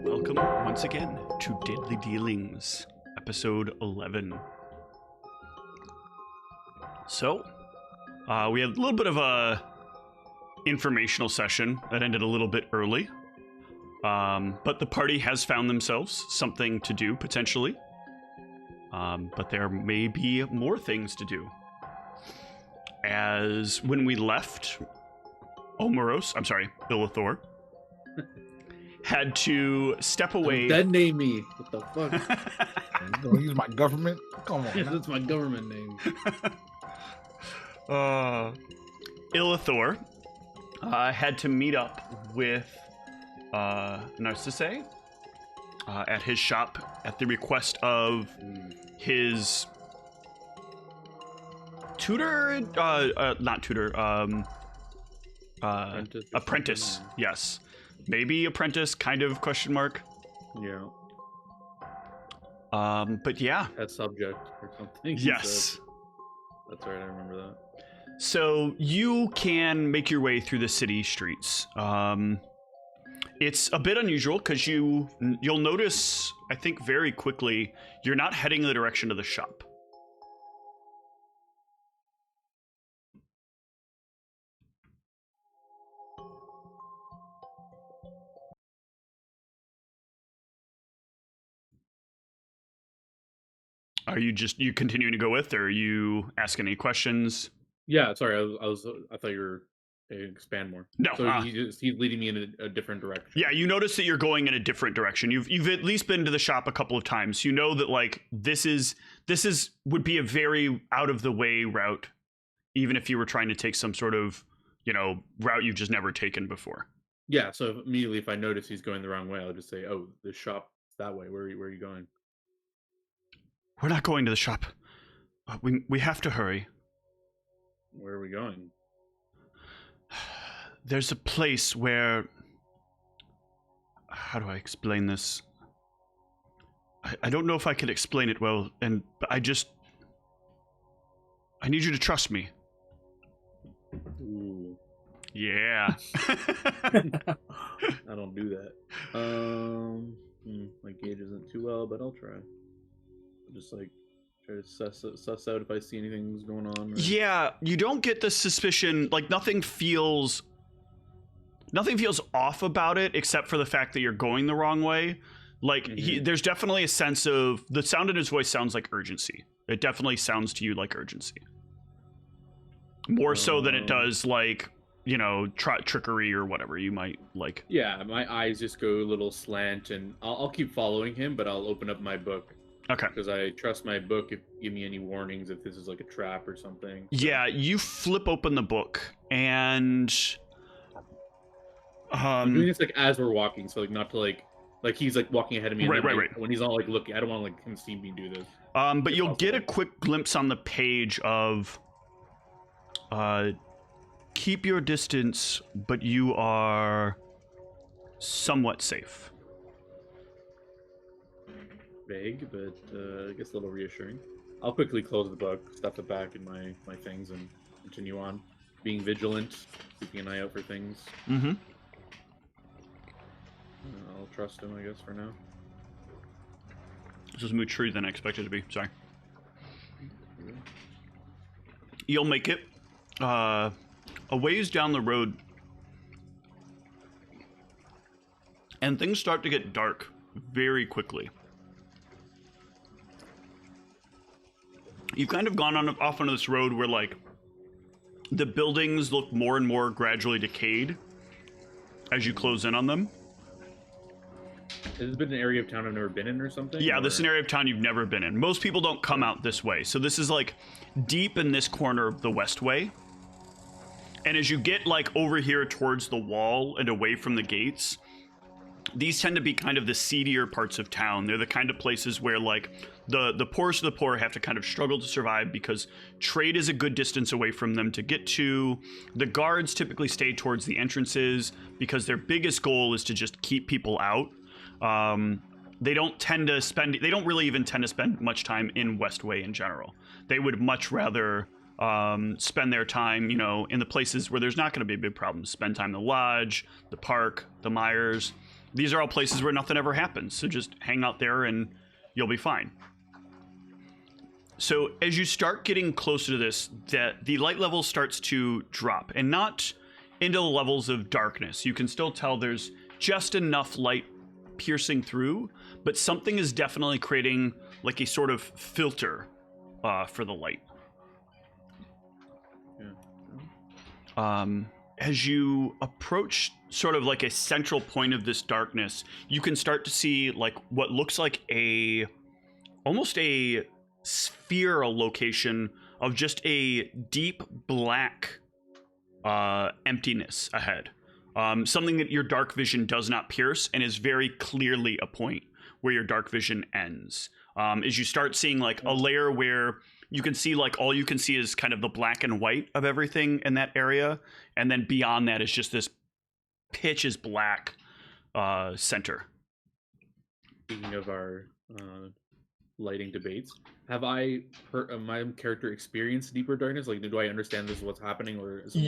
Welcome once again to Deadly Dealings, episode 11. So, we had a little bit of a informational session that ended a little bit early, but the party has found themselves something to do, potentially. But there may be more things to do. As when we left, Illithor, had to step away. Don't dead name me. What the fuck? You gonna use my government? Come on. That's my government name. Illithor had to meet up with Narcisse at his shop at the request of his tutor, not tutor, apprentice. Yes, maybe apprentice, kind of question mark. Yeah. But yeah. That subject or something. Yes. That's right. I remember that. So you can make your way through the city streets. It's a bit unusual because you'll notice, I think very quickly, you're not heading in the direction of the shop. Are you continuing to go with, or are you asking any questions? Yeah, sorry, I thought you were expand more. No, so he's leading me in a different direction. Yeah, you notice that you're going in a different direction. You've at least been to the shop a couple of times. You know that like this would be a very out of the way route, even if you were trying to take some sort of route you've just never taken before. Yeah, so immediately if I notice he's going the wrong way, I'll just say, "Oh, the shop's that way. Where are you going?" We're not going to the shop. We have to hurry. Where are we going? There's a place where... How do I explain this? I don't know if I can explain it well, but I need you to trust me. Ooh. Yeah. I don't do that. My gauge isn't too well, but I'll try. Just like try to suss out if I see anything's going on. Yeah, you don't get the suspicion, like nothing feels off about it except for the fact that you're going the wrong way. Like there's definitely a sense of, the sound in his voice sounds like urgency. It definitely sounds to you like urgency. More so than it does like, trickery or whatever you might like. Yeah, my eyes just go a little slant and I'll keep following him, but I'll open up my book. Okay. Because I trust my book if give me any warnings if this is like a trap or something. Yeah, you flip open the book and I'm doing this like as we're walking, so like not to like he's like walking ahead of me. And right. When he's not like looking, I don't want to like him see me do this. But you'll get a quick glimpse on the page of keep your distance, but you are somewhat safe. Vague, but I guess a little reassuring. I'll quickly close the book, stuff it back in my things, and continue on being vigilant, keeping an eye out for things. Mm-hmm. I'll trust him, I guess, for now. This is more true than I expected to be. Sorry. You'll make it a ways down the road, and things start to get dark very quickly. You've kind of gone off onto this road where, like, the buildings look more and more gradually decayed as you close in on them. Has this been an area of town I've never been in or something? Yeah, this is an area of town you've never been in. Most people don't come out this way. So this is, like, deep in this corner of the West Way. And as you get, like, over here towards the wall and away from the gates, these tend to be kind of the seedier parts of town. They're the kind of places where, like, the poorest of the poor have to kind of struggle to survive because trade is a good distance away from them to get to. The guards typically stay towards the entrances because their biggest goal is to just keep people out. They don't really even tend to spend much time in Westway in general. They would much rather spend their time, in the places where there's not going to be big problems. Spend time in the lodge, the park, the Myers. These are all places where nothing ever happens. So just hang out there and you'll be fine. So as you start getting closer to this, the light level starts to drop, and not into the levels of darkness. You can still tell there's just enough light piercing through, but something is definitely creating like a sort of filter for the light. As you approach sort of like a central point of this darkness, you can start to see like what looks like almost a sphere location of just a deep black emptiness ahead. Something that your dark vision does not pierce, and is very clearly a point where your dark vision ends. As you start seeing like a layer where you can see like all you can see is kind of the black and white of everything in that area, and then beyond that is just this pitch is black center. Speaking of our lighting debates, have I heard my character experience deeper darkness? Like, do I understand this is what's happening, or is it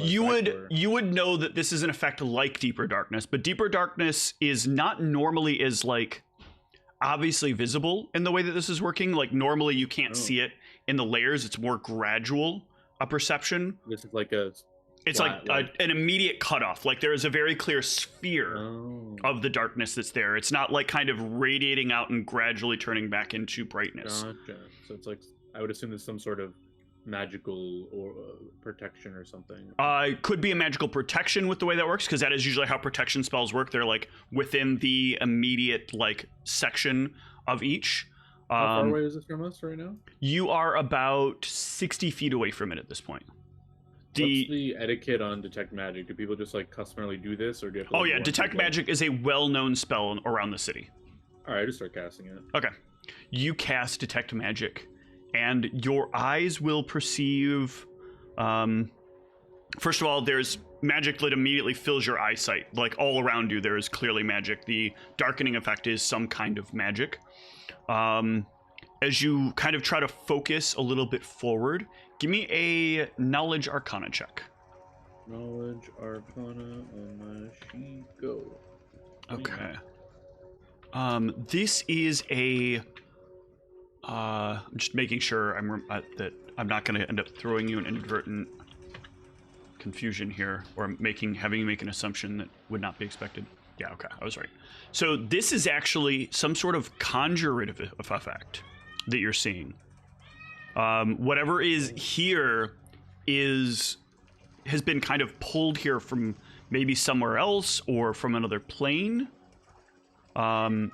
you would know that this is an effect like deeper darkness, but deeper darkness is not normally as like obviously visible in the way that this is working. Like normally you can't see it in the layers. It's more gradual a perception. This is like a it's like an immediate cutoff. Like there is a very clear sphere of the darkness that's there. It's not like kind of radiating out and gradually turning back into brightness. Gotcha. So it's like, I would assume there's some sort of magical or protection or something. It could be a magical protection with the way that works, because that is usually how protection spells work. They're like within the immediate like section of each. How far away is this from us right now? You are about 60 feet away from it at this point. What's the etiquette on detect magic? Do people just like customarily do this, or do you have to? Oh yeah, detect magic is a well-known spell around the city. All right, just start casting it. Okay, you cast detect magic, and your eyes will perceive. First of all, there's magic that immediately fills your eyesight. Like all around you, there is clearly magic. The darkening effect is some kind of magic. As you kind of try to focus a little bit forward, give me a knowledge arcana check. Knowledge arcana on my sheet, go. Okay. This is a I'm just making sure that I'm not going to end up throwing you an inadvertent confusion here, or having you make an assumption that would not be expected. Yeah, okay, I was right. So this is actually some sort of conjurative effect that you're seeing. Whatever is here has been kind of pulled here from maybe somewhere else or from another plane. But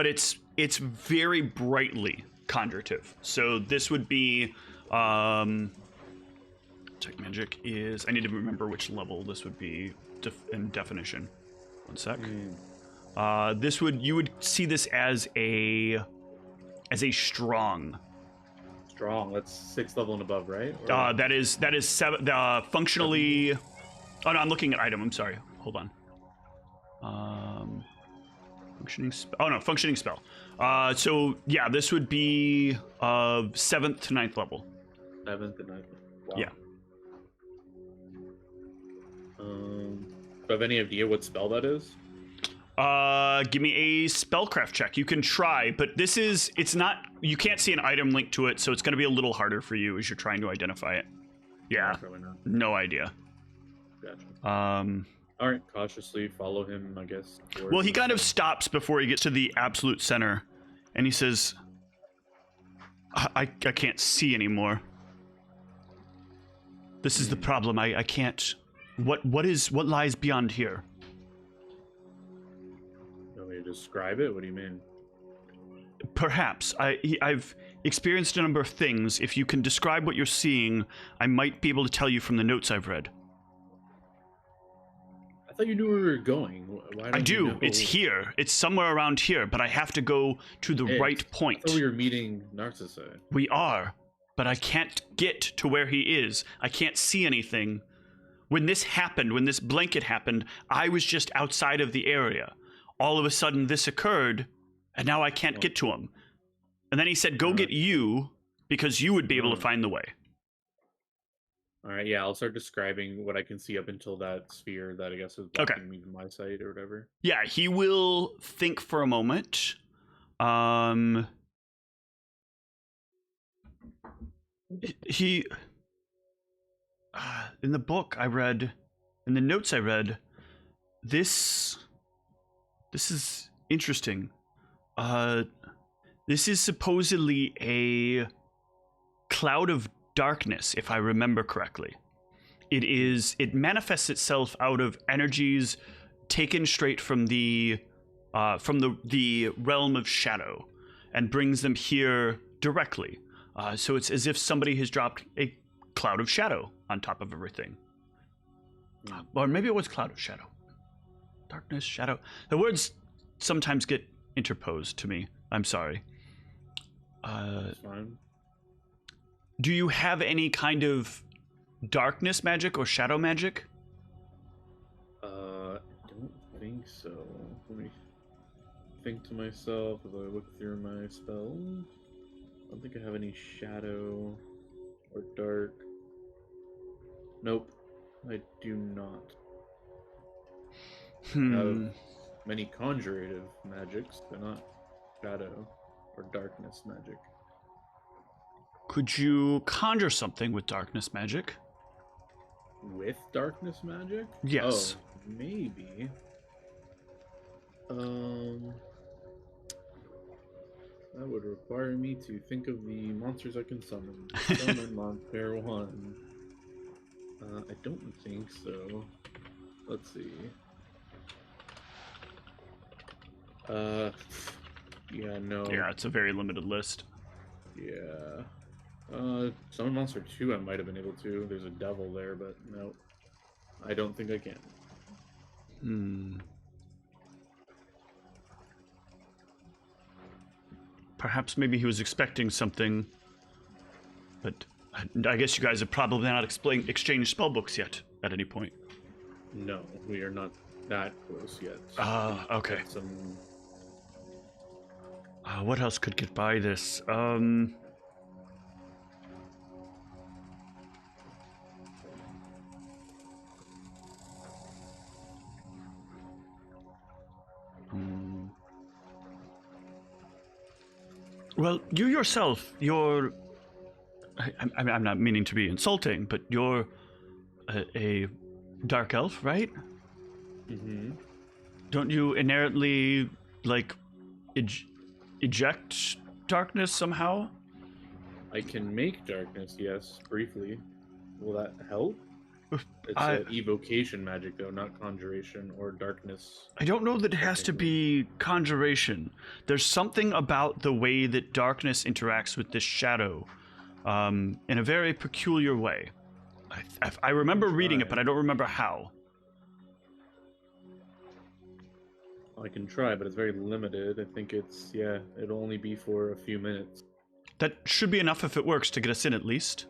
it's very brightly conjurative. So this would be Detect magic is, I need to remember which level this would be in definition. One sec. You would see this as a strong. Strong. That's 6th level and above, right? That is functionally. Oh no, I'm looking at item. I'm sorry. Hold on. Functioning spell. Oh no, functioning spell. So yeah, this would be 7th to 9th level. 7th to 9th. Wow. Yeah. Do I have any idea what spell that is? Give me a spellcraft check. You can try, but it's not, you can't see an item linked to it, so it's going to be a little harder for you as you're trying to identify it. Yeah, probably not. No idea. Gotcha. All right, cautiously follow him, I guess. Well, he kind of stops before he gets to the absolute center, and he says, I can't see anymore. This is the problem. I can't. What lies beyond here? You want me to describe it? What do you mean? Perhaps. I've experienced a number of things. If you can describe what you're seeing, I might be able to tell you from the notes I've read. I thought you knew where we were going. Why don't I do. You know? It's here. It's somewhere around here, but I have to go to the right point. I thought we were meeting Narcissi. We are, but I can't get to where he is. I can't see anything. When this happened, when this blanket happened, I was just outside of the area. All of a sudden, this occurred, and now I can't get to him. And then he said, go get you, because you would be able to find the way. All right, yeah, I'll start describing what I can see up until that sphere that I guess is blocking me from my sight or whatever. Yeah, he will think for a moment. He in the book I read, in the notes I read, this is interesting. This is supposedly a cloud of darkness, if I remember correctly. It manifests itself out of energies taken straight from the realm of shadow and brings them here directly. So it's as if somebody has dropped a cloud of shadow on top of everything. Or maybe it was cloud of shadow. Darkness, shadow. The words sometimes get interposed to me. I'm sorry. That's fine. Do you have any kind of darkness magic or shadow magic? I don't think so. Let me think to myself as I look through my spells. I don't think I have any shadow or dark. Nope, I do not. I have many conjurative magics, but not shadow or darkness magic. Could you conjure something with darkness magic? With darkness magic? Yes. Oh, maybe. That would require me to think of the monsters I can summon. Summon monster 1. I don't think so. Let's see. Yeah, no. Yeah, it's a very limited list. Yeah. Summon monster 2 I might have been able to. There's a devil there, but no. I don't think I can. Perhaps maybe he was expecting something, but I guess you guys have probably not exchanged spellbooks yet at any point. No, we are not that close yet. Okay. Some... what else could get by this? Well, you yourself, I'm not meaning to be insulting, but you're a dark elf, right? Mm-hmm. Don't you inherently, like, eject darkness somehow? I can make darkness, yes, briefly. Will that help? It's evocation magic, though, not conjuration or darkness. I don't know that it has to be conjuration. There's something about the way that darkness interacts with this shadow in a very peculiar way. I remember reading it, but I don't remember how. I can try, but it's very limited. I think it'll only be for a few minutes. That should be enough if it works to get us in at least.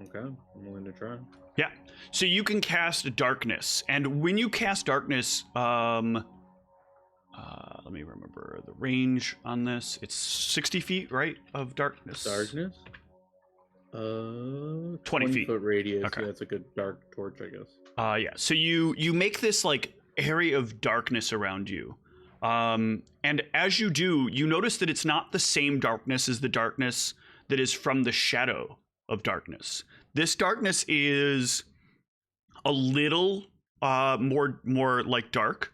Okay, I'm willing to try. Yeah, so you can cast darkness, and when you cast darkness, let me remember the range on this. It's 60 feet, right, of darkness? Darkness? 20 feet. Foot radius. Okay. Yeah, it's like a dark torch, I guess. Yeah, so you make this, like, area of darkness around you. And as you do, you notice that it's not the same darkness as the darkness that is from the shadow of darkness. This darkness is a little more like dark.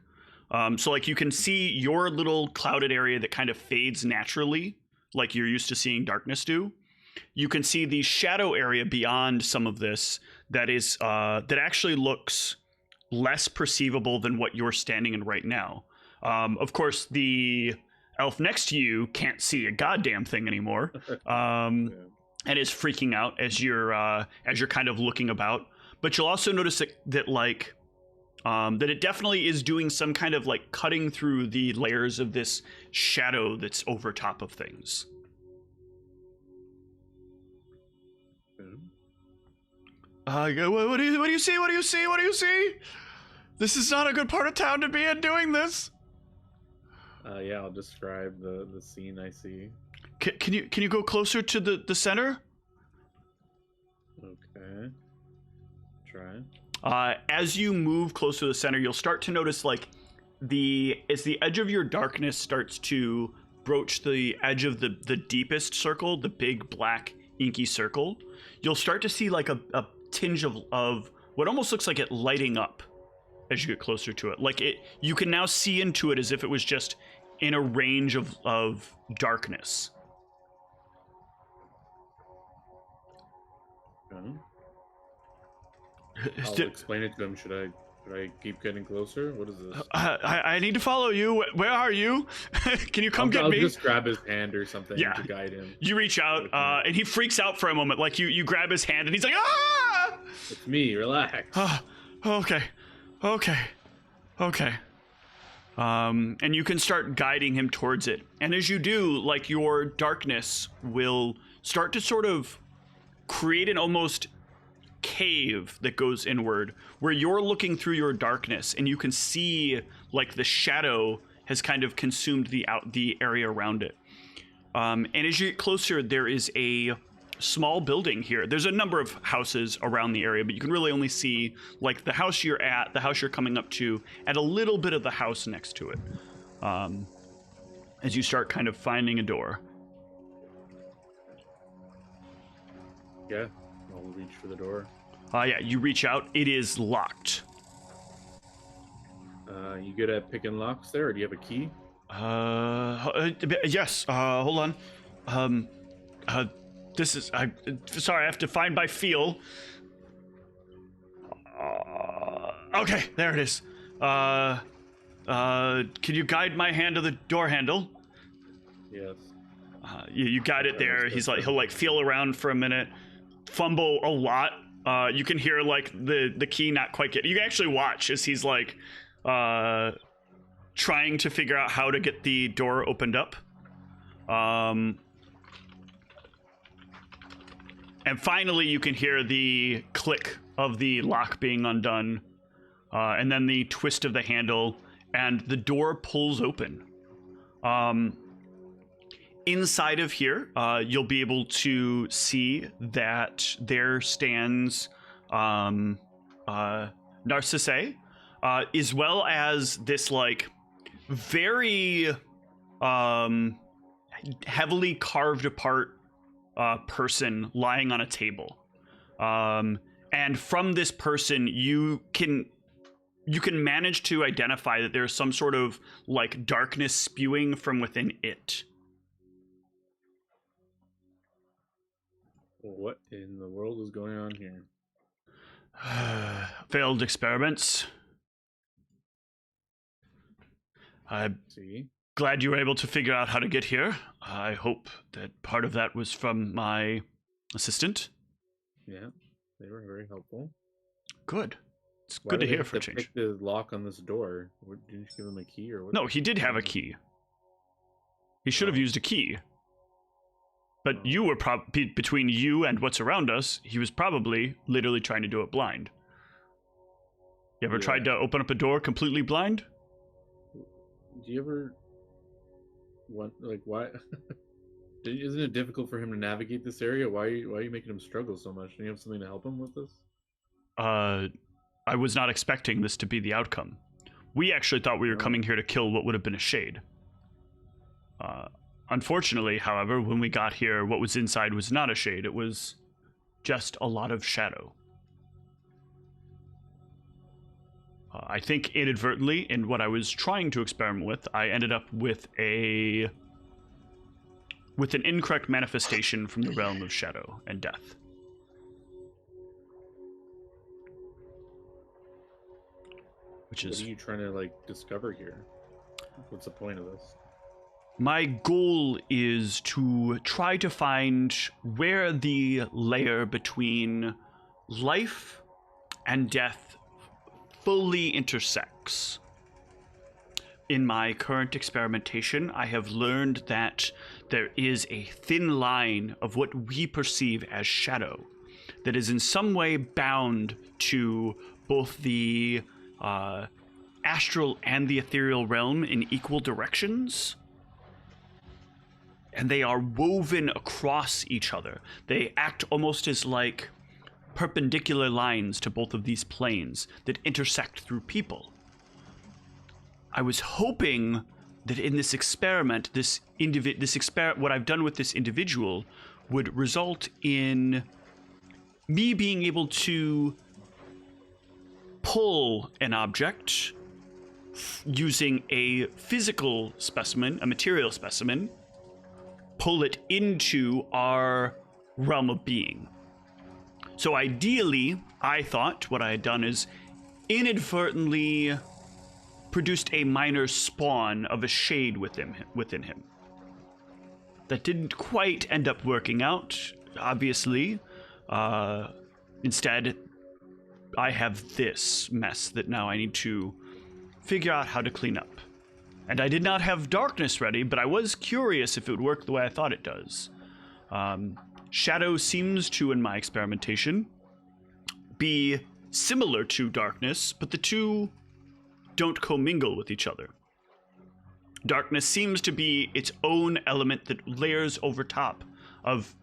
So like you can see your little clouded area that kind of fades naturally, like you're used to seeing darkness do. You can see the shadow area beyond some of this that is that actually looks less perceivable than what you're standing in right now. Of course, the elf next to you can't see a goddamn thing anymore. And is freaking out as you're kind of looking about. But you'll also notice that it definitely is doing some kind of like cutting through the layers of this shadow that's over top of things. What do you see? What do you see? What do you see? This is not a good part of town to be in doing this. Yeah, I'll describe the scene I see. Can you go closer to the center? Okay. Try. As you move closer to the center, you'll start to notice like as the edge of your darkness starts to broach the edge of the deepest circle, the big black inky circle, you'll start to see like a tinge of what almost looks like it lighting up as you get closer to it. Like you can now see into it as if it was just in a range of darkness. Okay. I'll explain it to him. Should I keep getting closer? What is this? I need to follow you. Where are you? Can you come get I'll me? just grab his hand or something to guide him. You reach out, and he freaks out for a moment. Like you grab his hand, and he's like, "Ah!" It's me. Relax. Okay. And you can start guiding him towards it. And as you do, like your darkness will start to sort of create an almost cave that goes inward, where you're looking through your darkness, and you can see like the shadow has kind of consumed the area around it. And as you get closer, there is a small building here. There's a number of houses around the area, but you can really only see like the house you're at, the house you're coming up to, and a little bit of the house next to it. As you start kind of finding a door. Yeah, I'll reach for the door. Yeah, you reach out. It is locked. You good at picking locks there, or do you have a key? Yes. Hold on. This is. Sorry, I have to find by feel. Okay, there it is. Can you guide my hand to the door handle? Yes. You guide it there. He'll like feel around for a minute, fumble a lot. You can hear like the key not quite get. You can actually watch as he's like trying to figure out how to get the door opened up. And finally, you can hear the click of the lock being undone, and then the twist of the handle, and the door pulls open. Inside of here, you'll be able to see that there stands Narcisse, as well as this like very heavily carved apart person lying on a table. And from this person, you can manage to identify that there's some sort of like darkness spewing from within it. What in the world is going on here? Failed experiments. I'm glad you were able to figure out how to get here. I hope that part of that was from my assistant. Yeah, they were very helpful. Good. It's good to hear for a change. Pick the lock on this door. Didn't you give him a key or what? No, he did have a key. He should have used a key. But you were between you and what's around us, he was probably literally trying to do it blind. You ever tried to open up a door completely blind? Do you ever want, like, why? Isn't it difficult for him to navigate this area? Why are you making him struggle so much? Do you have something to help him with this? I was not expecting this to be the outcome. We actually thought we were coming here to kill what would have been a shade. Unfortunately, however, when we got here, what was inside was not a shade. It was just a lot of shadow. I think inadvertently, in what I was trying to experiment with, I ended up with an incorrect manifestation from the realm of shadow and death. What are you trying to, like, discover here? What's the point of this? My goal is to try to find where the layer between life and death fully intersects. In my current experimentation, I have learned that there is a thin line of what we perceive as shadow that is in some way bound to both the astral and the ethereal realm in equal directions. And they are woven across each other. They act almost as like perpendicular lines to both of these planes that intersect through people. I was hoping that in this experiment, what I've done with this individual would result in me being able to pull an object using a physical specimen, a material specimen, pull it into our realm of being. So ideally, I thought what I had done is inadvertently produced a minor spawn of a shade within him. That didn't quite end up working out, obviously. Instead, I have this mess that now I need to figure out how to clean up. And I did not have darkness ready, but I was curious if it would work the way I thought it does. Shadow seems to, in my experimentation, be similar to darkness, but the two don't commingle with each other. Darkness seems to be its own element that layers over top of,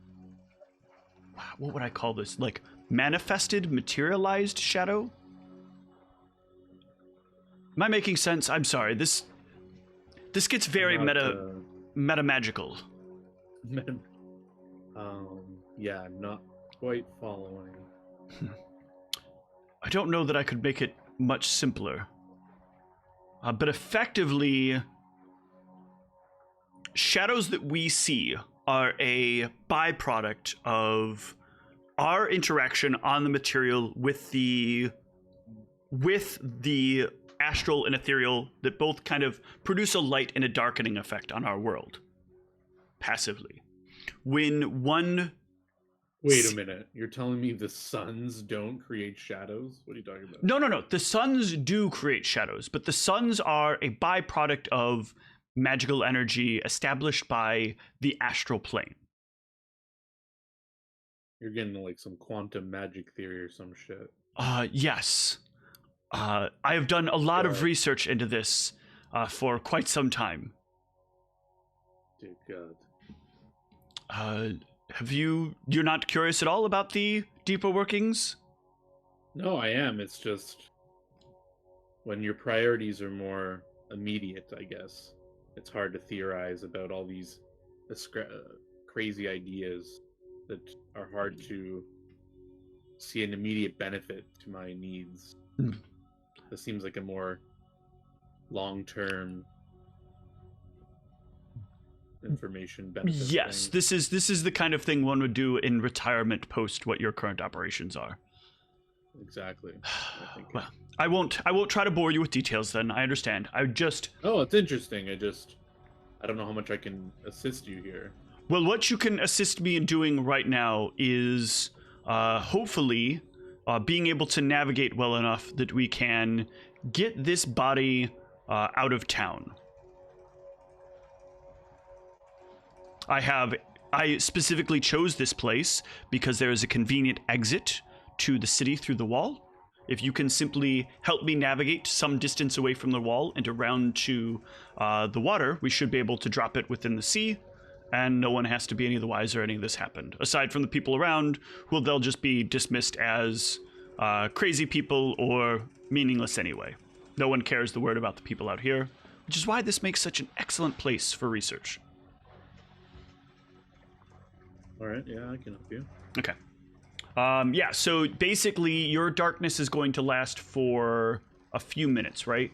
what would I call this? Like manifested, materialized shadow? Am I making sense? I'm sorry. This gets very meta magical. Yeah, I'm not quite following. I don't know that I could make it much simpler. But effectively, shadows that we see are a byproduct of our interaction on the material with the astral and ethereal that both kind of produce a light and a darkening effect on our world passively. When one... Wait a minute. You're telling me the suns don't create shadows? What are you talking about? No. The suns do create shadows, but the suns are a byproduct of magical energy established by the astral plane. You're getting like some quantum magic theory or some shit. Yes. I have done a lot of research into this for quite some time. Dear God. You're not curious at all about the deeper workings? No, I am. It's just when your priorities are more immediate, I guess, it's hard to theorize about all these crazy ideas that are hard to see an immediate benefit to my needs. This seems like a more long-term information benefit. Yes, thing. this is the kind of thing one would do in retirement post what your current operations are. Exactly. Well, I won't try to bore you with details then. I understand. Oh, it's interesting. I don't know how much I can assist you here. Well, what you can assist me in doing right now is hopefully being able to navigate well enough that we can get this body out of town. I specifically chose this place because there is a convenient exit to the city through the wall. If you can simply help me navigate some distance away from the wall and around to the water, we should be able to drop it within the sea, and no one has to be any the wiser any of this happened. Aside from the people around, who they'll just be dismissed as crazy people or meaningless anyway. No one cares the word about the people out here, which is why this makes such an excellent place for research. All right, yeah, I can help you. Okay. Yeah, so basically your darkness is going to last for a few minutes, right?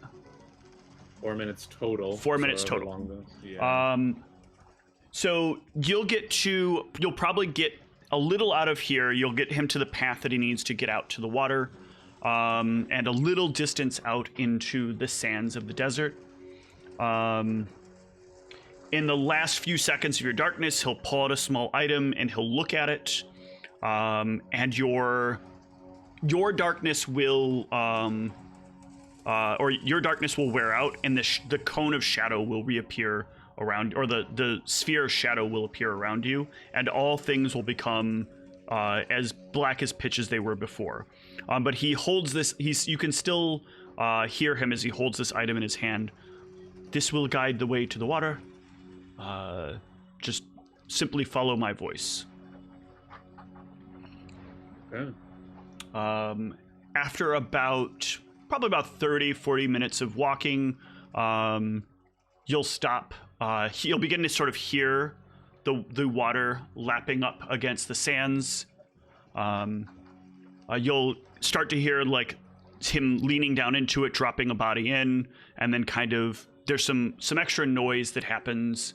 4 minutes total. 4 minutes total. Long yeah. So you'll probably get a little out of here. You'll get him to the path that he needs to get out to the water, and a little distance out into the sands of the desert. In the last few seconds of your darkness, he'll pull out a small item and he'll look at it. And your darkness will, your darkness will wear out, and the cone of shadow will reappear around, or the sphere of shadow will appear around you, and all things will become as black as pitch as they were before. But he holds this. You can still hear him as he holds this item in his hand. This will guide the way to the water. Just simply follow my voice. Okay. After probably about 30-40 minutes of walking, you'll stop. You'll begin to sort of hear the water lapping up against the sands. You'll start to hear like him leaning down into it, dropping a body in, and then kind of there's some extra noise that happens.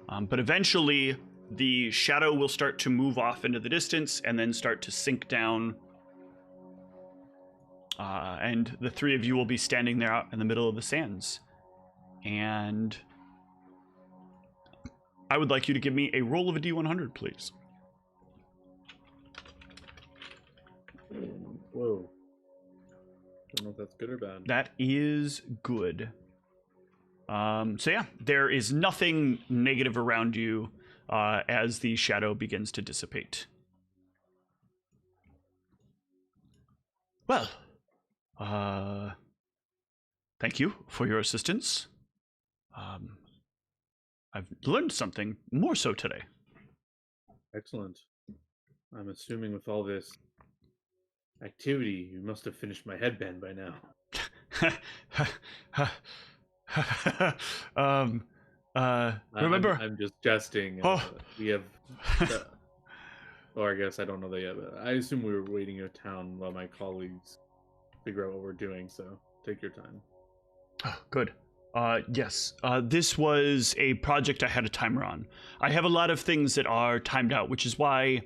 But eventually the shadow will start to move off into the distance and then start to sink down. And the three of you will be standing there out in the middle of the sands. And I would like you to give me a roll of a D100, please. Whoa. Don't know if that's good or bad. That is good. So yeah, there is nothing negative around you as the shadow begins to dissipate. Well, thank you for your assistance. I've learned something more so today. Excellent. I'm assuming with all this activity, you must have finished my headband by now. Remember? I'm just jesting. We have... or I guess I don't know that yet, but I assume we were waiting in town while my colleagues figure out what we're doing, so take your time. Good. Yes. This was a project I had a timer on. I have a lot of things that are timed out, which is why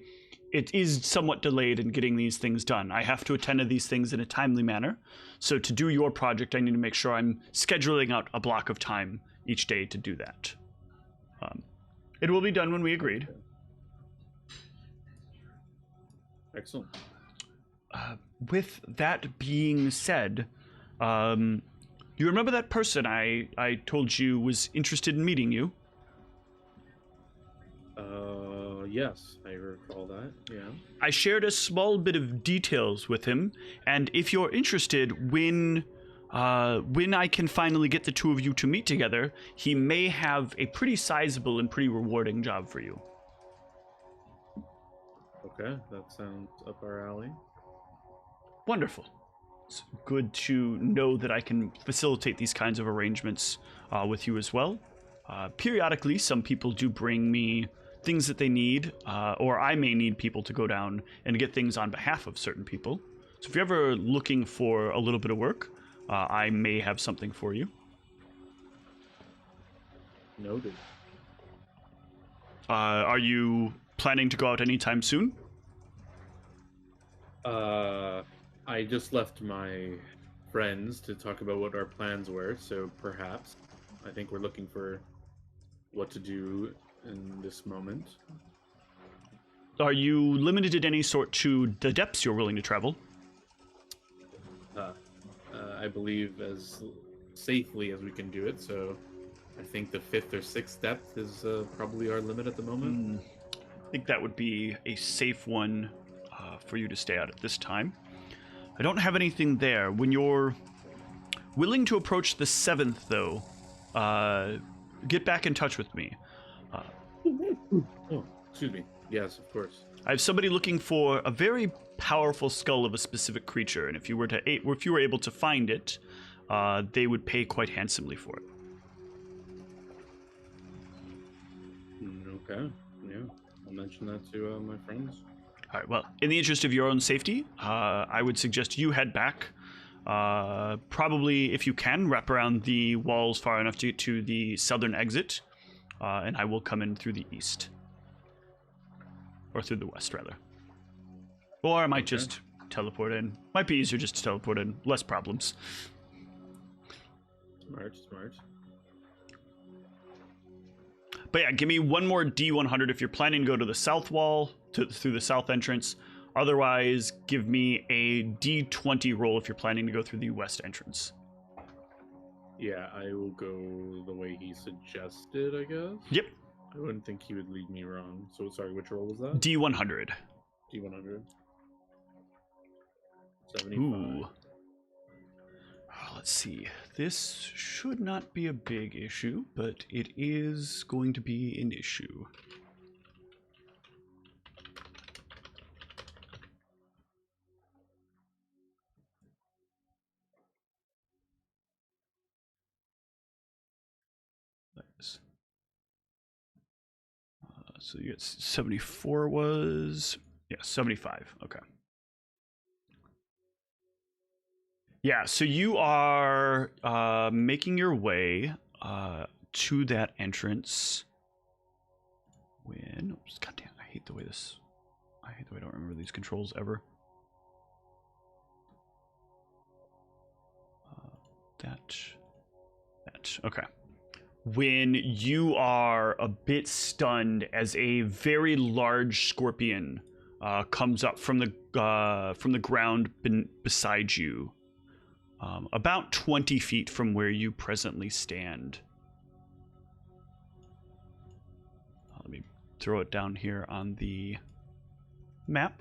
it is somewhat delayed in getting these things done. I have to attend to these things in a timely manner. So to do your project, I need to make sure I'm scheduling out a block of time each day to do that. It will be done when we agreed. Excellent. With that being said, you remember that person I told you was interested in meeting you? Yes, I recall that, yeah. I shared a small bit of details with him, and if you're interested, when I can finally get the two of you to meet together, he may have a pretty sizable and pretty rewarding job for you. Okay, that sounds up our alley. Wonderful. It's good to know that I can facilitate these kinds of arrangements with you as well. Periodically, some people do bring me things that they need, or I may need people to go down and get things on behalf of certain people. So if you're ever looking for a little bit of work, I may have something for you. Noted. Are you planning to go out anytime soon? I just left my friends to talk about what our plans were, so perhaps. I think we're looking for what to do in this moment. Are you limited in any sort to the depths you're willing to travel? I believe as safely as we can do it, so I think the 5th or 6th depth is probably our limit at the moment. I think that would be a safe one for you to stay out at this time. I don't have anything there. When you're willing to approach the 7th, though, get back in touch with me. Oh, excuse me. Yes, of course. I have somebody looking for a very powerful skull of a specific creature, and if you were able to find it, they would pay quite handsomely for it. Okay. Yeah, I'll mention that to my friends. All right. Well, in the interest of your own safety, I would suggest you head back. Probably, if you can, wrap around the walls far enough to get to the southern exit, and I will come in through the east. Or through the west, rather. Or I might just teleport in. Might be easier just to teleport in. Less problems. Smart. But yeah, give me one more D100 if you're planning to go to the south wall, through the south entrance. Otherwise, give me a D20 roll if you're planning to go through the west entrance. Yeah, I will go the way he suggested, I guess. Yep. I wouldn't think he would lead me wrong. So, sorry, which roll was that? D100. D100. 75. Ooh. Let's see. This should not be a big issue, but it is going to be an issue. So you get 74 was... Yeah, 75. Okay. Yeah, so you are making your way to that entrance when... Oops, goddamn, I hate the way I don't remember these controls ever. Okay. When you are a bit stunned as a very large scorpion comes up from the ground beside you, about 20 feet from where you presently stand. Let me throw it down here on the map,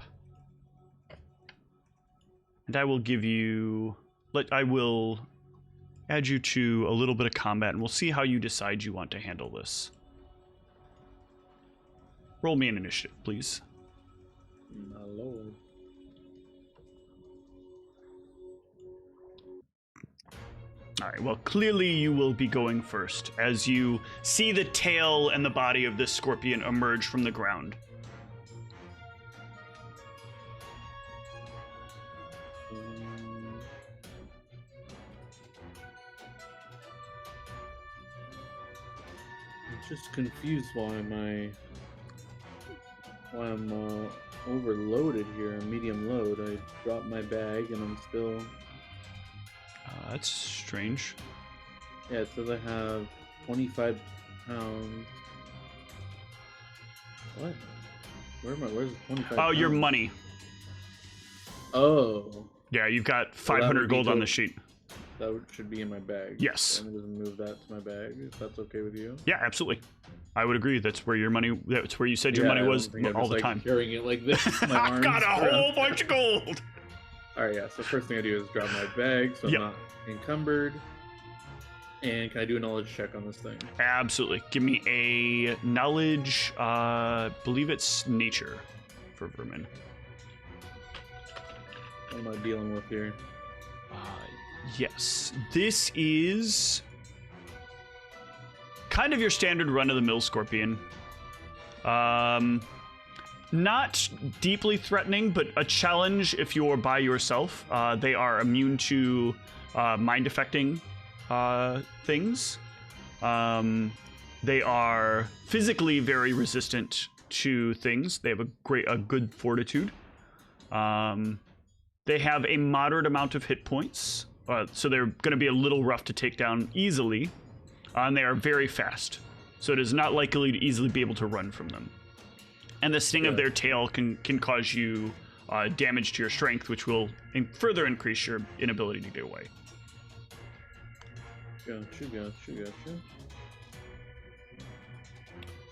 and I will give you. I will add you to a little bit of combat, and we'll see how you decide you want to handle this. Roll me an initiative, please. My lord. All right, well, clearly you will be going first as you see the tail and the body of this scorpion emerge from the ground. Just confused why I'm overloaded here. Medium load. I dropped my bag and I'm still. That's strange. Yeah, it says I have 25 pounds. What? Where's the 25? Oh, your money. Oh. Yeah, you've got 500 gold on the sheet. That should be in my bag. Yes. So I'm going to move that to my bag, if that's okay with you. Yeah, absolutely. I would agree. That's where your money. That's where you said your money was all the time. Carrying it like this. I've got a whole bunch of gold. All right, yeah. So first thing I do is drop my bag, so I'm not encumbered. And can I do a knowledge check on this thing? Absolutely. Give me a knowledge. Believe it's nature for vermin. What am I dealing with here? Yes, this is kind of your standard run-of-the-mill scorpion. Not deeply threatening, but a challenge if you're by yourself. They are immune to mind-affecting things. They are physically very resistant to things. They have a good fortitude. They have a moderate amount of hit points. So they're going to be a little rough to take down easily, and they are very fast, so it is not likely to easily be able to run from them. And the sting of their tail can cause you damage to your strength, which will further increase your inability to get away. Gotcha.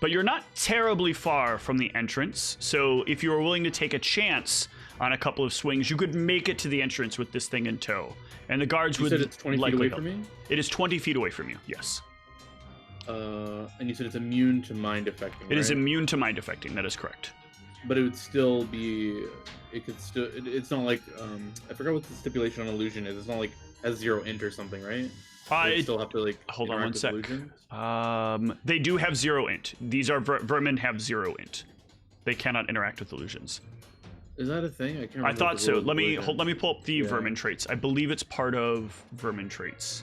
But you're not terribly far from the entrance, so if you were willing to take a chance on a couple of swings, you could make it to the entrance with this thing in tow. And the guards would said it's 20 feet away from me? It is 20 feet away from you, yes. And you said it's immune to mind affecting, It is immune to mind affecting, that is correct. But it would still be... It's not like... I forgot what the stipulation on illusion is. It's not like has 0 int or something, right? They still have to, like, hold on one sec. Illusions? They do have 0 int. These are vermin have 0 int. They cannot interact with illusions. Is that a thing? I can't remember. I thought so. Let me pull up the vermin traits. I believe it's part of vermin traits.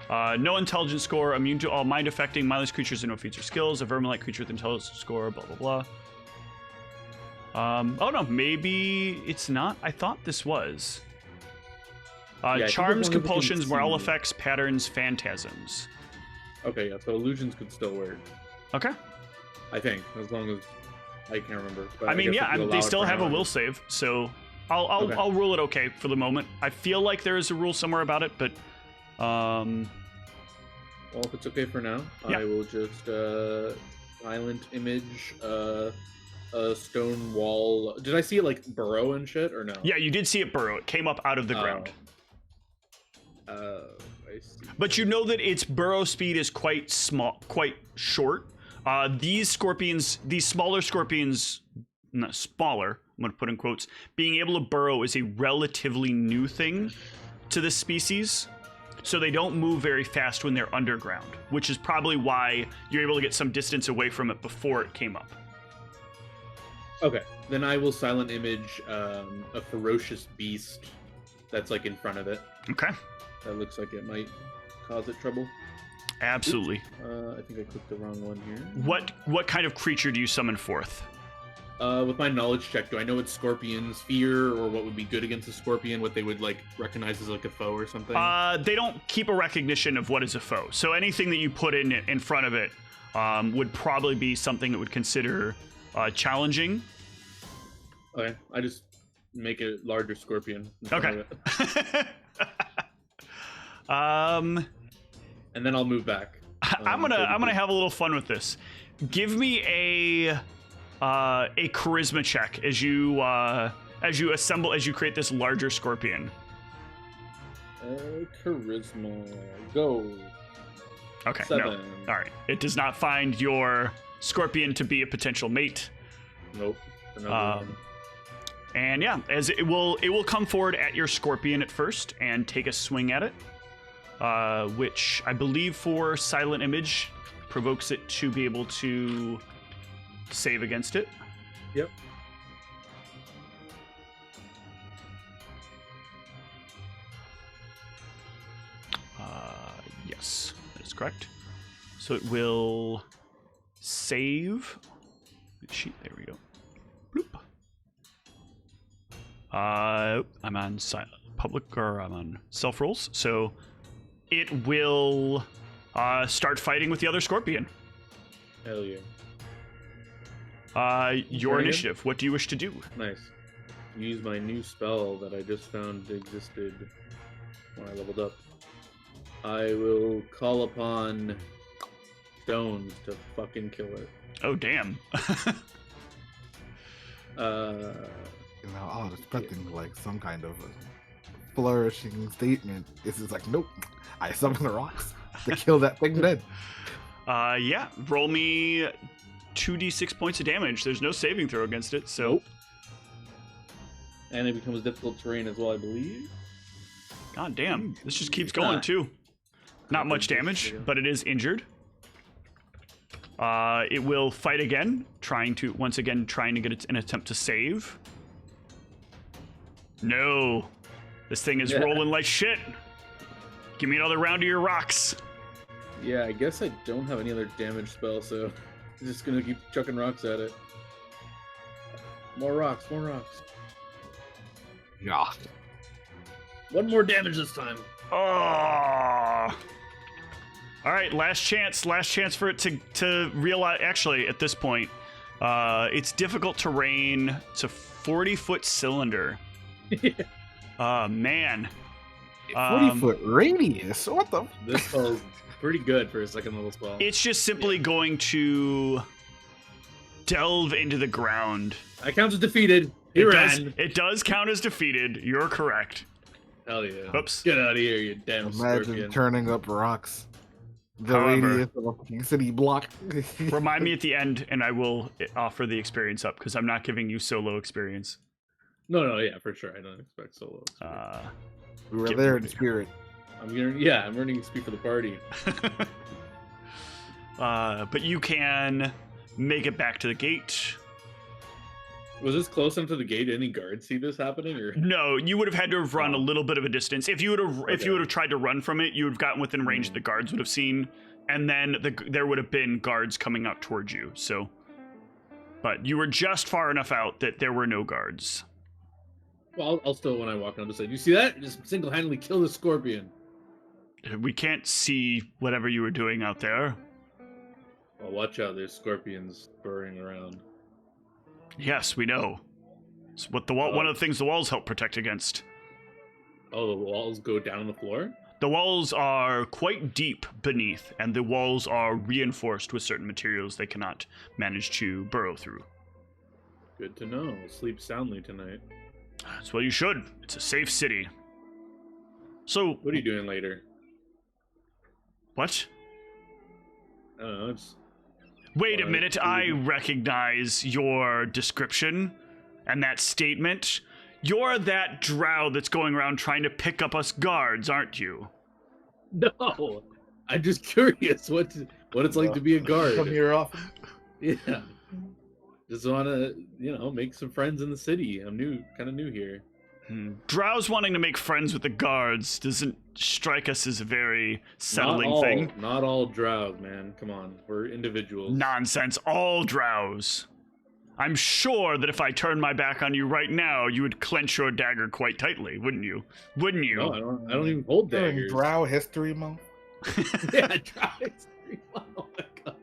No intelligence score, immune to all mind affecting, mindless creatures and no feats or skills, a vermin-like creature with intelligence score, blah blah blah. Oh no, maybe it's not. I thought this was. Charms, compulsions, morale effects, patterns, phantasms. Okay, yeah, so illusions could still work. Okay. I think, as long as I can't remember. But I mean, yeah, they still have a will save, so I'll rule it okay for the moment. I feel like there is a rule somewhere about it, but well, if it's okay for now, yeah. I will just silent image a stone wall. Did I see it like burrow and shit or no? Yeah, you did see it burrow. It came up out of the ground. I see. But you know that its burrow speed is quite short. These smaller scorpions, not smaller, I'm going to put in quotes, being able to burrow is a relatively new thing to this species. so they don't move very fast when they're underground, which is probably why you're able to get some distance away from it before it came up. Okay, then I will silent image a ferocious beast that's like in front of it. Okay. That looks like it might cause it trouble. Absolutely. I think I clicked the wrong one here. What kind of creature do you summon forth? With my knowledge check, do I know what scorpions fear, or what would be good against a scorpion? What they would like recognize as like a foe or something? They don't keep a recognition of what is a foe. So anything that you put in front of it would probably be something it would consider challenging. Okay, I just make a larger scorpion. Okay. And then I'll move back. I'm gonna have a little fun with this. Give me a charisma check as you create this larger scorpion. Charisma, go. Okay, 7. no. All right. It does not find your scorpion to be a potential mate. Nope. And yeah, as it will come forward at your scorpion at first and take a swing at it, which I believe for silent image provokes it to be able to save against it. Yep. Yes, that is correct. So it will save. Sheet. There we go. Bloop. I'm on public, or I'm on self rolls, so it will start fighting with the other scorpion. Hell yeah. Your initiative. What do you wish to do? Nice. Use my new spell that I just found existed when I leveled up. I will call upon stones to fucking kill it. Oh, damn. I was expecting like some kind of flourishing statement. This is like, nope. I summon the rocks to kill that thing dead. Yeah. Roll me 2d6 points of damage. There's no saving throw against it, so. Nope. And it becomes difficult terrain as well, I believe. God damn. This just keeps going, too. Not much damage, but it is injured. It will fight again, trying to get an attempt to save. No. This thing is rolling like shit. Give me another round of your rocks. Yeah, I guess I don't have any other damage spell, so I'm just gonna keep chucking rocks at it. More rocks, more rocks. Yeah. One more damage this time. Oh. All right, last chance for it to realize. Actually, at this point, it's difficult terrain. It's a 40-foot cylinder. Man. 40-foot radius? What the? This spell's pretty good for a second level spell. It's just simply going to delve into the ground. I count as defeated. It does count as defeated. You're correct. Hell yeah. Oops. Get out of here, you damn Imagine scorpion. turning up rocks. The However, radius of a fucking city block. Remind me at the end, and I will offer the experience up, because I'm not giving you solo experience. No, yeah, for sure. I don't expect solo experience. We were there in spirit. I'm earning XP for the party. But you can make it back to the gate. Was this close enough to the gate? Did any guards see this happening? Or no, you would have had to have run a little bit of a distance. If you would have tried to run from it, you would have gotten within range the guards would have seen, and then there would have been guards coming out towards you. So, but you were just far enough out that there were no guards. Well, I'll still, when I walk in, I'll just say, "Do you see that? Just single-handedly kill the scorpion." We can't see whatever you were doing out there. Well, watch out! There's scorpions burrowing around. Yes, we know. It's what one of the things the walls help protect against. Oh, the walls go down the floor? The walls are quite deep beneath, and the walls are reinforced with certain materials they cannot manage to burrow through. Good to know. I'll sleep soundly tonight. That's what you should. It's a safe city. So... What are you doing later? What? I don't know, it's... Wait a minute, I recognize your description and that statement. You're that drow that's going around trying to pick up us guards, aren't you? No, I'm just curious what it's like to be a guard. Come here often? Yeah, just want to make some friends in the city. I'm kind of new here. Drows wanting to make friends with the guards doesn't strike us as a very settling thing. Not all drows, man. Come on, we're individuals. Nonsense, all drows. I'm sure that if I turned my back on you right now, you would clench your dagger quite tightly, wouldn't you? Wouldn't you? No, I don't even hold daggers. Drow History Month? Yeah, Drow History Month. Oh my god.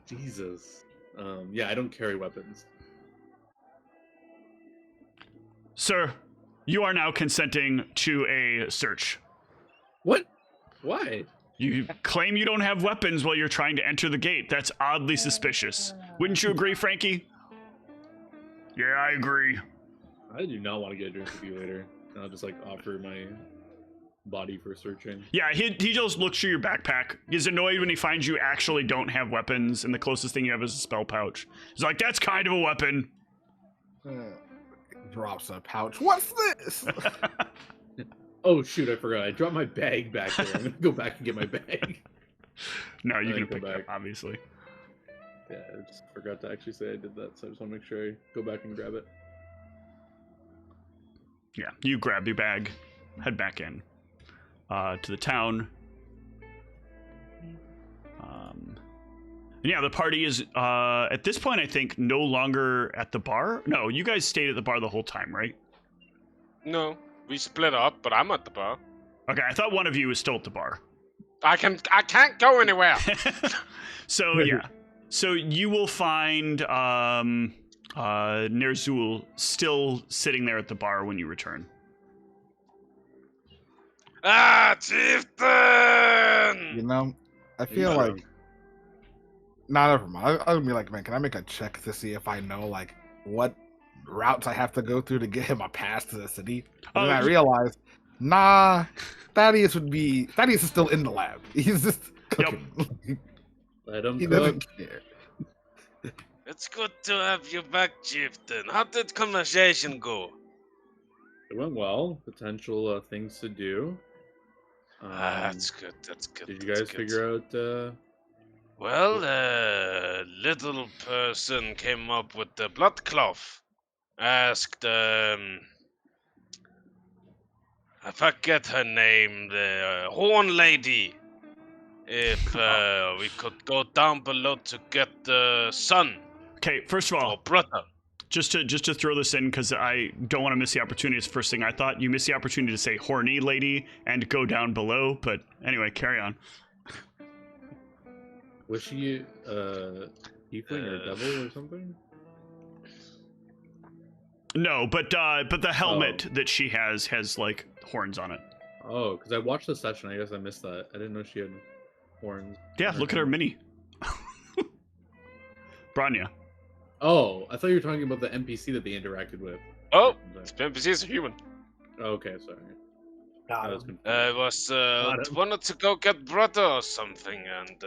Jesus. Yeah, I don't carry weapons. Sir, you are now consenting to a search. What? Why? You claim you don't have weapons while you're trying to enter the gate. That's oddly suspicious. Wouldn't you agree, Frankie? Yeah, I agree. I do not want to get a drink with you later. I'll just offer my body for searching. Yeah, he just looks through your backpack. He's annoyed when he finds you actually don't have weapons, and the closest thing you have is a spell pouch. He's like, that's kind of a weapon. Drops a pouch. What's this? Oh shoot, I forgot. I dropped my bag back there. I'm gonna go back and get my bag. No, you can go pick it up, back. obviously. Yeah, I just forgot to actually say I did that, so I just want to make sure I go back and grab it. Yeah, you grab your bag, head back in to the town. Yeah, the party is, at this point, I think, no longer at the bar. No, you guys stayed at the bar the whole time, right? No, we split up, but I'm at the bar. Okay, I thought one of you was still at the bar. I can't go anywhere. So, yeah. So you will find Nerzul still sitting there at the bar when you return. Ah, chieftain! You know, I feel like... Nah, never mind. I'll be like, man, can I make a check to see if I know, what routes I have to go through to get him a pass to the city? And then I realized, nah, Thaddeus is still in the lab. He's just cooking. Yep. Let him He cook. doesn't care. It's good to have you back, chieftain. How did conversation go? It went well. Potential things to do. That's good. That's good. Did you guys figure out? Well, little person came up with the blood cloth. Asked, I forget her name, the horn lady, if we could go down below to get the son. Okay, first of all, or brother. just to throw this in, because I don't want to miss the opportunity. It's the first thing I thought. You missed the opportunity to say horny lady and go down below, but anyway, carry on. Was she tiefling or devil or something? No, but the helmet that she has horns on it. Oh, because I watched the session. I guess I missed that. I didn't know she had horns. Yeah, look at her mini. Branya. Oh, I thought you were talking about the NPC that they interacted with. Oh, it's NPC is a human. Okay, sorry. Got I was him. confused. Was wanted to go get brother or something, and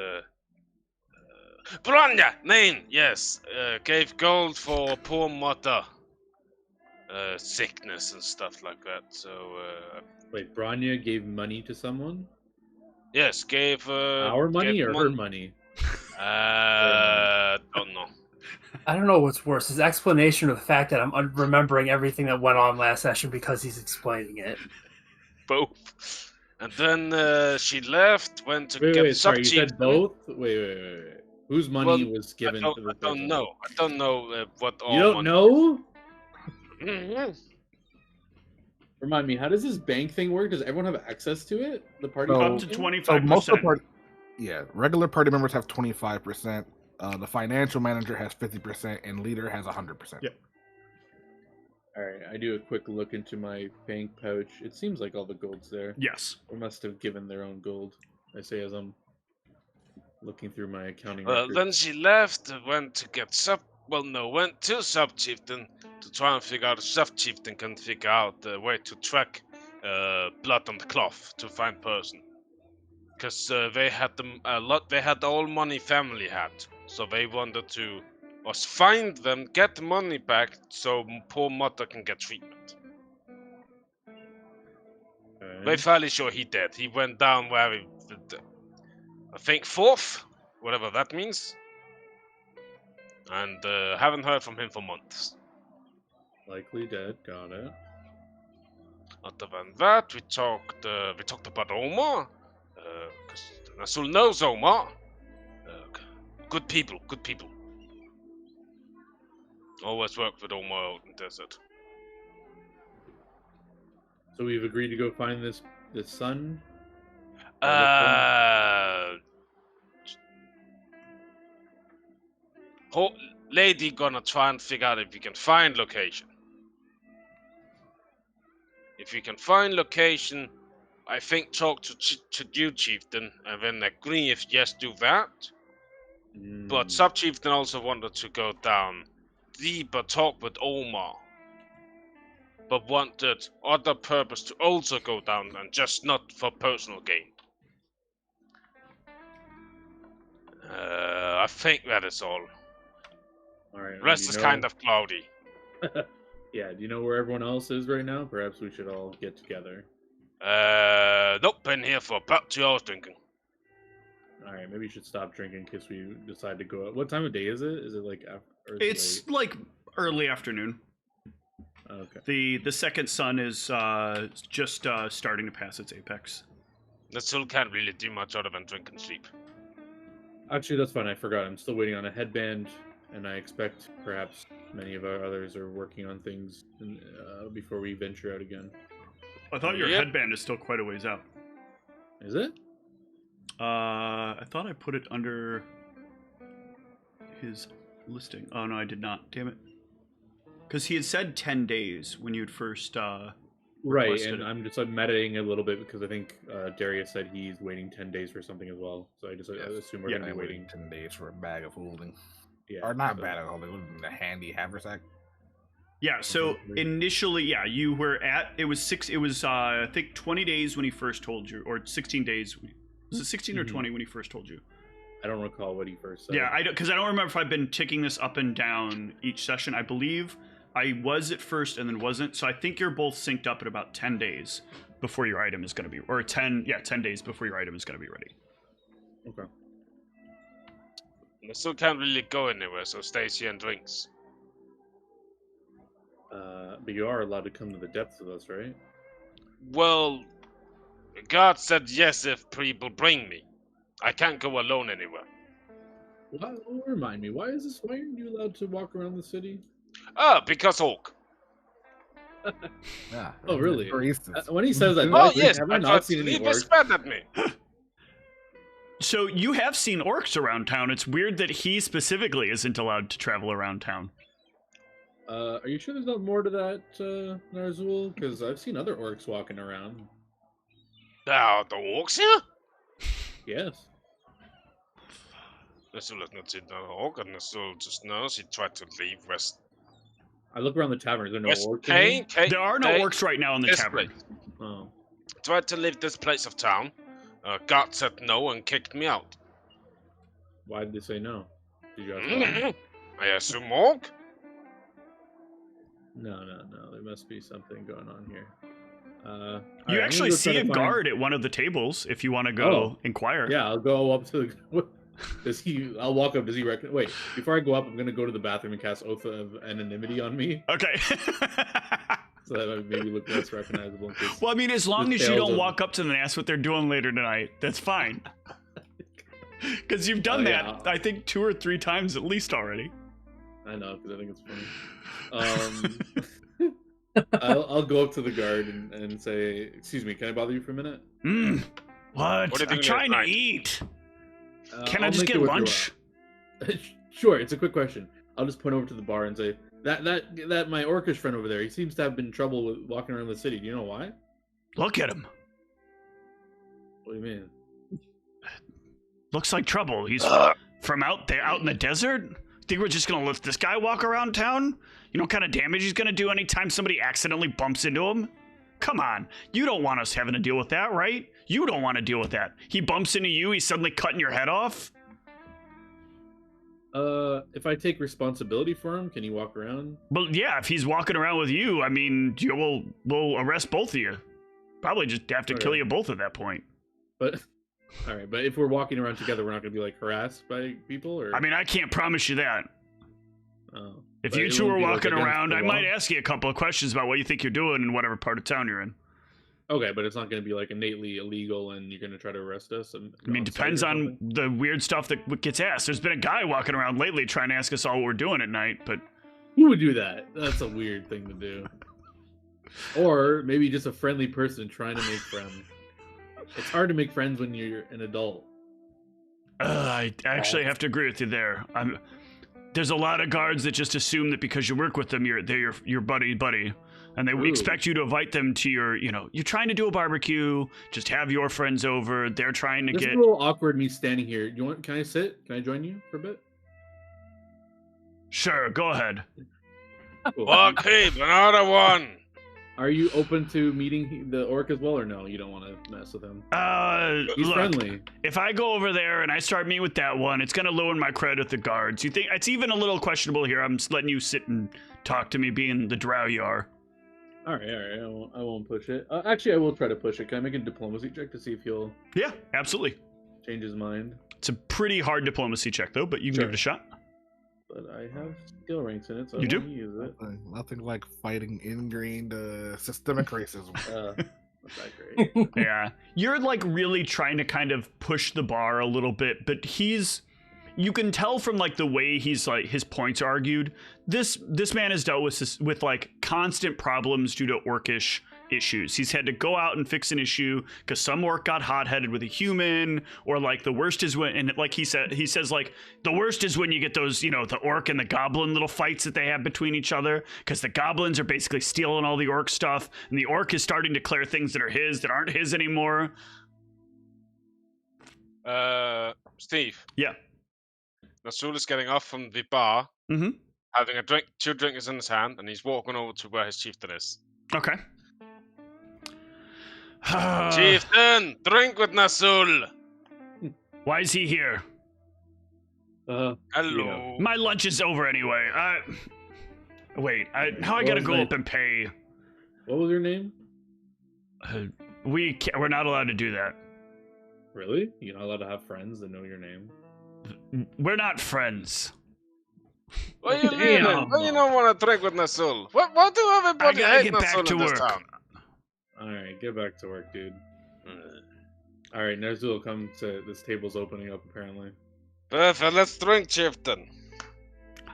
Branya, name, yes, gave gold for poor mother, sickness and stuff like that. So Wait, Branya gave money to someone? yes, gave Our money gave or her money? Don't know. I don't know what's worse, his explanation of the fact that I'm remembering everything that went on last session because he's explaining it. Both. And then she left, went to Wait, get sorry, you sub-chief. said both? Wait. Whose money was given to the I don't know. I don't know what all You don't money. know? Mm-hmm. Remind me, how does this bank thing work? Does everyone have access to it? The party So- Up to thing? 25%. So most of the party, regular party members have 25%. The financial manager has 50%, and leader has 100%. Yep. Alright, I do a quick look into my bank pouch. It seems like all the gold's there. Yes. They must have given their own gold. I say as I'm looking through my accounting Well, records. then she left, went to get went to sub-chieftain to try and figure out if sub-chieftain can figure out the way to track blood on the cloth to find person. Because they had them a lot. They had all money family had, so they wanted to us find them, get the money back, so poor mother can get treatment. Okay. We're fairly sure he did. He went down where I think 4th, whatever that means. And haven't heard from him for months. Likely dead. Got it. Other than that, we talked about Omar. Because Nasul knows Omar. Good people. Always worked with Omar out in the desert. So we've agreed to go find this son. Lady gonna try and figure out if we can find location. If we can find location, I think talk to you, Chieftain, and then agree if yes, do that. But Sub-Chieftain also wanted to go down deeper, talk with Omar. But wanted other purpose to also go down and just not for personal gain. I think that is all. Alright. Rest is kind of cloudy. Yeah, do you know where everyone else is right now? Perhaps we should all get together. Nope, been here for about 2 hours drinking. Alright, maybe you should stop drinking in case we decide to go out. What time of day is it? Is it like after? It's like early afternoon. Okay. The second sun is just starting to pass its apex. The still can't really do much other than drink and sleep. Actually, that's fine. I forgot. I'm still waiting on a headband, and I expect perhaps many of our others are working on things before we venture out again. I thought your headband is still quite a ways out. Is it? I thought I put it under his listing. Oh no, I did not. Damn it. Because he had said 10 days when you'd first right, and I'm just meditating a little bit because I think Darius said he's waiting 10 days for something as well. So I just assume we're going to be waiting 10 days for a bag of holding. Yeah, or not bag of holding, a handy haversack. Yeah, so initially, you were at, it was I think 20 days when he first told you, or 16 days. Was it 16 or 20 when he first told you? I don't recall what he first said. Yeah, because I don't remember if I've been ticking this up and down each session. I believe I was at first and then wasn't. So I think you're both synced up at about 10 days before your item is going to be, or 10 days before your item is going to be ready. Okay. I still can't really go anywhere, so stays here and drinks. But you are allowed to come to the depths with us, right? Well, God said yes if people bring me. I can't go alone anywhere. Remind me, why aren't you allowed to walk around the city? Because Orc. Yeah. Oh, really? For instance. When he says that, Oh, yes, have I I not thought seen any he orcs? was mad at me. So you have seen orcs around town. It's weird that he specifically isn't allowed to travel around town. Are you sure there's not more to that, Narzul? Because I've seen other orcs walking around. The Orcs here? Yes. Nasul has not seen the Orc, and Nasul just knows he tried to leave West. I look around the tavern. Is there no West orcs? Kane? There are no orcs right now in the This tavern. place. Oh. Tried to leave this place of town. God said no and kicked me out. Why did they say no? Did you ask why? I assume Orc? No. There must be something going on here. You actually see a guard at one of the tables if you want to go inquire. Yeah, I'll go up to the... I'll walk up. Does he reckon? Wait, before I go up, I'm going to go to the bathroom and cast Oath of Anonymity on me. Okay. So that I maybe look less recognizable. Well, I mean, as long as you don't walk up to them and ask what they're doing later tonight, that's fine. Because you've done that, I think, 2 or 3 times at least already. I know, because I think it's funny. I'll go up to the guard and say, "Excuse me, can I bother you for a minute?" What? I'm trying to eat. Can I just get lunch? Sure, it's a quick question. I'll just point over to the bar and say, that my orcish friend over there, he seems to have been in trouble with walking around the city. Do you know why? Look at him. What do you mean? Looks like trouble. He's from out there, out in the desert. Think we're just gonna let this guy walk around town? You know what kind of damage he's gonna do anytime somebody accidentally bumps into him? Come on, you don't want us having to deal with that, right? You don't want to deal with that. He bumps into you, he's suddenly cutting your head off? If I take responsibility for him, can he walk around? Well, yeah, if he's walking around with you, I mean, we'll arrest both of you. probably just have to kill you both at that point. But all right, but if we're walking around together, we're not going to be like harassed by people, or I mean, I can't promise you that. Oh, If but you it two won't are be, like, walking against around, the I law? might ask you a couple of questions about what you think you're doing in whatever part of town you're in. Okay, but it's not going to be like innately illegal, and you're going to try to arrest us. I mean, depends on something? the weird stuff that gets asked. There's been a guy walking around lately trying to ask us all what we're doing at night, but Who would do that? That's a weird thing to do. Or maybe just a friendly person trying to make friends. It's hard to make friends when you're an adult. I actually have to agree with you there. There's a lot of guards that just assume that because you work with them, they're your buddy, and they Ooh. expect you to invite them to your, you're trying to do a barbecue, just have your friends over. They're trying to It's get. a little awkward me standing here. Can I sit? Can I join you for a bit? Sure, go ahead. Cool. Okay, another one. Are you open to meeting the orc as well, or no? You don't want to mess with him. He's Look, friendly. if I go over there and I start meeting with that one, it's gonna lower my credit with the guards. You think it's even a little questionable here? I'm just letting you sit and talk to me, being the drow you are. All right. I won't push it. Actually, I will try to push it. Can I make a diplomacy check to see if he'll Yeah, absolutely. change his mind? It's a pretty hard diplomacy check though, but you can give it a shot. But I have skill ranks in it, so You I do? want to use it. Nothing like fighting ingrained systemic racism. Not that great. Yeah, you're like really trying to kind of push the bar a little bit, but you can tell from like the way he's like his points are argued. This man has dealt with like constant problems due to orcish issues. He's had to go out and fix an issue because some orc got hot-headed with a human, or like the worst is when, and like he says like the worst is when you get those, the orc and the goblin little fights that they have between each other, because the goblins are basically stealing all the orc stuff, and the orc is starting to declare things that are his that aren't his anymore. Steve. Yeah. Nasul is getting off from the bar, Mm-hmm. having a drink, 2 drinks in his hand, and he's walking over to where his chieftain is. Okay. Chieftain, drink with Nasul. Why is he here? Hello. My lunch is over anyway. Wait, now I What gotta was go that? up and pay. What was your name? We're not allowed to do that. Really? You're not allowed to have friends that know your name? We're not friends. Why you Damn. leaving? Why you don't want to drink with Nasul? What do everybody I gotta hate get back Nasul to in this work. town? Alright, get back to work, dude. Alright, Nerzul, come to this table's opening up apparently. Perfect, let's drink, chieftain.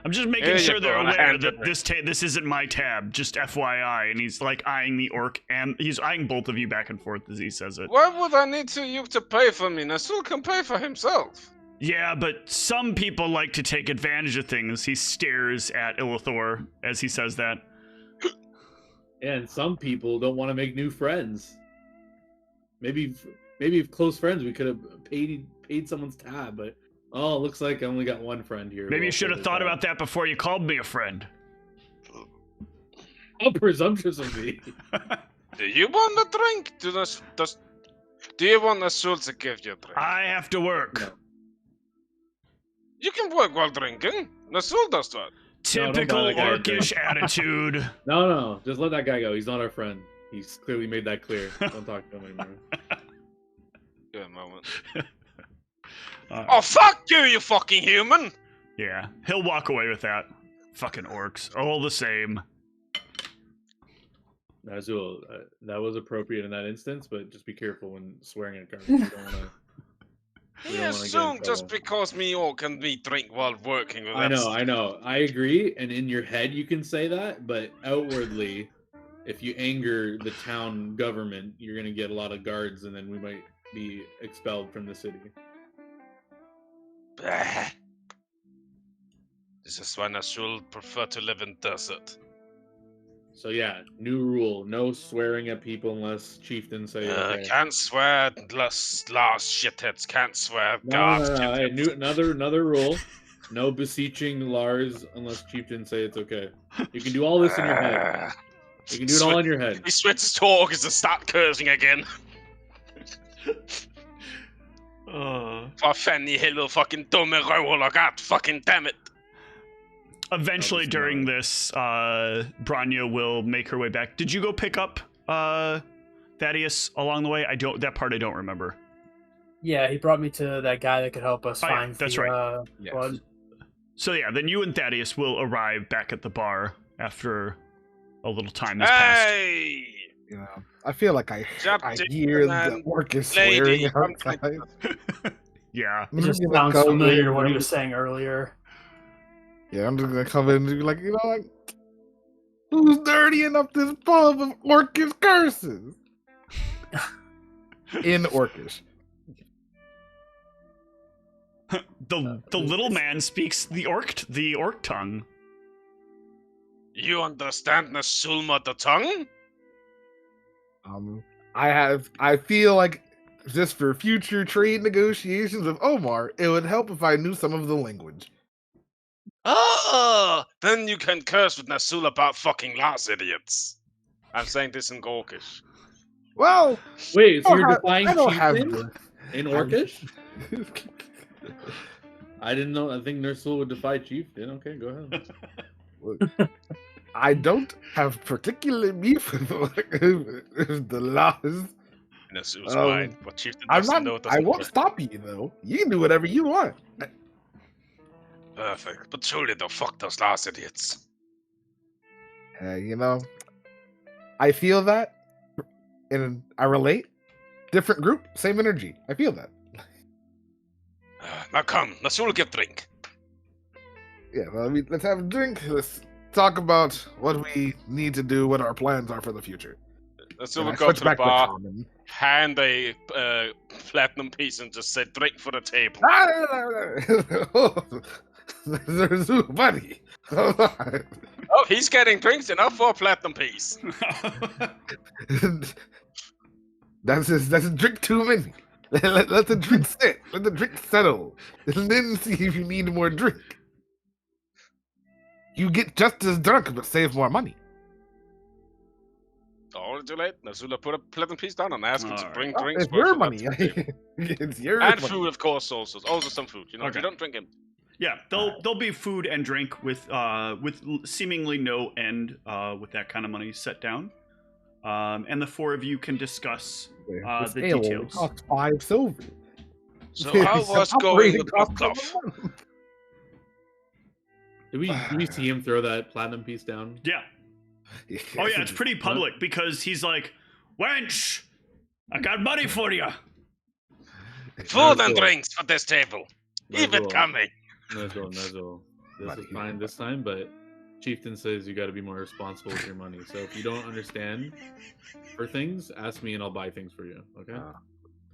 I'm just making Here you sure they're go, and I aware hand that it this isn't my tab, just FYI. And he's like eyeing the orc, and he's eyeing both of you back and forth as he says it. Why would I need you to pay for me? Nasul can pay for himself. Yeah, but some people like to take advantage of things. He stares at Illithor as he says that. And some people don't want to make new friends. Maybe if close friends we could have paid someone's tab, but oh, looks like I only got one friend here. Maybe you should have thought about that before you called me a friend. How presumptuous of me. Do you want a drink? Do you want Nasul to give you a drink? I have to work. No. You can work while drinking. Nasul does that. Typical don't bother, guys. orcish attitude. No, just let that guy go. He's not our friend. He's clearly made that clear. Don't talk to him anymore. Good moment. Uh, Oh, fuck you, you fucking human! Yeah, he'll walk away with that. Fucking orcs, all the same. Nazul, that was appropriate in that instance, but just be careful when swearing at guards. You don't wanna, He wanna get in assumed just trouble. because me all can be drink while working. I know. I agree, and in your head you can say that, but outwardly, if you anger the town government, you're gonna get a lot of guards, and then we might be expelled from the city. Bah. This is why Nasul prefer to live in desert. So yeah, new rule: no swearing at people unless chieftains say okay. Can't swear, last shitheads can't swear. No. Guards, Hey, shitheads. another rule: no beseeching Lars unless chieftains say it's okay. You can do all this in your head. You can do it all in your head. He switches to orc to start cursing again. For fan i helvede, fucking dumme røvhuller, god fucking damn it. Eventually, during this, Branya will make her way back. Did you go pick up that Thaddeus along the way? That part I don't remember. Yeah, he brought me to that guy that could help us find that's the right. Yes. blood. So yeah, then you and Thaddeus will arrive back at the bar after a little time has passed. Hey! You know, I feel like I Captain hear the and orc swearing lady, come outside. Yeah. It just I'm gonna sounds come familiar to in what he and- was saying earlier. Yeah, I'm just gonna come in and be like, you know, like, who's dirtying up this pub of orcish curses? In orcish. The little man speaks the orc tongue. You understand Nasulma the tongue? I feel like just for future trade negotiations with Omar, it would help if I knew some of the language. Oh, then you can curse with Nasul about fucking last idiots. I'm saying this in Gorkish. Well, Wait, so I you're don't defying I don't have chieftain in Orcish? I didn't know. I think Nersul would defy chieftain. Okay, go ahead. I don't have particular beef with the laws. Nasul's Um, mine, but chieftain I'm doesn't know. not. I won't stop you though. You can do whatever you want. Perfect, but truly though, fuck those last idiots. You know, I feel that, and I relate. Different group, same energy. I feel that. Now come, Nasul get drink. Yeah, well, let's have a drink. Let's talk about what we need to do, what our plans are for the future. Nasul And will I go switch to the back to bar, common. hand a platinum piece, and just say drink for the table. There's buddy. Hold on. Oh, he's getting drinks enough for a platinum piece. That's a drink too many. Let the drink sit. Let the drink settle. And then see if you need more drink. You get just as drunk, but save more money. Already too late. Nasul put a platinum piece down and ask him to bring drinks. It's worth your of money. that to the table. It's your And money. food, of course, also some food. You know, if Okay. you don't drink him. Yeah, there'll be food and drink with seemingly no end with that kind of money set down, and the four of you can discuss This the ale only details. costs 5 silver. So how It's was an going operating with cost of Blockbuster? a month. Did we see him throw that platinum piece down? Yeah. Oh yeah, it's pretty public because he's like, "Wench, I got money for you." Food and cool. drinks for this table. Keep it Nasul. coming. Nasul. This is fine this time, but chieftain says you got to be more responsible with your money. So if you don't understand for things, ask me and I'll buy things for you. Okay?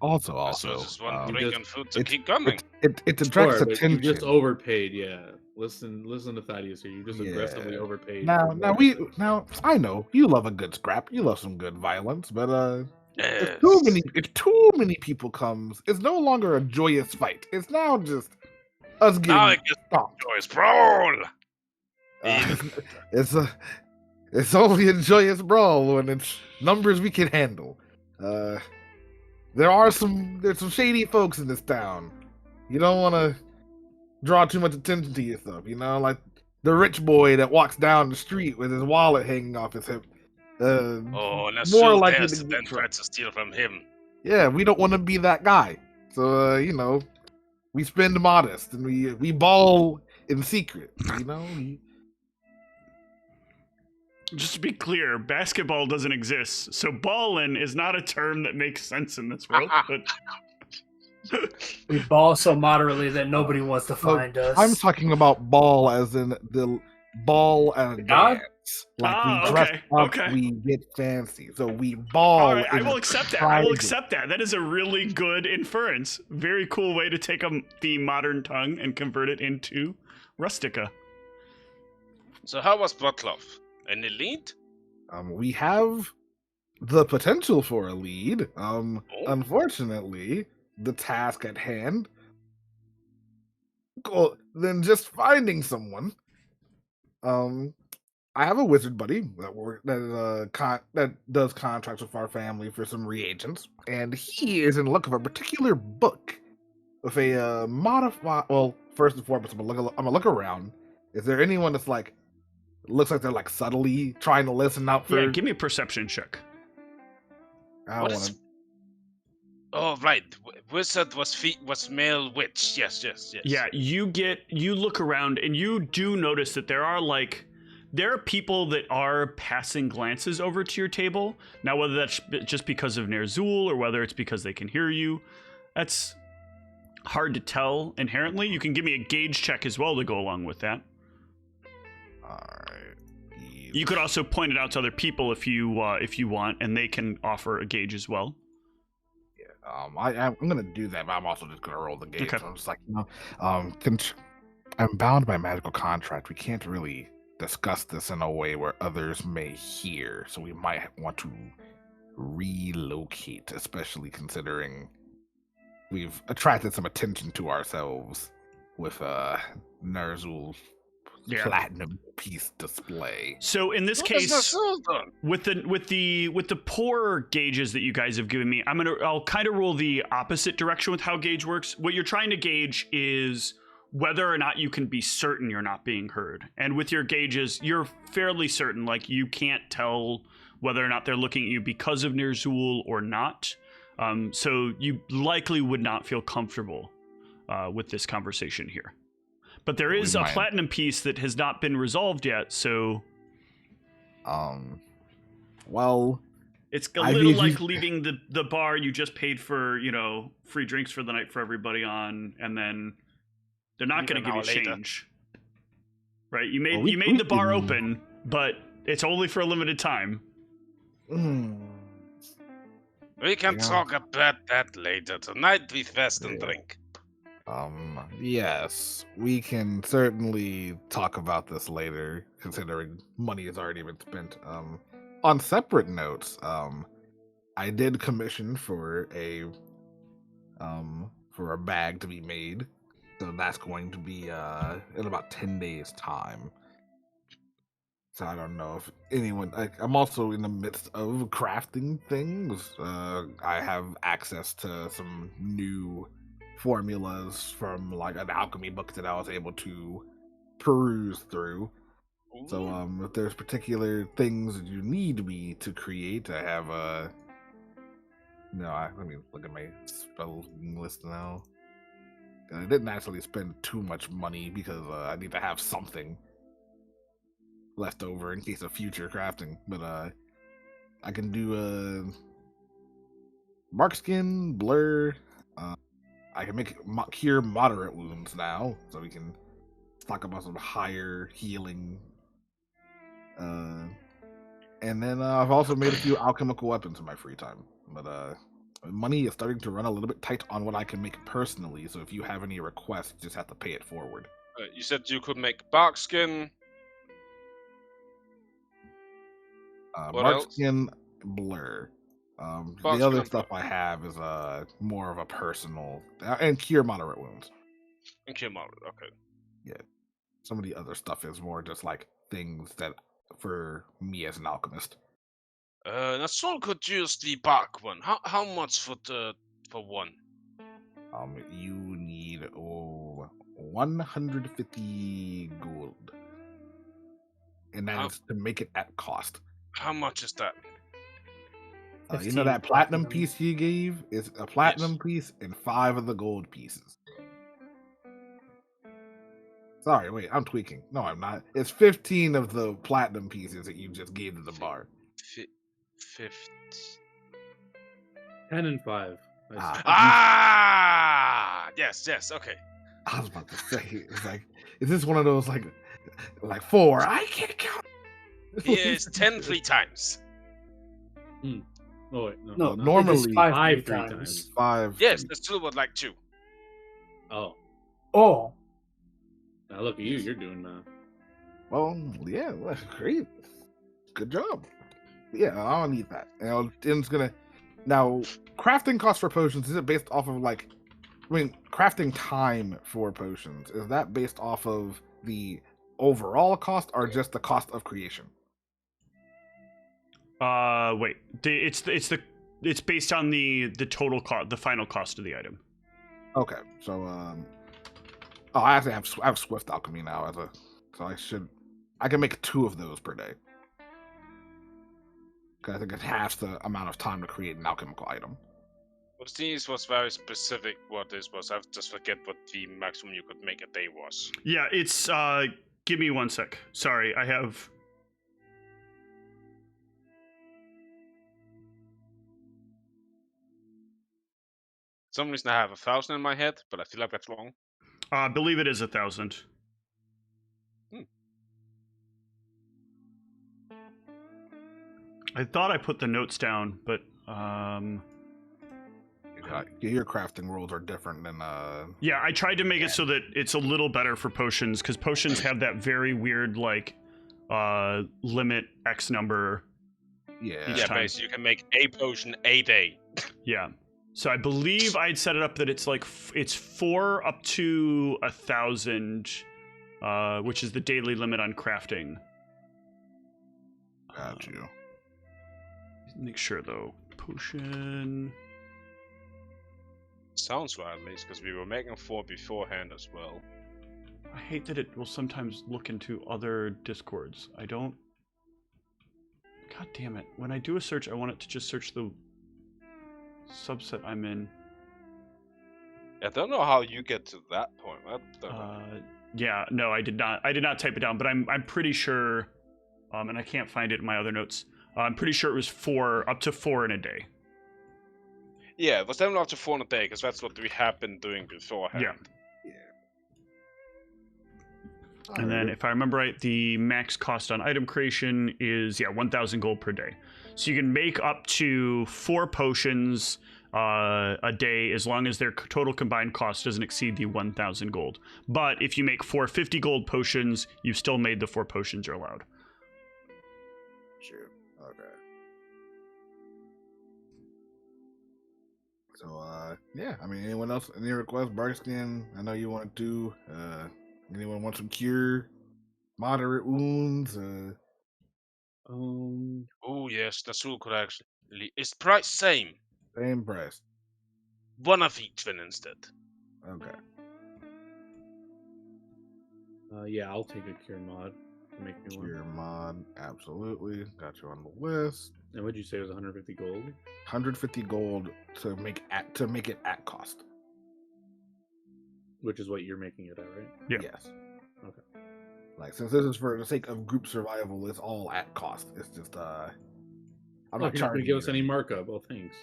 Also, So just one um, drink just- and food to it's- keep coming. it attracts Sure, but attention. you just overpaid. Yeah. Listen to Thaddeus here. You just aggressively Yeah. overpaid. Now, for now more. now I know you love a good scrap. You love some good violence, but Yes. if too many people comes, it's no longer a joyous fight. It's now just us getting Now it gets stomped. joyous brawl. It's only a joyous brawl when it's numbers we can handle. There's some shady folks in this town. You don't want to draw too much attention to yourself, you know, like the rich boy that walks down the street with his wallet hanging off his hip. Oh, more Nasul likely dares to to get then trapped. try to steal from him. Yeah, we don't want to be that guy. So you know, we spend modest and we ball in secret. You know, Just to be clear, basketball doesn't exist, so ballin' is not a term that makes sense in this world. But We ball so moderately that nobody wants to find us. I'm talking about ball as in the ball and God? dance. Like Ah, we dress okay, up, okay. we get fancy. So we ball. all right, I in will the accept that. I will pride. accept that. That is a really good inference. Very cool way to take the modern tongue and convert it into rustica. So how was Bloodcloth? Any lead? We have the potential for a lead. Unfortunately, the task at hand, then just finding someone. I have a wizard buddy that does contracts with our family for some reagents, and he is in look of a particular book with a modified. Well, first and foremost, I'm gonna look around. Is there anyone that's like looks like they're like subtly trying to listen out for? Yeah, give me a perception check. I What don't is? want Oh right, wizard was male witch. Yes. Yeah, you look around and you do notice that there are people that are passing glances over to your table. Now, whether that's just because of Nerzul or whether it's because they can hear you, that's hard to tell inherently. You can give me a gauge check as well to go along with that. Alright. You could also point it out to other people if you want, and they can offer a gauge as well. I'm gonna do that, but I'm also just gonna roll the gauge. Okay. I'm just like, I'm bound by magical contract. We can't really discuss this in a way where others may hear, so we might want to relocate, especially considering we've attracted some attention to ourselves with Nerzul's platinum piece display. So in this case, with the poor gauges that you guys have given me, I'll kind of roll the opposite direction with how gauge works. What you're trying to gauge is whether or not you can be certain you're not being heard. And with your gauges, you're fairly certain, like you can't tell whether or not they're looking at you because of Nerzul or not. So you likely would not feel comfortable with this conversation here. But there is a platinum piece that has not been resolved yet, so... Well... It's a little like leaving the bar you just paid for, free drinks for the night for everybody on, and then they're not going to give you change. Right? You made the bar open, but it's only for a limited time. We can talk about that later. Tonight we fast and drink. Yes, we can certainly talk about this later, considering money has already been spent. On separate notes, I did commission for a bag to be made, so that's going to be in about 10 days' time. So I don't know if anyone. I'm also in the midst of crafting things. I have access to some new formulas from like an alchemy book that I was able to peruse through. So if there's particular things that you need me to create, I have let me look at my spell list now. I didn't actually spend too much money because I need to have something left over in case of future crafting. But I can do mark skin, blur. I can cure moderate wounds now, so we can talk about some higher healing. And then I've also made a few alchemical weapons in my free time. But money is starting to run a little bit tight on what I can make personally, so if you have any requests, just have to pay it forward. You said you could make bark skin. Mark skin, blur. The other stuff I have is more of a personal and cure moderate wounds. And cure moderate, okay. Yeah. Some of the other stuff is more just like things that for me as an alchemist. Now Sol could use the bark one. How much for one? You need 150 gold, and that is to make it at cost. How much is that? You know that platinum piece you gave is a platinum piece and 5 of the gold pieces. Sorry, wait, I'm tweaking. No, I'm not. It's 15 of the platinum pieces that you just gave to the bar. 50. 10 and 5. Yes, okay. I was about to say, it's like, is this one of those like 4? I can't count. Yes, 10 3 times. Oh wait, no. Normally 5 3 times. 5. Yes, that's still about like 2. Oh. Now look at you, you're doing that. Well, yeah, that's great. Good job. Yeah, I'll need that. And it's gonna now crafting cost for potions, is it based off of crafting time for potions, is that based off of the overall cost or just the cost of creation? Wait. It's based on the total cost, the final cost of the item. Okay, so I actually have Swift Alchemy now I can make 2 of those per day. because I think it halves the amount of time to create an alchemical item. But this was very specific what this was. I just forget what the maximum you could make a day was. Yeah, it's give me 1 sec. Sorry, I have. For some reason I have 1,000 in my head, but I feel like that's wrong. I believe it is 1,000. I thought I put the notes down, but Your crafting rules are different than yeah, I tried to make it so that it's a little better for potions, because potions have that very weird like limit X number. Yeah. Yeah, time. basically you can make a potion a day. Yeah. So I believe I'd set it up that it's like it's 4 up to 1,000, which is the daily limit on crafting. Got you. Make sure though. Potion. Sounds right at least, because we were making 4 beforehand as well. I hate that it will sometimes look into other discords. I don't. God damn it! When I do a search, I want it to just search the subset I'm in. I don't know how you get to that point. Yeah, no, I did not. I did not type it down, but I'm pretty sure, and I can't find it in my other notes. I'm pretty sure it was 4 up to 4 in a day. Yeah, it was definitely up to 4 in a day, because that's what we have been doing beforehand. Yeah. And then, if I remember right, the max cost on item creation is 1,000 gold per day. So you can make up to 4 potions a day as long as their total combined cost doesn't exceed the 1,000 gold. But if you make 4 50 gold potions, you've still made the 4 potions you're allowed. Sure. Okay. So, yeah. I mean, anyone else? Any requests? Barkskin, I know you want to do. Anyone want some cure? Moderate wounds? Oh yes, that's all could actually. Is price same? Same price. One of each then instead. Okay. Yeah, I'll take a cure mod to make me one. Cure mod, absolutely. Got you on the list. And what'd you say it was 150 gold? 150 gold to make it at cost. Which is what you're making it at, right? Yeah. Yes. Okay. Like, since this is for the sake of group survival, it's all at cost. It's just I'm I'm not not charging gonna give you. us any markup. Well, thanks.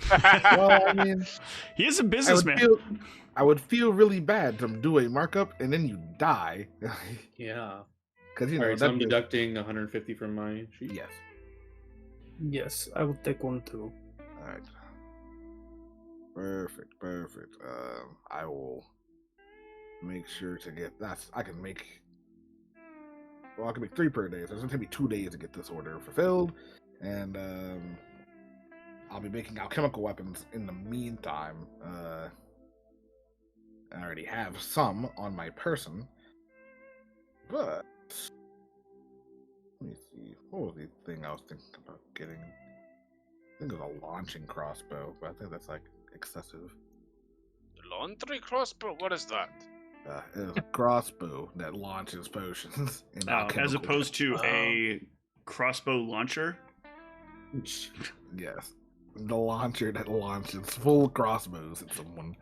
Well, I mean, He is a businessman. I would feel really bad to do a markup and then you die. Yeah. Because, you know, Alright, so I'm is- deducting 150 from my sheet. Yes. Yes, I will take one too. Alright. Perfect. I will make sure to get that. I can make 3 per day, so it's gonna take me 2 days to get this order fulfilled. And I'll be making alchemical weapons in the meantime. I already have some on my person. But let me see. What was the thing I was thinking about getting? I think it was a launching crossbow, but I think that's like excessive. Laundry crossbow? What is that? It was a crossbow that launches potions. In As alchemical opposed to weapons. a crossbow launcher. Yes, the launcher that launches full crossbows at someone.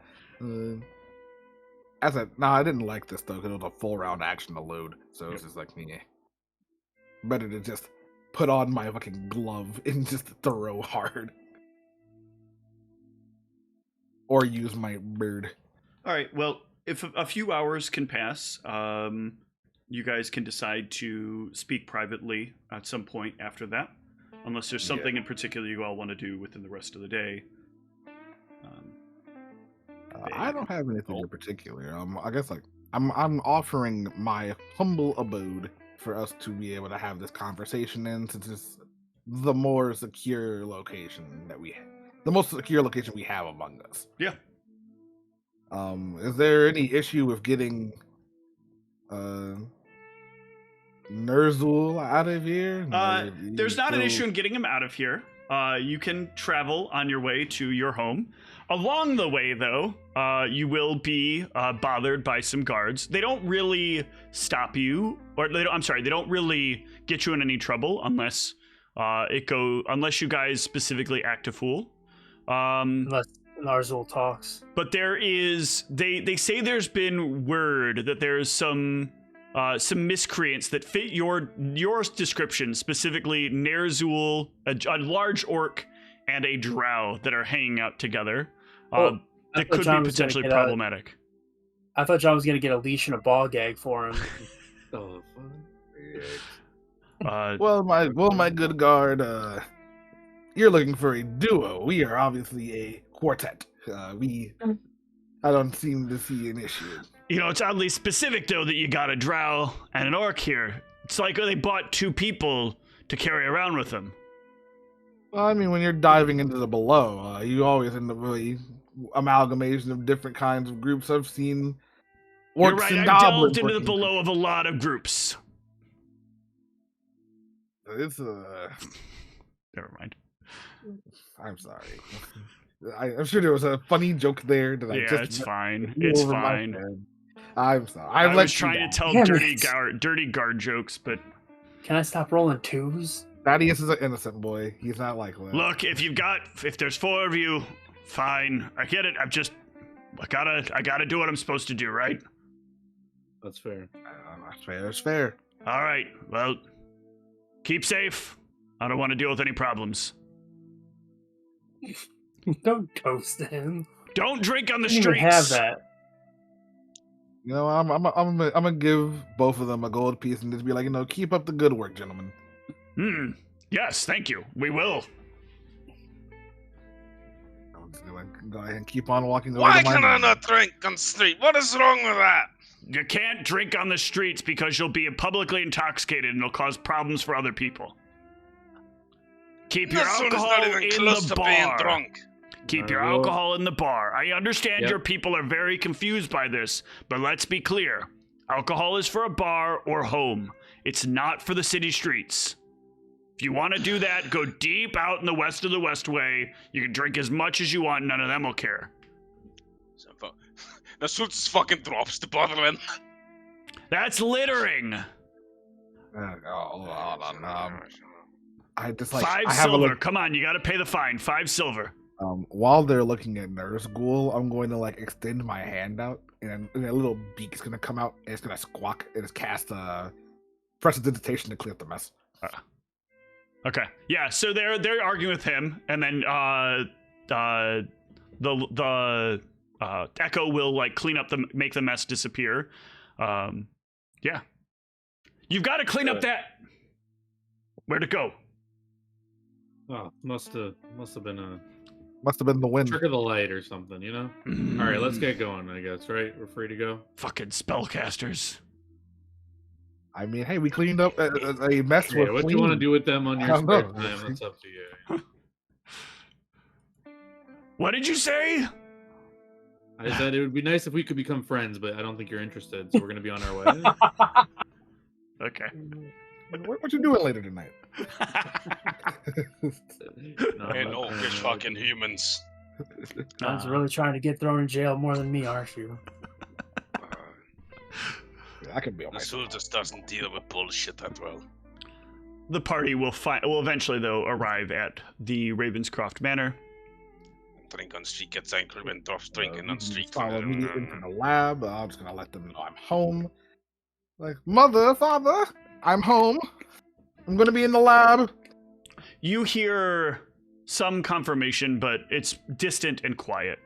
I didn't like this though because it was a full round action to load, so it's just like, yeah. Better to just put on my fucking glove and just throw hard, or use my bird. All right. Well, if a few hours can pass, you guys can decide to speak privately at some point after that, unless there's something in particular you all want to do within the rest of the day. I don't have anything in particular. I guess like I'm offering my humble abode for us to be able to have this conversation in, since it's the more secure location the most secure location we have among us. Yeah. Is there any issue with getting Nerzul out of here? There's not an issue in getting him out of here. You can travel on your way to your home. Along the way, though, you will be bothered by some guards. They don't really stop you, or they don't really get you in any trouble unless unless you guys specifically act a fool. Unless Narzul talks. But there is they say there's been word that there's some miscreants that fit your description, specifically Nerzul, a large orc, and a drow that are hanging out together. That could be potentially problematic. I thought John was going to get a leash and a ball gag for him. Oh, Well, my good guard, you're looking for a duo. We are obviously a quartet. I don't seem to see an issue. You know, it's oddly specific, though, that you got a drow and an orc here. It's like they bought 2 people to carry around with them. Well, I mean, when you're diving into the below, you always end up with an amalgamation of different kinds of groups. I've seen orcs You're right, and I've goblins delved into the working below of a lot of groups. It's Never mind. I'm sorry. I'm sure there was a funny joke there that I just it's fine. It's fine. I'm sorry. I was trying to tell dirty guard jokes, but Can I stop rolling 2s? Thaddeus is an innocent boy. He's not like that. look, if there's 4 of you, fine. I get it. I gotta do what I'm supposed to do, right? That's fair. That's fair. That's fair. All right. Well, keep safe. I don't want to deal with any problems. Don't toast him. Don't drink on the I didn't streets. even have that. You know, I'm gonna give both of them a gold piece and just be like, keep up the good work, gentlemen. Yes, thank you. We will. I'm just gonna go ahead and keep on walking over Why to my can I man. not drink on the street? What is wrong with that? You can't drink on the streets because you'll be publicly intoxicated and it'll cause problems for other people. Keep your This one is alcohol not even in close the to being bar. drunk. Keep your Alright, well- alcohol in the bar. I understand Yep. your people are very confused by this, but let's be clear. Alcohol is for a bar or home. It's not for the city streets. If you want to do that, go deep out in the west of the Westway. You can drink as much as you want. None of them will care. The suits fucking drops the bottle in. That's littering. I just like 5 I have a silver. look. Come on, you got to pay the fine. 5 silver. While they're looking at Nurse Ghoul, I'm going to extend my hand out, and a little beak's gonna come out, and it's gonna squawk, and it's cast prestidigitation to clear up the mess. Okay. Yeah. So they're arguing with him, and then the Echo will clean up make the mess disappear. Yeah. You've got to clean up that. Where'd it go? Oh, must have been Must have been the wind. trick of the light or something, All right, let's get going, I guess, right? We're free to go. Fucking spellcasters. I mean, hey, we cleaned up a mess Yeah, with what clean. you want to do with them on I your don't spare know. time, that's up to you. What did you say? I said it would be nice if we could become friends, but I don't think you're interested, so we're going to be on our way. Okay. What you doing later tonight? And orcish fucking humans. John's really trying to get thrown in jail more than me, aren't you? I could be on The my suit just doesn't deal with bullshit that well. The party will eventually, though, arrive at the Ravenscroft Manor. Drink on street gets angry when dwarfs drinking on you can street. follow me into the lab. I'm just gonna let them know I'm home. Like, mother, father, I'm home. I'm gonna be in the lab. You hear some confirmation, but it's distant and quiet.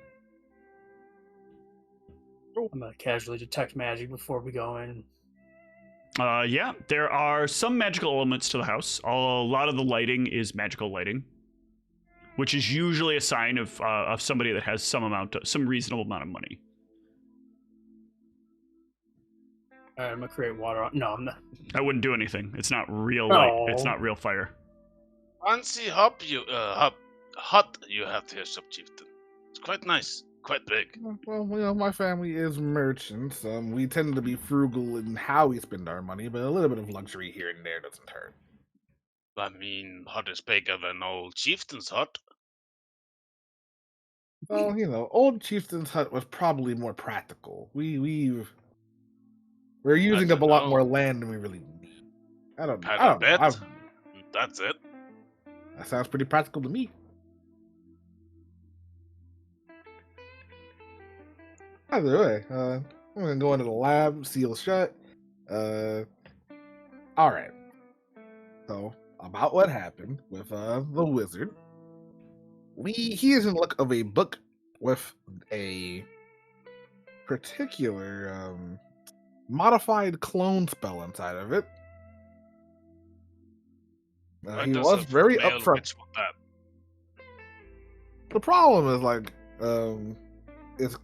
I'm gonna casually detect magic before we go in. Yeah, there are some magical elements to the house. A lot of the lighting is magical lighting, which is usually a sign of somebody that has some reasonable amount of money. Alright, I'm gonna create water. No, I'm not. I wouldn't do anything. It's not real light. It's No. not real fire. Fancy hut you have here, sub chieftain. It's quite nice, quite big. Well, my family is merchants. We tend to be frugal in how we spend our money, but a little bit of luxury here and there doesn't hurt. I mean, hut is bigger than old chieftain's hut. Well, old chieftain's hut was probably more practical. We're using up a lot know. more land than we really need. I don't Had a know. bed. That's it. That sounds pretty practical to me. Either way, I'm gonna go into the lab, seal shut. All right. So about what happened with the wizard. He is in look of a book with a particular modified clone spell inside of it. Why He does was a very male upfront. witch want that? The problem is like is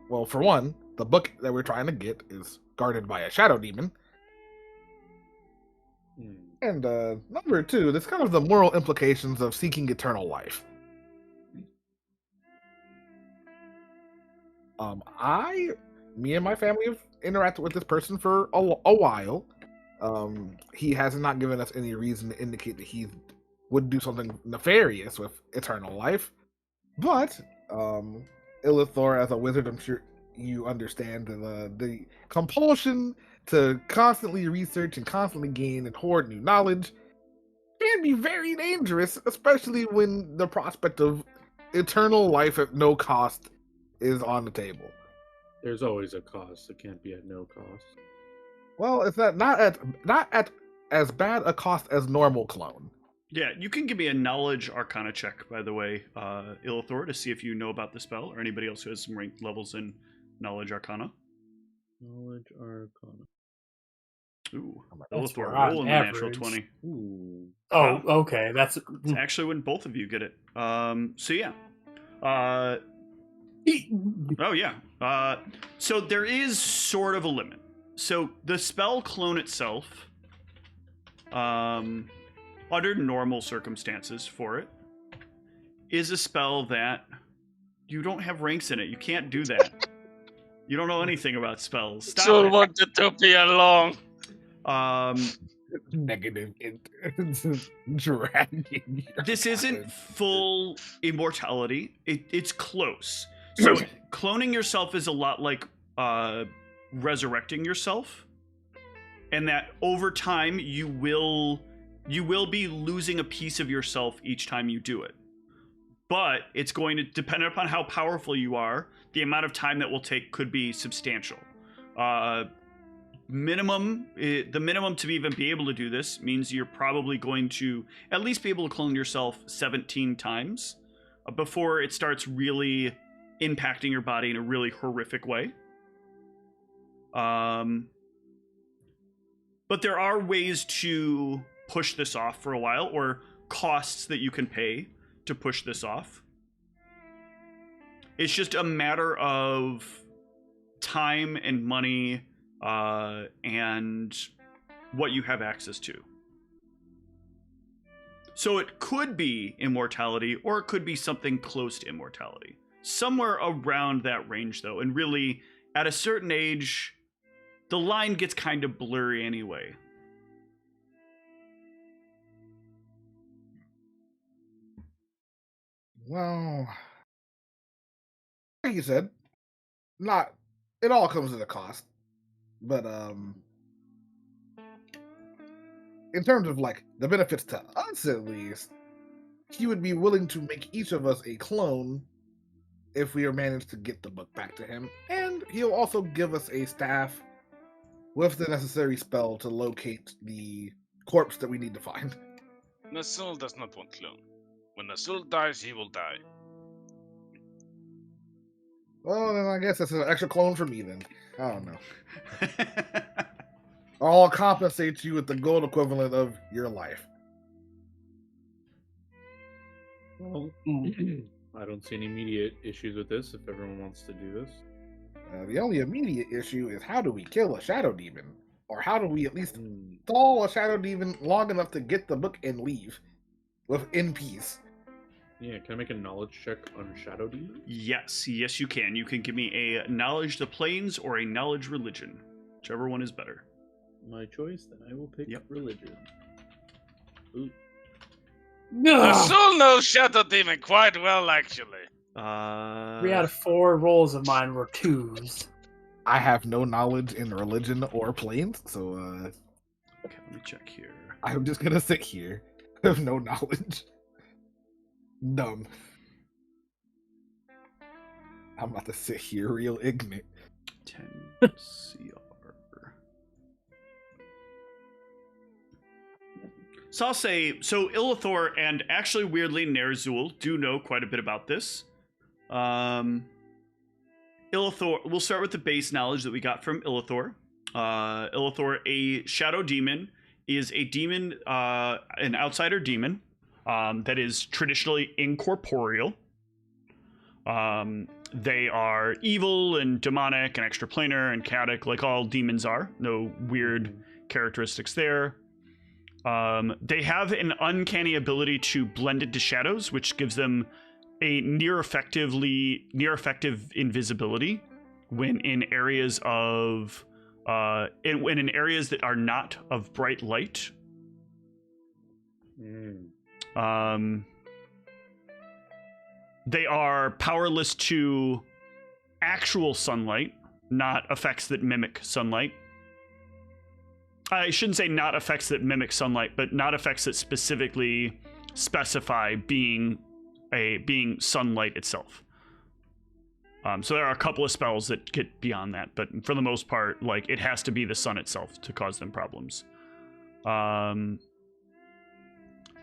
well, for one, the book that we're trying to get is guarded by a shadow demon. And number two, there's kind of the moral implications of seeking eternal life. Me and my family have interacted with this person for a while. He has not given us any reason to indicate that he would do something nefarious with eternal life. But Illithor, as a wizard, I'm sure you understand the compulsion to constantly research and constantly gain and hoard new knowledge can be very dangerous, especially when the prospect of eternal life at no cost is on the table. There's always a cost. It can't be at no cost. Well, it's not at as bad a cost as normal clone. Yeah, you can give me a knowledge arcana check, by the way, Illithor, to see if you know about the spell, or anybody else who has some ranked levels in knowledge arcana. Knowledge arcana. Ooh, That's Illithor, on roll in the natural average. 20. Ooh. Oh, okay. That's It's actually when both of you get it. So yeah. Oh yeah. So there is sort of a limit. So the spell clone itself, under normal circumstances for it, is a spell that you don't have ranks in it. You can't do that. You don't know anything about spells. Stop Soul it. wanted to be alone. Negative dragging. This isn't full immortality. It's close. So cloning yourself is a lot like resurrecting yourself, and that over time you will be losing a piece of yourself each time you do it. But it's going to depend upon how powerful you are. The amount of time that will take could be substantial. The minimum to even be able to do this means you're probably going to at least be able to clone yourself 17 times before it starts really impacting your body in a really horrific way. But there are ways to push this off for a while, or costs that you can pay to push this off. It's just a matter of time and money and what you have access to. So it could be immortality, or it could be something close to immortality. Somewhere around that range, though. And really, at a certain age, the line gets kind of blurry anyway. Well, like you said, it all comes at a cost. But in terms of like the benefits to us, at least, he would be willing to make each of us a clone if we manage to get the book back to him, and he'll also give us a staff with the necessary spell to locate the corpse that we need to find. Nasul does not want clone. When Nasul dies, he will die. Well, then I guess that's an extra clone for me then. I don't know. I'll compensate you with the gold equivalent of your life. Well, I don't see any immediate issues with this if everyone wants to do this. The only immediate issue is how do we kill a shadow demon? Or how do we at least stall a shadow demon long enough to get the book and leave in peace? Yeah, can I make a knowledge check on shadow demons? Yes, you can. You can give me a knowledge the planes or a knowledge religion. Whichever one is better. My choice, then I will pick religion. Ooh. Nasul knows Shadow Demon quite well, actually. 3 out of 4 rolls of mine were 2s. I have no knowledge in religion or planes, so okay, let me check here. I'm just gonna sit here with no knowledge. Dumb. I'm about to sit here real ignorant. 10 CR. So I'll say, so Illithor and actually weirdly Ner'zhul do know quite a bit about this. Illithor, we'll start with the base knowledge that we got from Illithor. Illithor, a shadow demon, is a demon, an outsider demon, that is traditionally incorporeal. They are evil and demonic and extraplanar and chaotic, like all demons are. No weird characteristics there. They have an uncanny ability to blend into shadows, which gives them a near effective invisibility when in areas of when in areas that are not of bright light. They are powerless to actual sunlight, not effects that mimic sunlight. I shouldn't say not effects that mimic sunlight, but not effects that specifically specify being sunlight itself. So there are a couple of spells that get beyond that, but for the most part, like, it has to be the sun itself to cause them problems.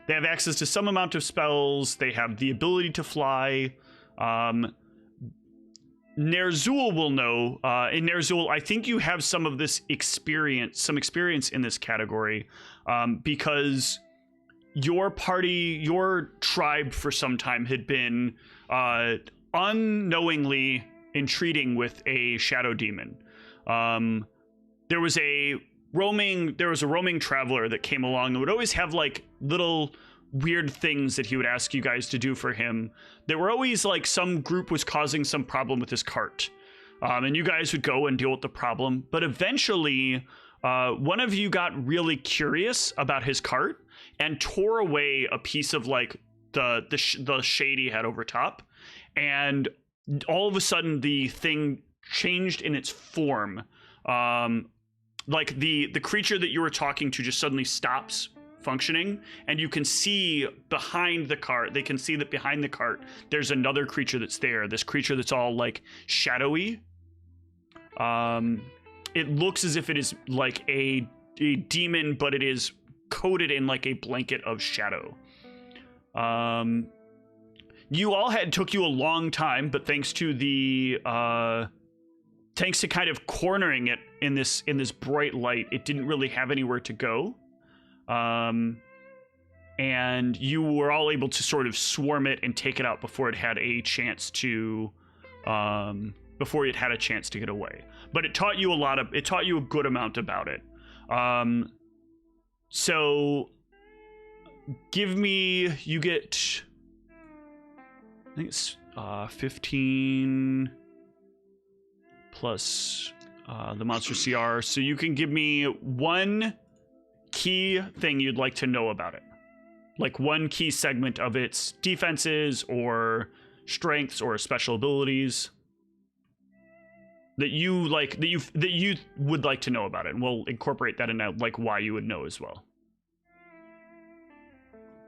They have access to some amount of spells. They have the ability to fly. Ner'zhul will know. In Ner'zhul, I think you have some of this experience, in this category, because your party, your tribe for some time had been unknowingly entreating with a shadow demon. There was a roaming traveler that came along and would always have like little weird things that he would ask you guys to do for him. There were always like some group was causing some problem with his cart. And you guys would go and deal with the problem. But eventually, one of you got really curious about his cart and tore away a piece of like the shade he had over top. And all of a sudden the thing changed in its form. Like the creature that you were talking to just suddenly stops functioning, and you can see behind the cart. They can see that behind the cart there's another creature that's there. This creature that's all like shadowy. It looks as if it is like a demon, but it is coated in like a blanket of shadow. Took you a long time, but thanks to kind of cornering it in this bright light, it didn't really have anywhere to go. And you were all able to sort of swarm it and take it out before it had a chance to get away. But it taught you a good amount about it. So you get, I think it's 15 plus the monster CR. So you can give me one key thing you'd like to know about it. Like one key segment of its defenses or strengths or special abilities that you would like to know about it. And we'll incorporate that in like why you would know as well.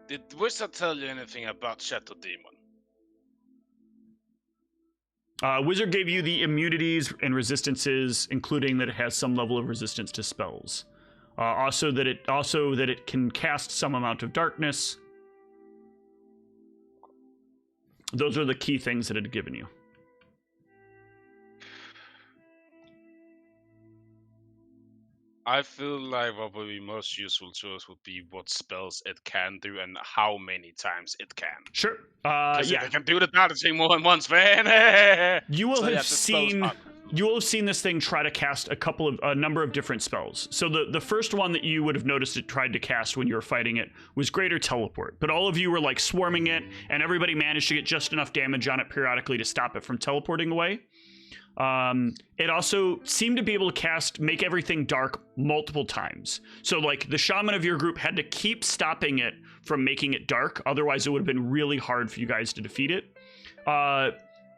Did Wizard tell you anything about Shadow Demon? Wizard gave you the immunities and resistances, including that it has some level of resistance to spells. Also that it can cast some amount of darkness. Those are the key things that it had given you. I feel like what would be most useful to us would be what spells it can do and how many times it can. Sure. Yeah, it can do the data thing more than once, man. You will have seen this thing try to cast a number of different spells. So the first one that you would have noticed it tried to cast when you were fighting it was Greater Teleport. But all of you were like swarming it, and everybody managed to get just enough damage on it periodically to stop it from teleporting away. It also seemed to be able to make everything dark multiple times. So like the shaman of your group had to keep stopping it from making it dark. Otherwise it would have been really hard for you guys to defeat it.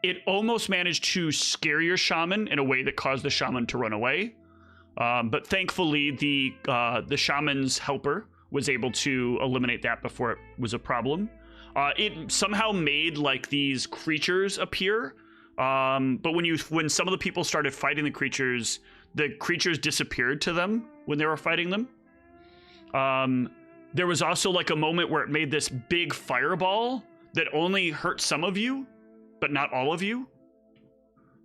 It almost managed to scare your shaman in a way that caused the shaman to run away. But thankfully the shaman's helper was able to eliminate that before it was a problem. It somehow made like these creatures appear, but when some of the people started fighting the creatures disappeared to them when they were fighting them. There was also like a moment where it made this big fireball that only hurt some of you, but not all of you.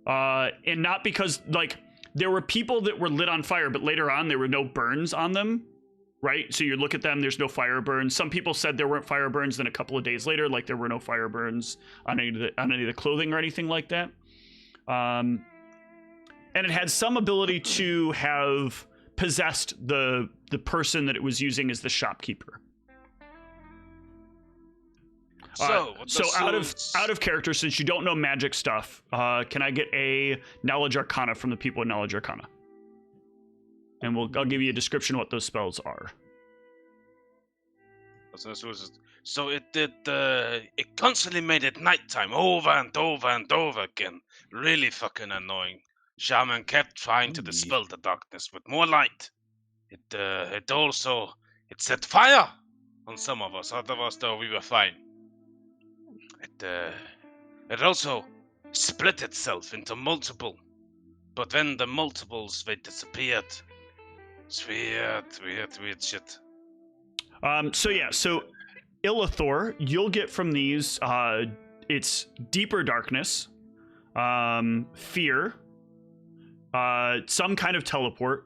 And not because like there were people that were lit on fire, but later on there were no burns on them, right? So you look at them, there's no fire burns. Some people said there weren't fire burns. Then a couple of days later, like there were no fire burns on any of the clothing or anything like that. And it had some ability to have possessed the person that it was using as the shopkeeper. So out of character, since you don't know magic stuff, can I get a Knowledge Arcana from the people in Knowledge Arcana? And I'll give you a description of what those spells are. So it did. It constantly made it nighttime over and over and over again. Really fucking annoying. Shaman kept trying to dispel the darkness with more light. It also set fire on some of us. Others, though, we were fine. It also split itself into multiple, but when the multiples they disappeared. It's weird shit. So Illithor, you'll get from these it's deeper darkness, fear, some kind of teleport.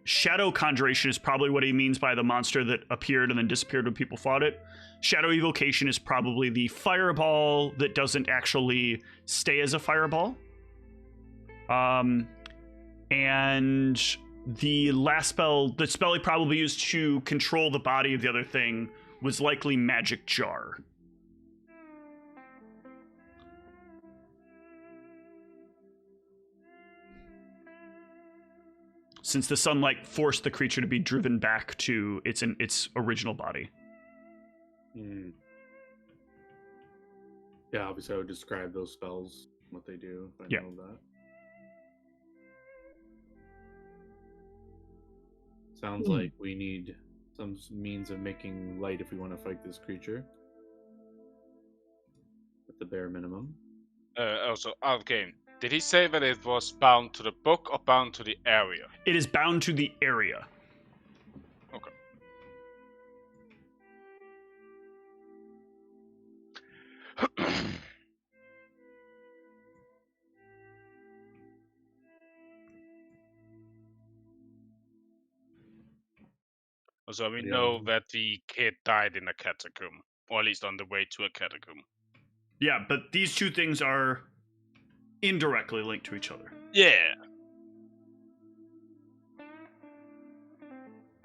Shadow conjuration is probably what he means by the monster that appeared and then disappeared when people fought it. Shadow evocation is probably the fireball that doesn't actually stay as a fireball. And the last spell, the spell he probably used to control the body of the other thing, was likely Magic Jar. Since the sunlight forced the creature to be driven back to its original body. Yeah, obviously I would describe those spells, what they do, if I know that. Sounds like we need some means of making light if we want to fight this creature. At the bare minimum. Also, out of game. Did he say that it was bound to the book or bound to the area? It is bound to the area. Okay. So we know that the kid died in a catacomb, or at least on the way to a catacomb. Yeah, but these two things are indirectly linked to each other. Yeah.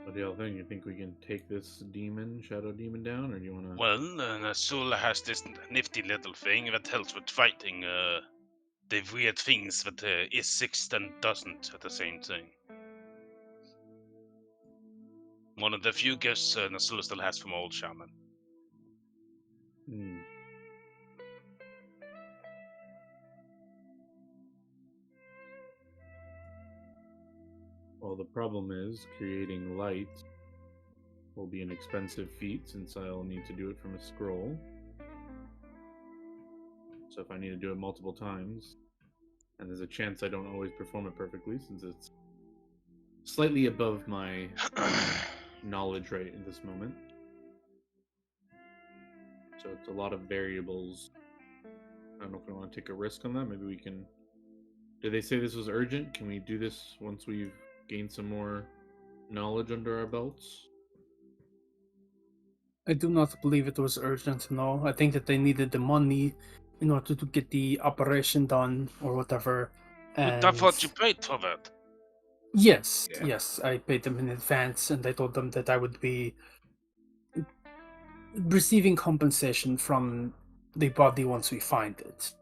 What do y'all think? You think we can take this shadow demon down, or do you want to... Well, Nasula has this nifty little thing that helps with fighting the weird things that is sixth and doesn't at the same time. One of the few gifts Nasula still has from old shaman. Well, the problem is creating light will be an expensive feat since I'll need to do it from a scroll. So if I need to do it multiple times, and there's a chance I don't always perform it perfectly since it's slightly above my knowledge rate at this moment. So it's a lot of variables. I don't know if we want to take a risk on that. Maybe we can... Did they say this was urgent? Can we do this once we've gained some more knowledge under our belts? I do not believe it was urgent, no. I think that they needed the money in order to get the operation done or whatever. And... I thought you paid for that. Yes, I paid them in advance, and I told them that I would be receiving compensation from the body once we find it.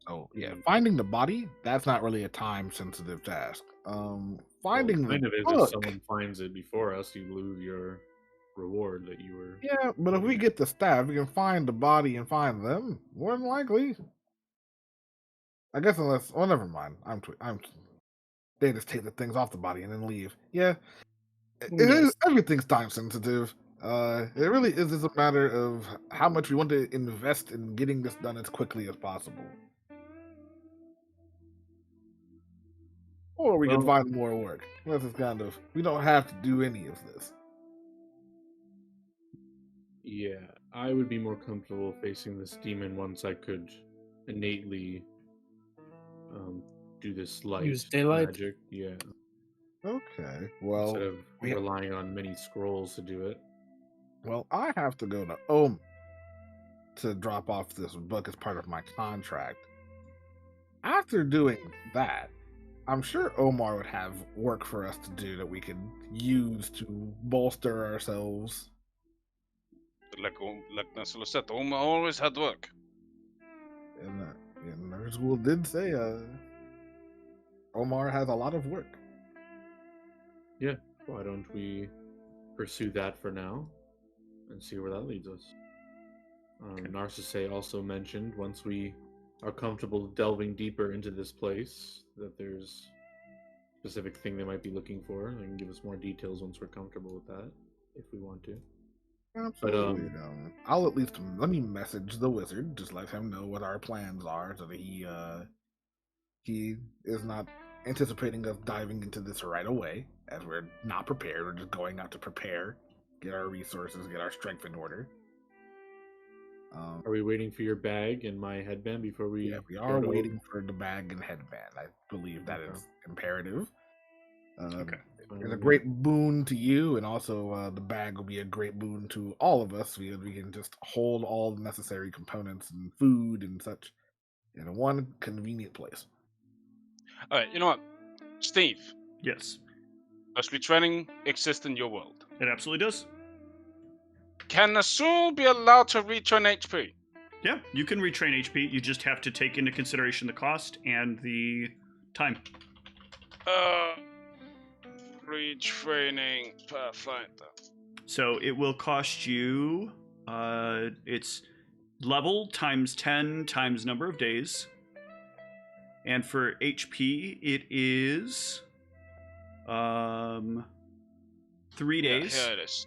Oh, yeah. Finding the body, that's not really a time-sensitive task. Finding the book... If someone finds it before us, you lose your reward that you were... Yeah, but if we get the staff, we can find the body and find them. More than likely. I guess unless... Oh, never mind. They just take the things off the body and then leave. Yeah. Everything's time-sensitive. It really is just a matter of how much we want to invest in getting this done as quickly as possible. Or we can Well- find more work. This is kind of, we don't have to do any of this. Yeah, I would be more comfortable facing this demon once I could innately do this light Use daylight? magic. Yeah, Okay, well, instead of we- relying on many scrolls to do it. well, I have to go to Ohm to drop off this book as part of my contract. After doing that, I'm sure Omar would have work for us to do that we could use to bolster ourselves. Like Nasolo said, Oma always had work. And Nerd School did say Omar has a lot of work. Yeah, why don't we pursue that for now and see where that leads us? Narcisse also mentioned once we are comfortable delving deeper into this place that there's a specific thing they might be looking for. They can give us more details once we're comfortable with that, if we want to. Absolutely. I'll at least let me message the wizard, just let him know what our plans are, so that he is not anticipating us diving into this right away, as we're not prepared. We're just going out to prepare, get our resources, get our strength in order. Are we waiting for your bag and my headband before we? Yeah, we are waiting for the bag and headband. I believe that is imperative. Okay. It's a great boon to you, and also the bag will be a great boon to all of us. We can just hold all the necessary components and food and such in one convenient place. All right, you know what, Steve? Yes, Does retraining exist in your world? it absolutely does. Can a soul be allowed to retrain HP? Yeah, you can retrain HP. You just have to take into consideration the cost and the time. Retraining Pathfinder. So it will cost you, it's level times 10 times number of days. And for HP, it is 3 days. Yeah, here it is.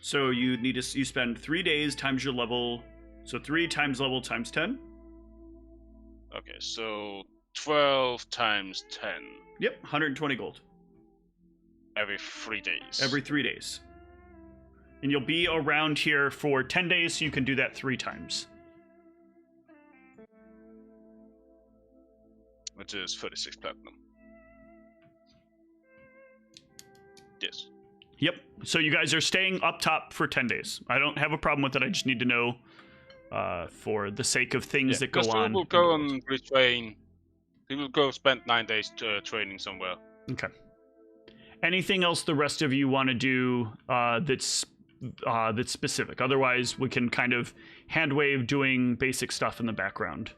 So you spend 3 days times your level. So 3 times level times 10. Okay, so 12 times 10. Yep, 120 gold. Every 3 days. Every 3 days. And you'll be around here for 10 days, so you can do that 3 times. Which is 36 platinum. Yes. Yep. So you guys are staying up top for 10 days. I don't have a problem with it. I just need to know for the sake of things that go on. We will go and retrain. We will go spend 9 days training somewhere. Okay. Anything else the rest of you want to do that's specific? Otherwise, we can kind of hand wave doing basic stuff in the background.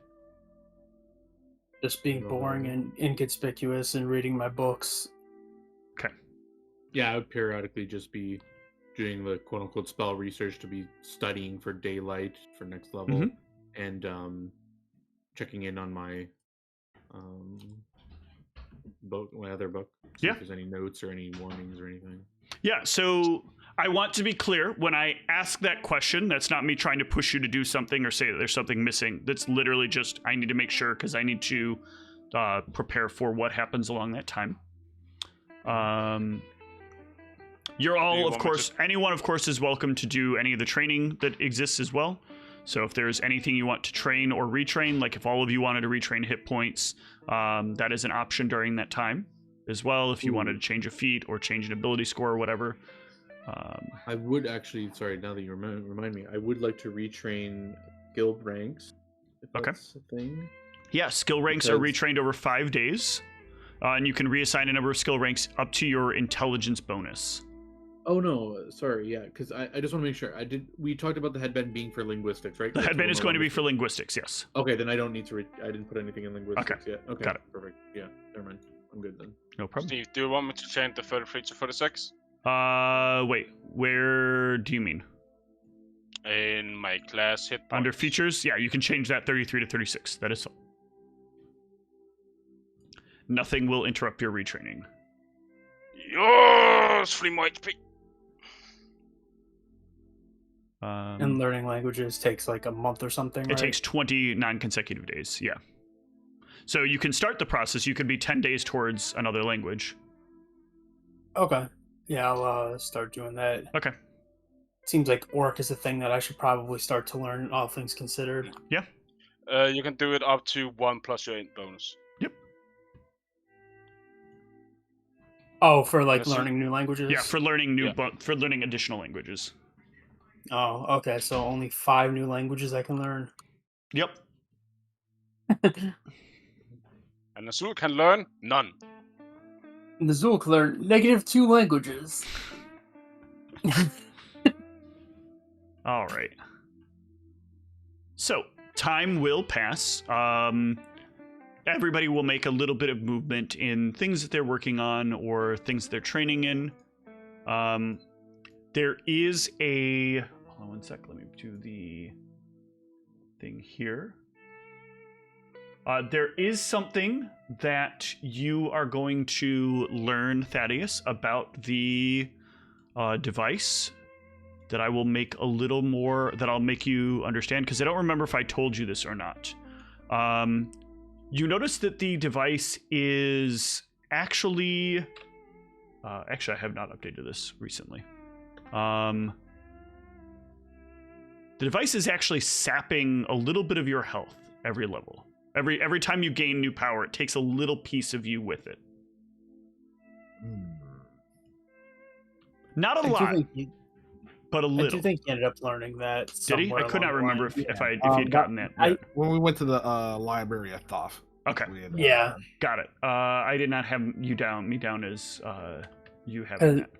Just being boring and inconspicuous and reading my books. Okay. Yeah, I would periodically just be doing the quote-unquote spell research to be studying for daylight for next level, and checking in on my book, my other book. See if there's any notes or any warnings or anything. Yeah, so I want to be clear. When I ask that question, that's not me trying to push you to do something or say that there's something missing. That's literally just, I need to make sure because I need to prepare for what happens along that time. You're all, of course, anyone, of course, is welcome to do any of the training that exists as well. So if there's anything you want to train or retrain, like if all of you wanted to retrain hit points, that is an option during that time as well. If you wanted to change a feat or change an ability score or whatever. I would actually, sorry, now that you remind me, I would like to retrain guild ranks. If that's a thing. Yeah, skill ranks are retrained over 5 days. And you can reassign a number of skill ranks up to your intelligence bonus. Oh no, sorry, yeah, because I just want to make sure. We talked about the headband being for linguistics, right? The headband is going to be for linguistics, yes. Okay, then I don't need to. I didn't put anything in linguistics yet. Okay, got it. Perfect. Yeah, never mind. I'm good then. No problem. Steve, do you want me to change the 33 to 36? Wait, where do you mean? In my class hit points. Under features? Yeah, you can change that 33 to 36. That is all. Nothing will interrupt your retraining. Yes, 3 more HP. And learning languages takes like a month or something, right? It takes 29 consecutive days, yeah. So you can start the process. You could be 10 days towards another language. Okay. Yeah, I'll start doing that. Okay. Seems like Orc is a thing that I should probably start to learn, all things considered. Yeah. You can do it up to 1 plus your int bonus. Yep. Oh, for like Yes, learning new languages? Yeah, for learning Yeah. for learning additional languages. Oh, okay. So only 5 new languages I can learn. Yep. And Azul can learn none. And the Zool can learn -2 languages. All right. So, time will pass. Everybody will make a little bit of movement in things that they're working on or things they're training in. There is a... Hold on one sec. Let me do the thing here. There is something that you are going to learn, Thaddeus, about the device that I will make a little more, that I'll make you understand, because I don't remember if I told you this or not. You notice that the device is actually... actually, I have not updated this recently. The device is actually sapping a little bit of your health every level. Every time you gain new power, it takes a little piece of you with it. Not a lot, but a I little. do think he ended up learning that. Did he? I somewhere could not along the remember line. if he'd gotten that. When we went to the library at Thoth. Okay, we had, Yeah. got it. I did not have me down as you having that.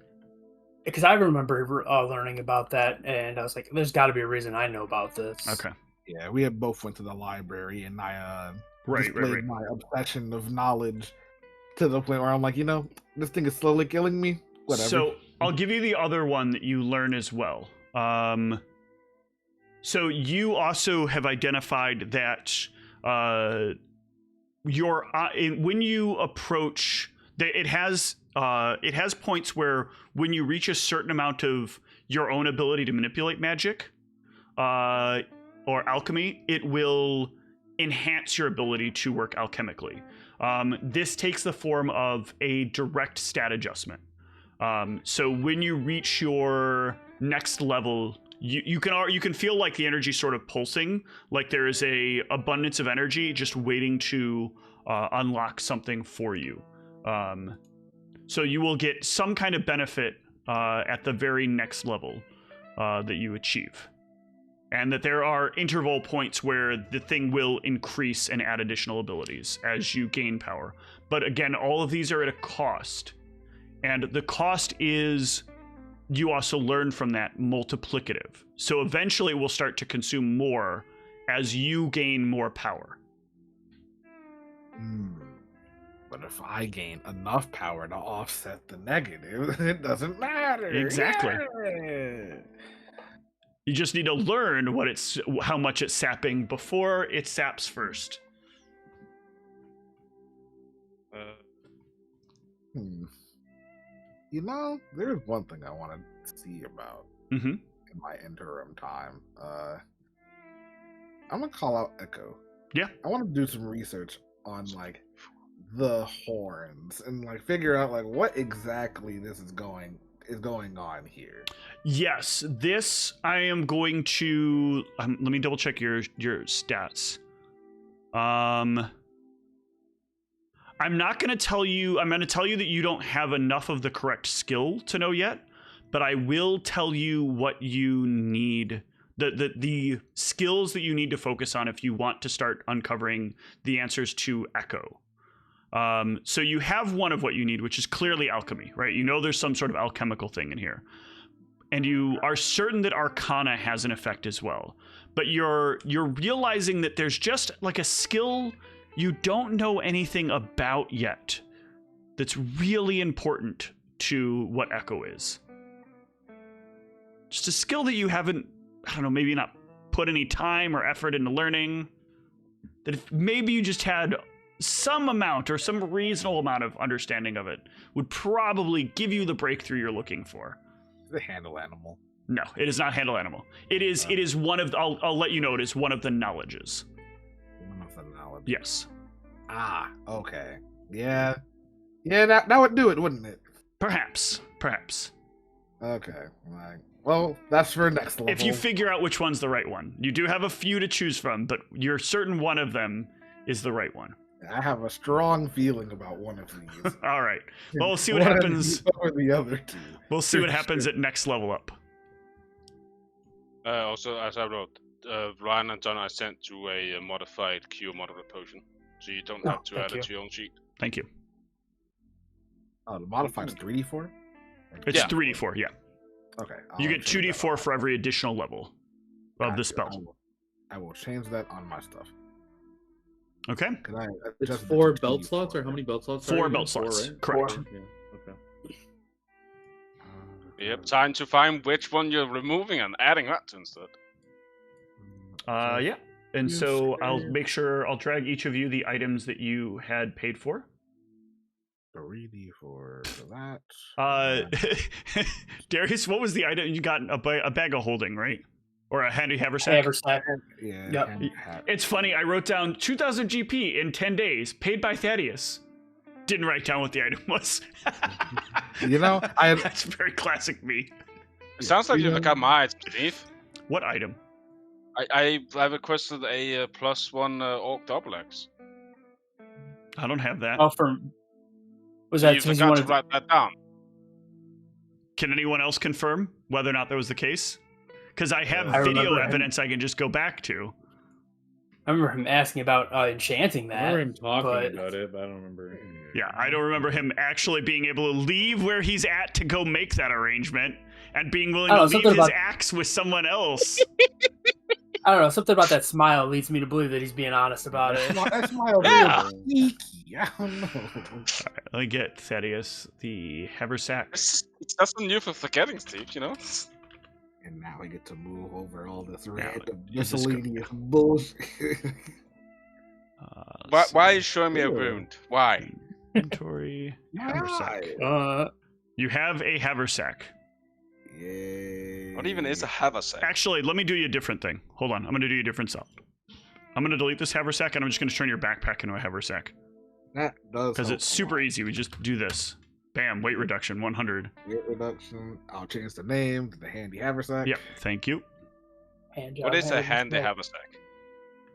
Because I remember learning about that, and I was like, "There's got to be a reason I know about this." Okay. Yeah, we had both went to the library, and I Right. displayed my obsession of knowledge to the point where I'm like, this thing is slowly killing me. Whatever. So I'll give you the other one that you learn as well. So you also have identified that when you approach, it has points where when you reach a certain amount of your own ability to manipulate magic or alchemy, it will enhance your ability to work alchemically. This takes the form of a direct stat adjustment. So when you reach your next level, you can feel like the energy sort of pulsing, like there is a abundance of energy just waiting to unlock something for you. So you will get some kind of benefit at the very next level that you achieve. And that there are interval points where the thing will increase and add additional abilities as you gain power. But again, all of these are at a cost. And the cost is, you also learn from that, multiplicative. So eventually it will start to consume more as you gain more power. But if I gain enough power to offset the negative, it doesn't matter. Exactly. Yeah. You just need to learn how much it's sapping before it saps first. There's one thing I want to see about in my interim time. I'm gonna call out Echo. Yeah. I want to do some research on the horns and figure out what exactly this is going on here. Yes, this I am going to let me double check your stats. I'm not going to tell you. I'm going to tell you that you don't have enough of the correct skill to know yet, but I will tell you what you need. The skills that you need to focus on if you want to start uncovering the answers to Echo. So you have one of what you need, which is clearly alchemy, right? You know there's some sort of alchemical thing in here. And you are certain that Arcana has an effect as well. But you're realizing that there's just a skill you don't know anything about yet that's really important to what Echo is. Just a skill that you haven't, I don't know, maybe not put any time or effort into learning. That if maybe you just had some amount or some reasonable amount of understanding of it would probably give you the breakthrough you're looking for. The handle animal. No, it is not handle animal. It is one of. I'll let you know. It is one of the knowledges. One of the knowledge. Yes. Ah, okay. Yeah. Yeah, that would do it, wouldn't it? Perhaps. Okay. Well, that's for next level. If you figure out which one's the right one, you do have a few to choose from, but you're certain one of them is the right one. I have a strong feeling about one of these. All right. Well, we'll see what One of happens. these over the other two. We'll see what For happens sure. at next level up. Also, as I wrote, Ryan and John, I sent you a modified cure moderate potion, so you don't have to thank add you. it to your own sheet. Thank you. Oh, the modified's 3d4? It's Yeah. 3d4. Yeah. Okay. You I'll get change that 2d4 on- for every additional level of the Gotcha. spell. I will change that on my stuff. Okay. Can I It's adjust 4 the belt 2d4? slots, or how many belt slots? are 4 there belt again? slots. Right? Correct. Yeah. Okay. Yep, time to find which one you're removing and adding that to instead. Yeah. And Yes, so I'll sir. make sure I'll drag each of you the items that you had paid for. 3d4 for that. Darius, what was the item you got? A bag of holding, right? Or a handy haversack? Haversack. Yeah. Yep. and hat. It's funny. I wrote down 2,000 GP in 10 days, paid by Thaddeus. Didn't write down what the item was. You know, That's very classic me. It sounds like you've got my item, Steve. What item? I requested a +1 orc double axe. I don't have that. Oh, from was So that you because you forgot to wanted? write that down. Can anyone else confirm whether or not that was the case? Because I have I video remember him- evidence I can just go back to. I remember him asking about enchanting I that. remember him talking but- about it, but I don't remember. Yeah, I don't remember him actually being able to leave where he's at to go make that arrangement and being willing I to don't know, leave something his about- axe with someone else. I don't know. Something about that smile leads me to believe that he's being honest about it. That smile Yeah. real sneaky. I don't know. Let me get Thaddeus the haversack. It's just a new for forgetting, Steve, you know? And now I get to move over all this Yeah, random this is good. miscellaneous bullshit. Why are you showing me a Ew. wound? Why? Inventory haversack. Right. You have a haversack. Yay. What even is a haversack? Actually, let me do you a different thing. Hold on, I'm gonna do you a different stuff. I'm gonna delete this haversack and I'm just gonna turn your backpack into a haversack. That does Because help it's a super lot. easy. We just do this. Bam, weight reduction, 100. Weight reduction. I'll change the name to the handy haversack. Yep, thank you. Hand job What is a having handy this- haversack?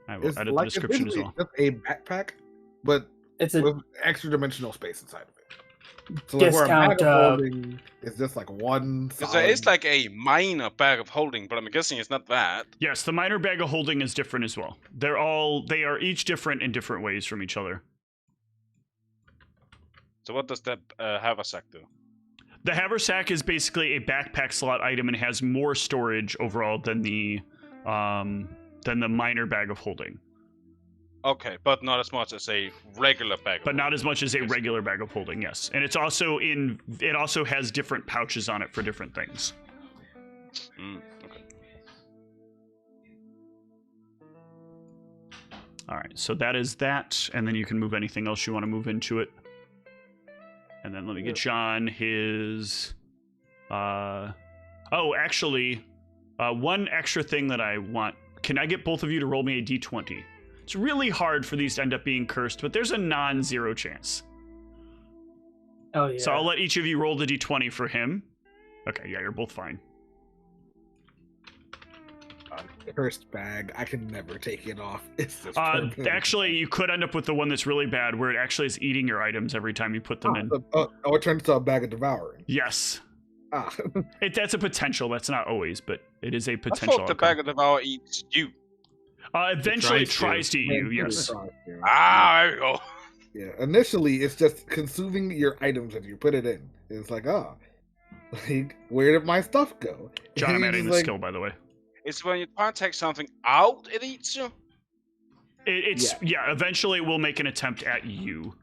I will It's edit the like description as it's well. just a backpack, but It's a with extra dimensional space inside of it. So like where a Discount, bag of holding is just like one. Because there is like a minor bag of holding, but I'm guessing it's not that. Yes, the minor bag of holding is different as well. They are each different in different ways from each other. So what does that haversack do? The haversack is basically a backpack slot item and has more storage overall than the minor bag of holding, Okay, but not as much as a regular bag. but not as much as a regular bag of holding. Yes, and it also has different pouches on it for different things. Okay. All right, so that is that, and then you can move anything else you want to move into it. And then let me get John his. Oh, actually, one extra thing that I want. Can I get both of you to roll me a d20? It's really hard for these to end up being cursed, but there's a non-zero chance. Oh yeah. So I'll let each of you roll the d20 for him. Okay, yeah, you're both fine. Cursed bag. I can never take it off. It's just Actually, you could end up with the one that's really bad, where it actually is eating your items every time you put them in. it turns into a bag of devouring. Yes. Ah. That's a potential. That's not always, but it is a I potential. thought the outcome. bag of devour eats you. Eventually, it tries tries to eat you. Yes. Ah, there we go. Yeah. Initially, it's just consuming your items as you put it in. It's like, like, where did my stuff go? John, I'm And adding he's the like, skill, by the way. It's when you try and take something out, it eats you. Yeah. Eventually, it will make an attempt at you.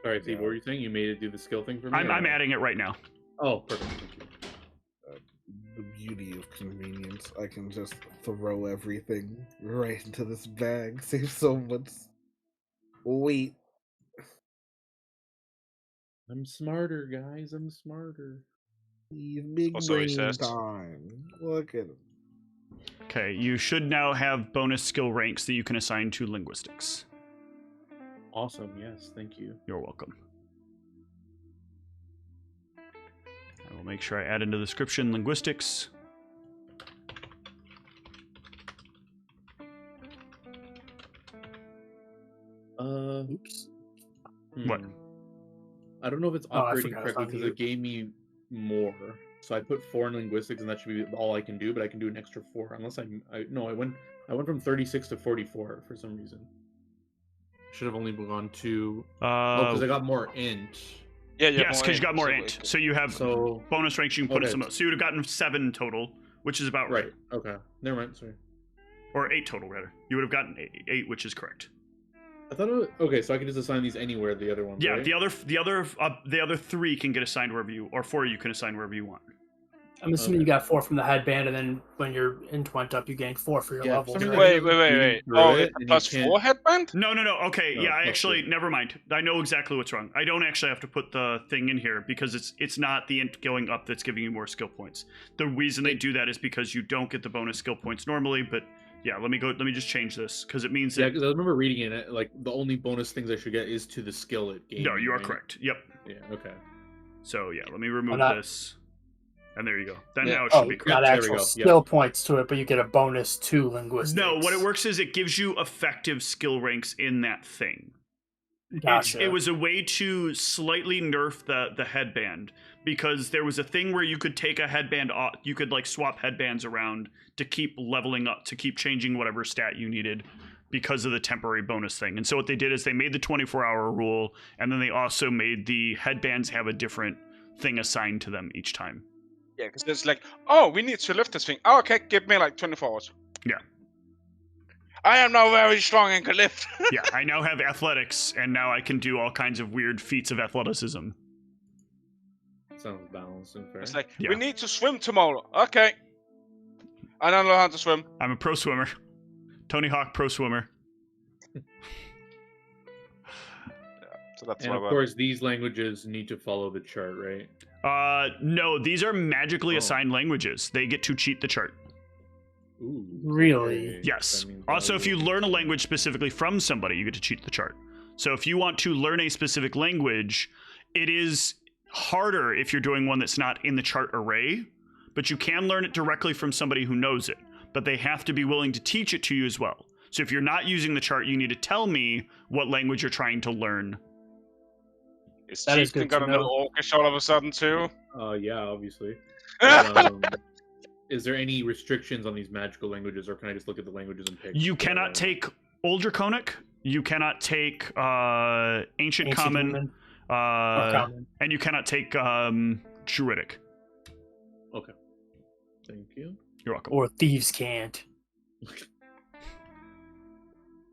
Sorry, Steve, what were you saying? You made it do the skill thing for me? I'm adding it right now. Oh, perfect. Thank you. the beauty of convenience. I can just throw everything right into this bag. Save so much weight. I'm smarter, guys. I'm smarter. He's big Also, he brain says- time. Look at him. Okay, you should now have bonus skill ranks that you can assign to linguistics. Awesome. Yes, thank you. You're welcome. I will make sure I add into the description linguistics. Oops. What? I don't know if it's Oh, I operating forgot it's correctly on because you. it gave me more. So I put 4 in linguistics, and that should be all I can do. But I can do an extra 4 unless I went from 36 to 44 for some reason. Should have only gone to because I got more int. Yeah, you have Yes, more because you got more so int. So you have So bonus ranks you can put in okay. some. So you would have gotten 7 total, which is about right. Okay. Never mind. Sorry. Or 8 total, rather. You would have gotten 8, which is correct. I thought it was okay. So I can just assign these anywhere. The other ones. Yeah, right? the other 3 can get assigned wherever you, or 4 you can assign wherever you want. I'm assuming Okay. you got 4 from the headband, and then when your int went up, you gained 4 for your Yeah, level. for some right? reason- Wait. Reading through Oh, it, it's a and you plus can't- 4 headband? No. Okay, No, yeah, I plus actually, 2. never mind. I know exactly what's wrong. I don't actually have to put the thing in here because it's not the int going up that's giving you more skill points. The reason they do that is because you don't get the bonus skill points normally, but yeah, let me just change this because it means Yeah, that. because I remember reading it. Like the only bonus things I should get is to the skill it gave. No, me, you are right? correct. Yep. Yeah. Okay. So yeah, let me remove not- this. And there you go. Then Yeah. now it should Oh, be not correct. There we actual go, skill points to it, but you get a bonus to linguistics. No, what it works is it gives you effective skill ranks in that thing. Gotcha. It was a way to slightly nerf the headband because there was a thing where you could take a headband off, you could like swap headbands around to keep leveling up, to keep changing whatever stat you needed because of the temporary bonus thing. And so what they did is they made the 24-hour rule, and then they also made the headbands have a different thing assigned to them each time. Yeah, because it's like, oh, we need to lift this thing. Oh, okay, give me like 24 hours. Yeah. I am now very strong and can lift. Yeah, I now have athletics, and now I can do all kinds of weird feats of athleticism. Sounds balanced and fair. It's like, Yeah. we need to swim tomorrow. Okay. I don't know how to swim. I'm a pro swimmer. Tony Hawk pro swimmer. So that's And what of course, these languages need to follow the chart, right? No, these are magically Oh. assigned languages. They get to cheat the chart. Ooh. Really? okay. Yes. That means Also, I if you will- learn a language specifically from somebody, you get to cheat the chart. So if you want to learn a specific language, it is harder if you're doing one that's not in the chart array, but you can learn it directly from somebody who knows it. But they have to be willing to teach it to you as well. So if you're not using the chart, you need to tell me what language you're trying to learn. Is That is Chieftain good got to a know. little orcish all of a sudden too? Yeah, obviously. But, is there any restrictions on these magical languages, or can I just look at the languages and pick? You cannot take Old Draconic. You cannot take Ancient Common. Human or common. And you cannot take Druidic. Okay. Thank you. You're welcome. Or thieves can't.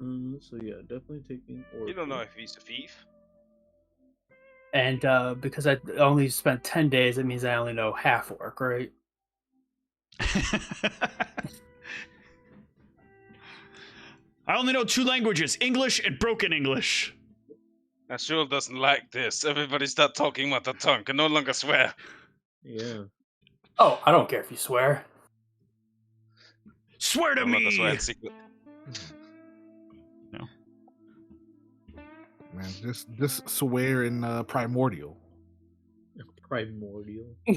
So yeah, definitely taking. You don't know if he's a thief. And because I only spent 10 days, it means I only know half orc, right? I only know 2 languages, English and broken English. Azul doesn't like this. Everybody start talking mother tongue. Can no longer swear. Yeah. Oh, I don't care if you swear. Swear to I'm not a swear me! in secret. Man, just swear in primordial. Primordial. I'm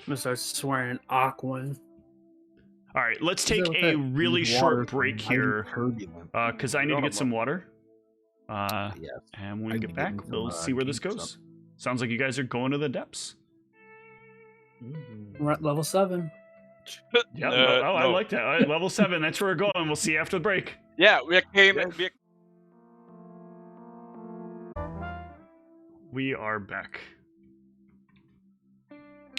gonna start swearing Aquan. All right, let's Is take that what a that really water short thing, break mighty here, turbulent? because I need to get some water. Yes. And when I we need get to back, get some, we'll see where this deep goes. stuff. Sounds like you guys are going to the depths. Mhm. We're at level 7. Yeah. I no. like that. All right, level 7. That's where we're going. We'll see you after the break. Yeah, we came. We are back.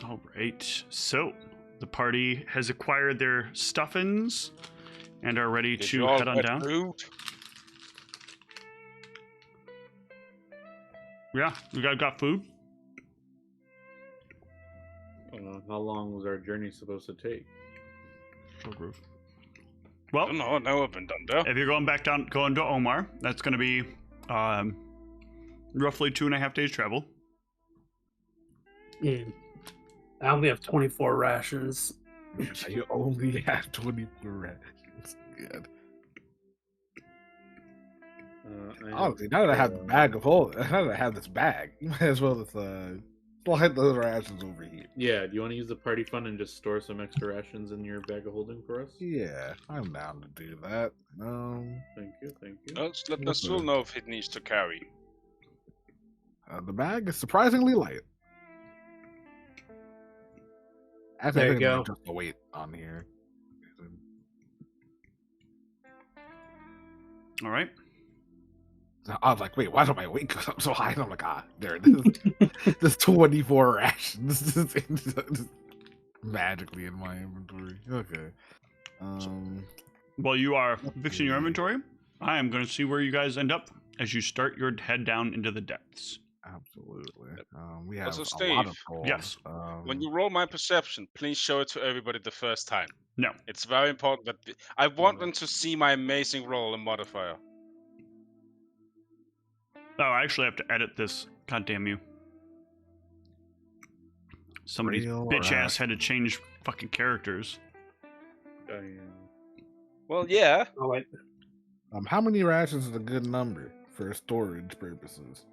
All right. So the party has acquired their stuffins and are ready Did to you all head on get down. food? Yeah, we got food. How long was our journey supposed to take? Well, I don't know. I've never been done there. if you're going to Omar, that's going to be roughly 2.5 days travel. I only have 24 rations. You only have 24 rations. Good. Honestly, now that I have the bag of holding, now that I have this bag, you might as well just slide those rations over here. Yeah, do you want to use the party fund and just store some extra rations in your bag of holding for us? Yeah, I'm down to do that. Thank you, thank you. Let's let Nasul know if it needs to carry. The bag is surprisingly light. Actually, There I you think go. just the weight on here. All right. I was like, wait, why did my weight go up so high? And I'm like, there it is. There's 24 rations just magically in my inventory. Okay. While you are fixing your inventory, I am going to see where you guys end up as you start your head down into the depths. Absolutely. We have Also, a Steve, lot of gold. Yes. When you roll my perception, please show it to everybody the first time. No. It's very important that I want them to see my amazing roll and modifier. Oh, I actually have to edit this. God damn you. Somebody's Real bitch ass rash. had to change fucking characters. Well, yeah. Oh, wait. How many rations is a good number for storage purposes?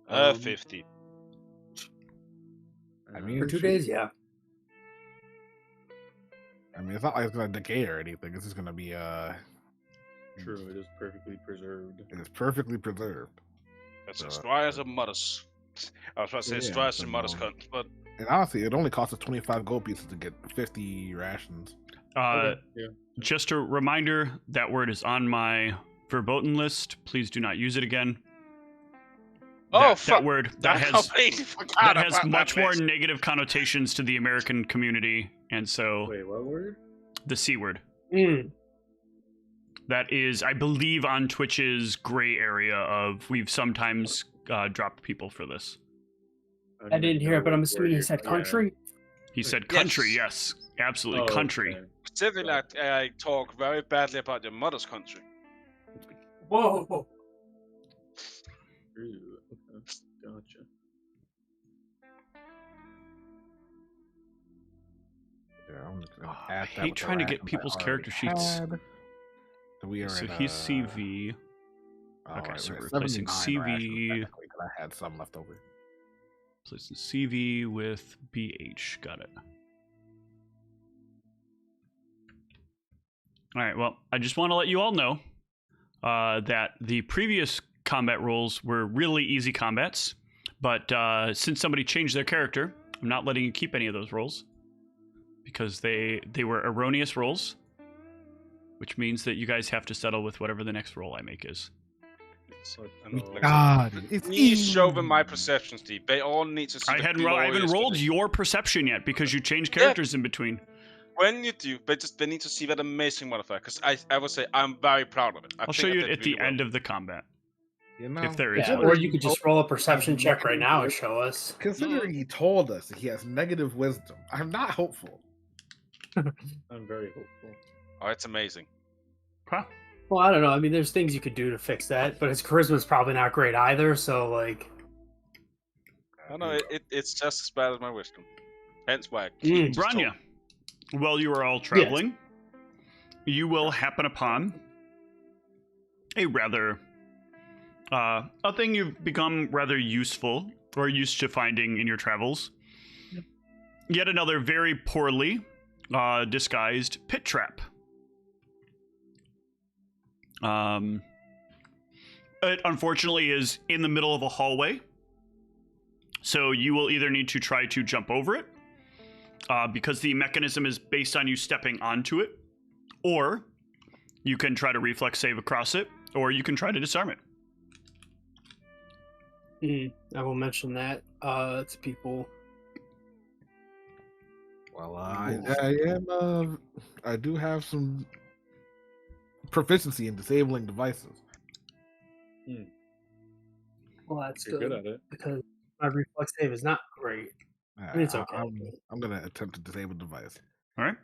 50. I mean, For 2 shit. days, yeah. I mean, it's not like it's gonna decay or anything. It's just gonna be True, it is perfectly preserved. it's perfectly preserved. It's as dry as a mother's. I was about to say as Yeah, dry as so a mother's no. cunt, but And honestly, it only costs us 25 gold pieces to get 50 rations. Yeah. Just a reminder, that word is on my verboten list. Please do not use it again. oh That fuck! word I that has completely forgot that has about much that more list. negative connotations to the American community, and so Wait, what word? the C word. Mm. That is, I believe, on Twitch's gray area of we've sometimes dropped people for this. I didn't hear it, but I'm assuming he said country. He said Yes. country, yes, absolutely, country. Okay. Specifically, I talk very badly about your mother's country. Whoa! Ooh, okay. Gotcha. Yeah, I'm just gonna I add that hate with the trying to get rations I people's already character sheets. had. So we are So at, he's CV. alright, Okay, so we're we're at replacing 79 rations CV. technically, 'cause I had some left over. Replacing CV with BH. Got it. All right. Well, I just want to let you all know that the previous combat rolls were really easy combats, but since somebody changed their character, I'm not letting you keep any of those rolls because they were erroneous rolls, which means that you guys have to settle with whatever the next roll I make is. So, God, it's please show them my perception, Steve. They all need to see. I the haven't glorious rolled finish. your perception yet because you changed characters in between. When you do, they need to see that amazing modifier. Because I would say I'm very proud of it. I'll show you it at the end of the combat. You know, If there is Yeah, one. or you could just roll a perception check right now and show us. Considering he told us that he has negative wisdom, I'm not hopeful. I'm very hopeful. Oh, it's amazing. Huh? Well, I don't know. I mean, there's things you could do to fix that, but his charisma's probably not great either. So, like, No, it's just as bad as my wisdom. Hence why I keep just Branya, while you are all traveling, you will happen upon a rather a thing you've become rather useful or used to finding in your travels. Yet another very poorly disguised pit trap. It unfortunately is in the middle of a hallway, so you will either need to try to jump over it because the mechanism is based on you stepping onto it, or you can try to reflex save across it, or you can try to disarm it. I will mention that to people. Well, I do have some proficiency in disabling devices. Well, that's You're good at it. because my reflex save is not great. I mean, it's okay. I'm gonna attempt to disable the device. All right.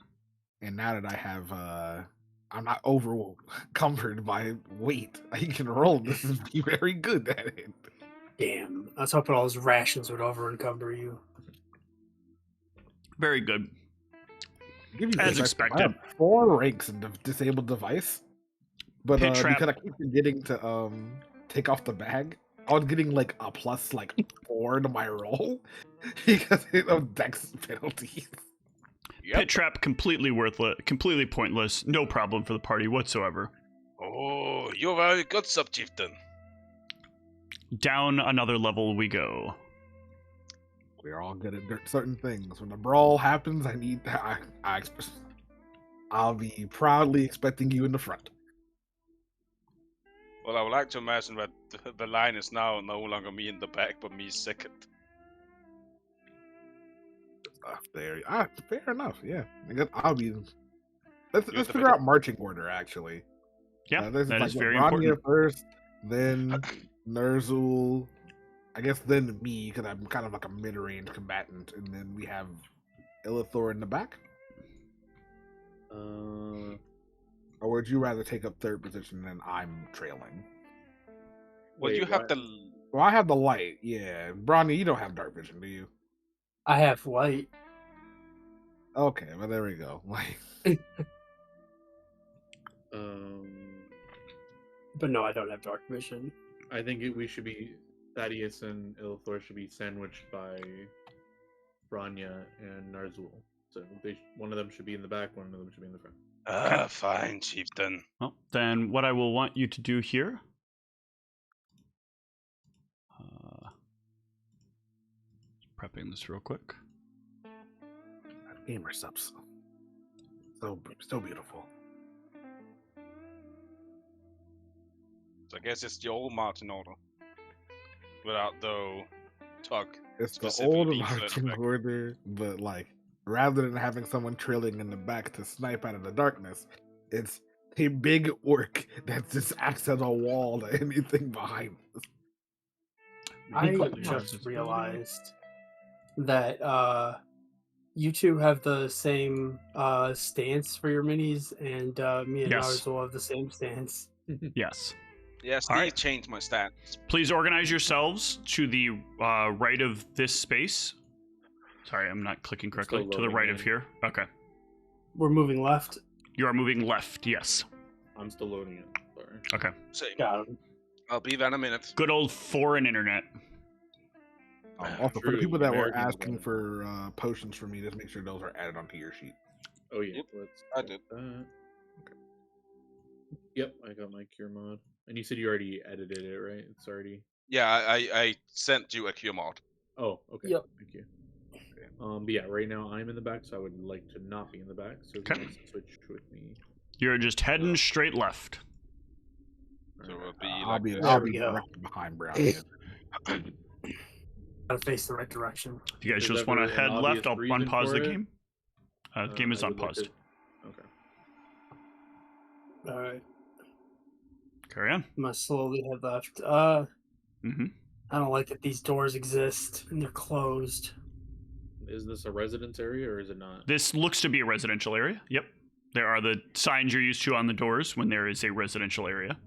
And now that I have I'm not over cumbered by weight. I can roll this and be very good at it. Damn, I was hoping all those rations would over encumber you. Very good. Give you As perspective, expected. I have 4 ranks in the disabled device, but Pit trap. because I keep forgetting to take off the bag, I was getting like a plus like 4 to my roll because of dex penalties. Pit trap completely worthless, completely pointless. No problem for the party whatsoever. Oh, you're very good, Sub-Chieftain. Down another level we go. We're all good at certain things. When the brawl happens, I'll be proudly expecting you in the front. Well, I would like to imagine that the line is now no longer me in the back, but me second. Fair enough. Yeah, I guess I'll be. Let's the figure out marching order. Actually, Yeah, this that is very Rania important. first, then Nerzul, I guess then me because I'm kind of like a mid-range combatant, and then we have Illithor in the back. Or would you rather take up third position and I'm trailing? Well, Wait, you have what? the. Well, I have the light. Yeah, Bronny, you don't have dark vision, do you? I have light. Okay, well there we go. Like, But no, I don't have dark vision. I think we should be Thaddeus and Illithor should be sandwiched by Branya and Narzul. So one of them should be in the back, one of them should be in the front. Fine, Chieftain. Well, then what I will want you to do here. Prepping this real quick. gamer subs. So beautiful. So I guess it's the old marching order. Without though talk. It's the specifically old being certain marching back. order, but like rather than having someone trailing in the back to snipe out of the darkness, it's a big orc that just acts as a wall to anything behind us. I Completely just right. realized that you two have the same stance for your minis, and me and Yes. Narzul have the same stance. Yes. Yes, All they right. changed my stats. Please organize yourselves to the right of this space. Sorry, I'm not clicking correctly. still To the loading right in. of here. Okay. We're moving left. You are moving left, yes. I'm still loading it. Sorry. Okay. Same. Got him. I'll be there in a minute. Good old foreign internet. Also, for True, the people that were Americans asking got it. for potions for me, just make sure those are added onto your sheet. Oh yeah, Yep, let's I get did. that. Yep, I got my cure mod. And you said you already edited it, right? It's already. Yeah, I sent you a cue mod. Oh, okay. Yep. Thank you. But yeah, right now I'm in the back, so I would like to not be in the back. So if Okay. you guys switch with me. You're just heading straight left. So it'll be I'll like be There I'll we be go. directly behind Brown. here. Gotta face the right direction. If you guys Is just there want to an head left, obvious I'll reason unpause for the it? game. The game is I would like unpaused. to- Okay. All right, Carry on. I'm gonna slowly head left. Mm-hmm. I don't like that these doors exist and they're closed. Is this a residence area or is it not? This looks to be a residential area. Yep. There are the signs you're used to on the doors when there is a residential area.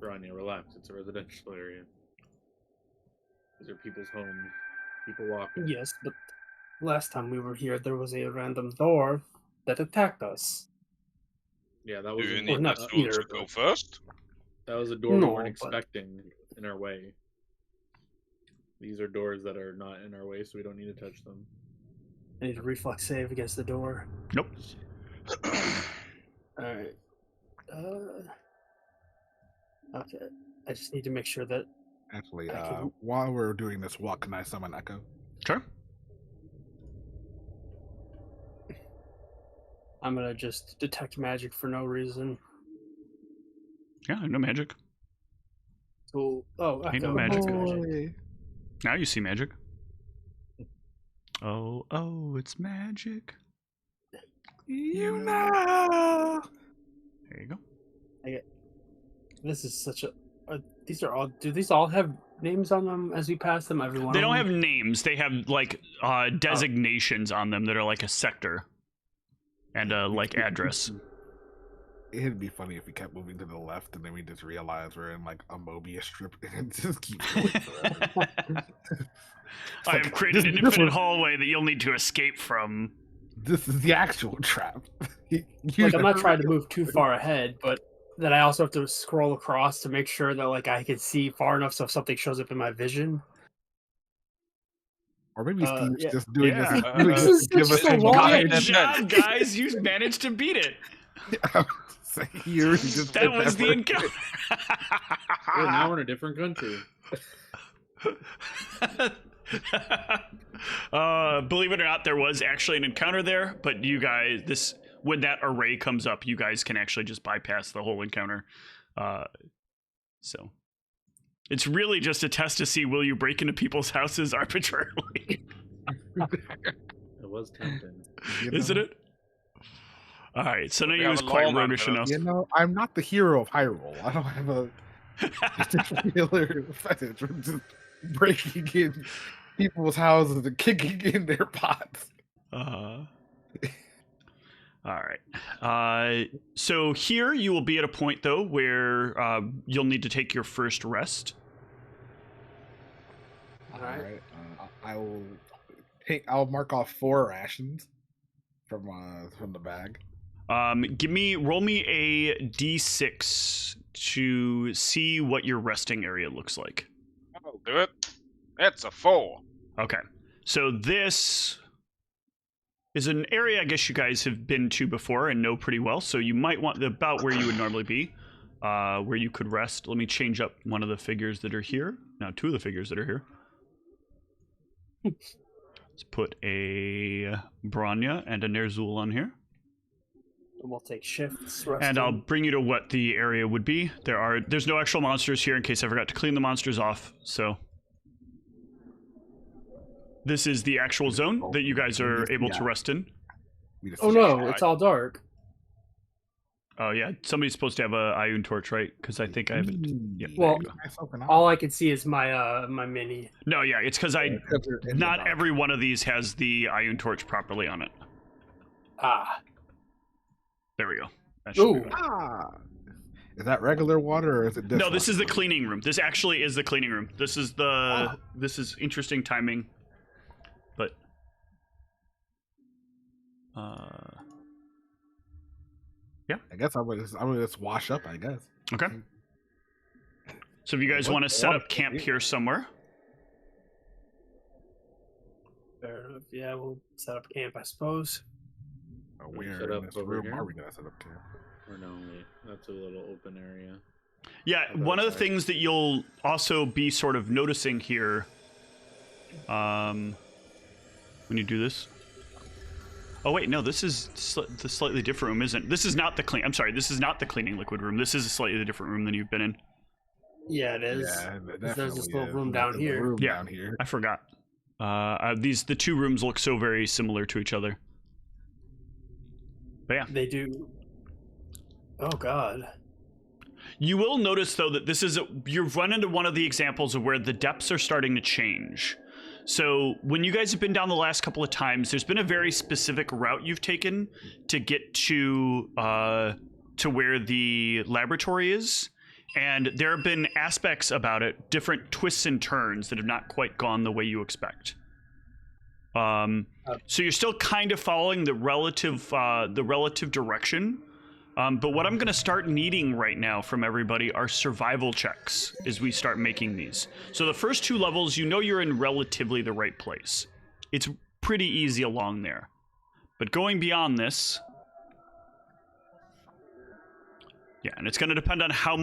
Ronnie, relax. It's a residential area. These are people's homes. People walking. Yes, but last time we were here, there was a random door that attacked us. Yeah, that Do was you a- need not us either to of go them. first? that was a door we No, weren't but- expecting in our way. These are doors that are not in our way, so we don't need to touch them. I need a reflex save against the door. Nope. All right. Okay. I just need to make sure that Actually, I can- while we're doing this walk, can I summon Echo? Sure. I'm gonna just detect magic for no reason. Yeah, no magic. So, oh, Ain't no Echo, magic. magic. Now you see magic. Oh, it's magic. You know. There you go. This is such a. These are all. Do these all have names on them as we pass them? Everyone. They don't have names. They have like designations on them that are like a sector and a like address. It'd be funny if we kept moving to the left and then we just realize we're in like a Mobius strip and it just keeps going forever. I have created an infinite hallway that you'll need to escape from. This is the actual trap. Like, I'm not trying to move too far ahead, but then I also have to scroll across to make sure that like I can see far enough so if something shows up in my vision. Or maybe Steve's yeah. just doing Yeah. this. This is Give us such a a long guide. Good job, guys! You managed to beat it. That was the encounter. Yeah, now we're in a different country. Believe it or not, there was actually an encounter there, but you guys, when that array comes up, you guys can actually just bypass the whole encounter. So it's really just a test to see, will you break into people's houses arbitrarily? It was tempting. Isn't it? All right, so now We he have was a quite lawman roguish with enough. us. You know, I'm not the hero of Hyrule. I don't have a particular fetish for just breaking in people's houses and kicking in their pots. All right. So here you will be at a point, though, where you'll need to take your first rest. All right. I'll mark off 4 rations from the bag. Roll me a d6 to see what your resting area looks like. I'll do it. It's a 4. Okay. So this is an area I guess you guys have been to before and know pretty well. So you might want about where you would normally be, where you could rest. Let me change up one of the figures that are here. Now 2 of the figures that are here. Let's put a Branya and a Ner'zhul on here. We'll take shifts. And I'll bring you to what the area would be. There's no actual monsters here in case I forgot to clean the monsters off. So this is the actual zone that you guys are able to rest in. Oh no, it's all dark. Oh yeah, somebody's supposed to have a Ioun torch, right? Because I think I haven't. Yeah, Well, there you go. all I can see is my my mini. No, yeah, it's because not every one of these has the Ioun torch properly on it. Ah. There we go. That should be Ooh. good. Is that regular water or is it No, this is the cleaning room. This actually is the cleaning room. This is This is interesting timing, but yeah. I guess I'm gonna just wash up, I guess. Okay. So if you guys want to set up camp here somewhere. Fair enough. Yeah, we'll set up camp, I suppose. Where set in up this over room here? are we gonna set up camp? Or no, wait, that's a little open area. Yeah, one of the things that you'll also be sort of noticing here, when you do this. Oh wait, no, this is the slightly different room, isn't? This is not the clean. I'm sorry, this is not the cleaning liquid room. This is a slightly different room than you've been in. Yeah, it is. Yeah, There's this definitely little is. room down The here. room Yeah. down here. I forgot. The 2 rooms look so very similar to each other. But yeah. They do. Oh god. You will notice though that you've run into one of the examples of where the depths are starting to change. So when you guys have been down the last couple of times, there's been a very specific route you've taken to get to where the laboratory is. And there have been aspects about it, different twists and turns that have not quite gone the way you expect. So you're still kind of following the relative direction. But what I'm going to start needing right now from everybody are survival checks as we start making these. So the first 2 levels, you know you're in relatively the right place. It's pretty easy along there. But going beyond this... Yeah, and it's going to depend on how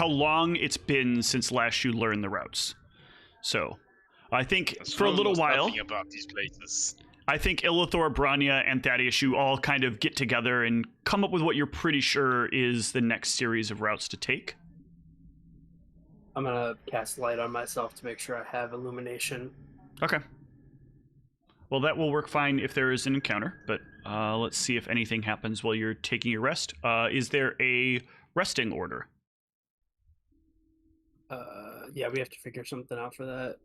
long it's been since last you learned the routes. So, I think for a little while... Nothing about these places. I think Illithor, Branya, and Thaddeus, you all kind of get together and come up with what you're pretty sure is the next series of routes to take. I'm gonna cast light on myself to make sure I have illumination. Okay. Well, that will work fine if there is an encounter, but let's see if anything happens while you're taking your rest. Is there a resting order? Yeah, we have to figure something out for that.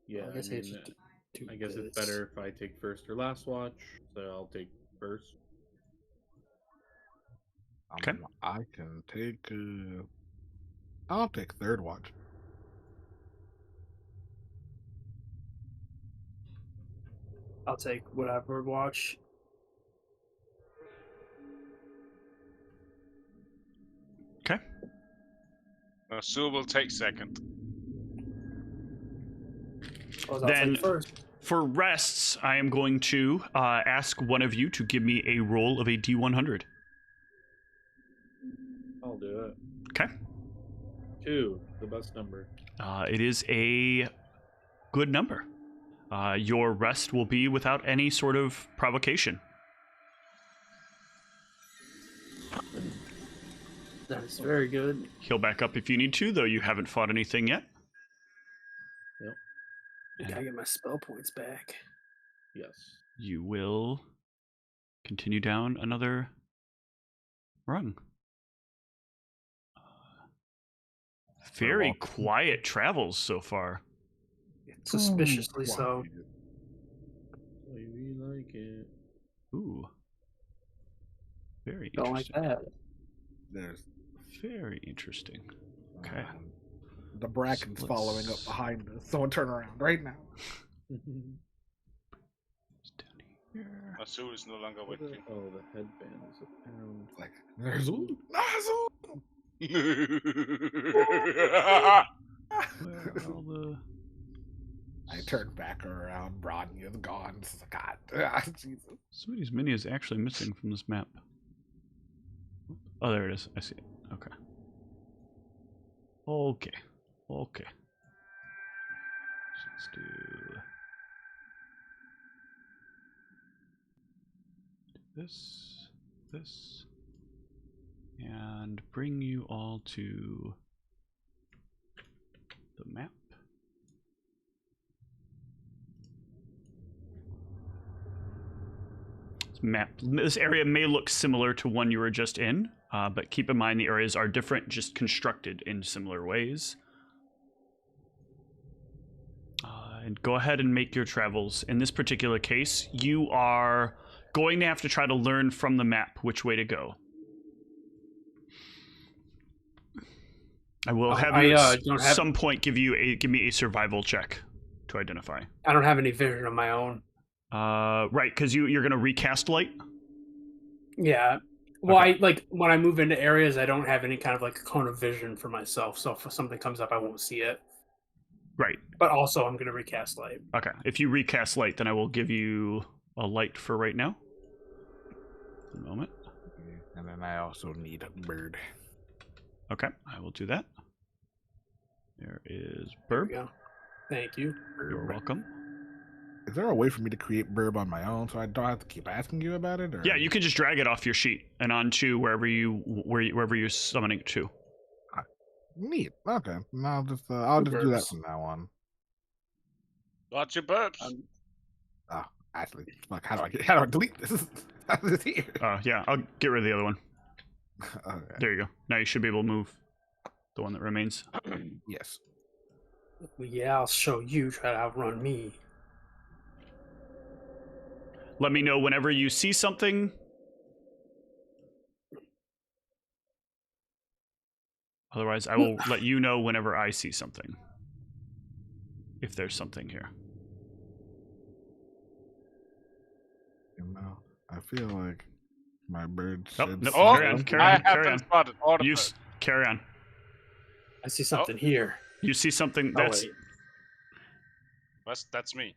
Yeah, I guess I, I mean, should do I guess it's this. better if I take first or last watch, so I'll take first. Okay. I can take. I'll take third watch. I'll take whatever watch. Okay. Sue will take second. I'll Then- take first. For rests, I am going to ask one of you to give me a roll of a D100. I'll do it. Okay. 2, the best number. It is a good number. Your rest will be without any sort of provocation. That is very good. Heal back up if you need to, though you haven't fought anything yet. I gotta get my spell points back. Yes. You will continue down another rung. Very quiet travels so far. Suspiciously so. We like it. Ooh. Very Don't like interesting. that. There's Very interesting. Okay. the bracken's So following up let's- behind us. Someone turn around right now. It's down here. Sue is no longer with you. Oh, the headband is a pound. Like there's Nazu. Where are all the... I turned back around. Rodney is gone. This is God. Jesus. Some of these mini is actually missing from this map. Oh, there it is. I see it. Okay. Okay. Okay. So let's do this, this, and bring you all to the map. This area may look similar to one you were just in, but keep in mind the areas are different, just constructed in similar ways. And go ahead and make your travels. In this particular case, you are going to have to try to learn from the map which way to go. I will have you at some point give me a survival check to identify. I don't have any vision of my own. Right, because you're gonna recast light. Yeah. Well, Okay. when I move into areas, I don't have any kind of like cone of vision for myself. So if something comes up, I won't see it. Right. But also, I'm gonna recast light. Okay. If you recast light, then I will give you a light for right now. A moment. And then I also need a bird. Okay, I will do that. There is There Burb. we go. Thank you. You're welcome. Is there a way for me to create burb on my own so I don't have to keep asking you about it? Or? Yeah, you can just drag it off your sheet and onto wherever you're summoning it to. Neat. Okay. No, I'll just do that Burbs. from now on. Watch your burps. Actually, fuck. How do I delete this? How is it here? Yeah, I'll get rid of the other one. Okay. There you go. Now you should be able to move the one that remains. Yes. Well, yeah, I'll show you. Try to outrun me. Let me know whenever you see something. Otherwise, I will let you know whenever I see something. If there's something here. You know, I feel like my bird Oh, should. nope. Oh, Carry on, carry I on, carry haven't on. spotted all the You birds. carry on. I see something here. You see something Oh, that's wait. That's me.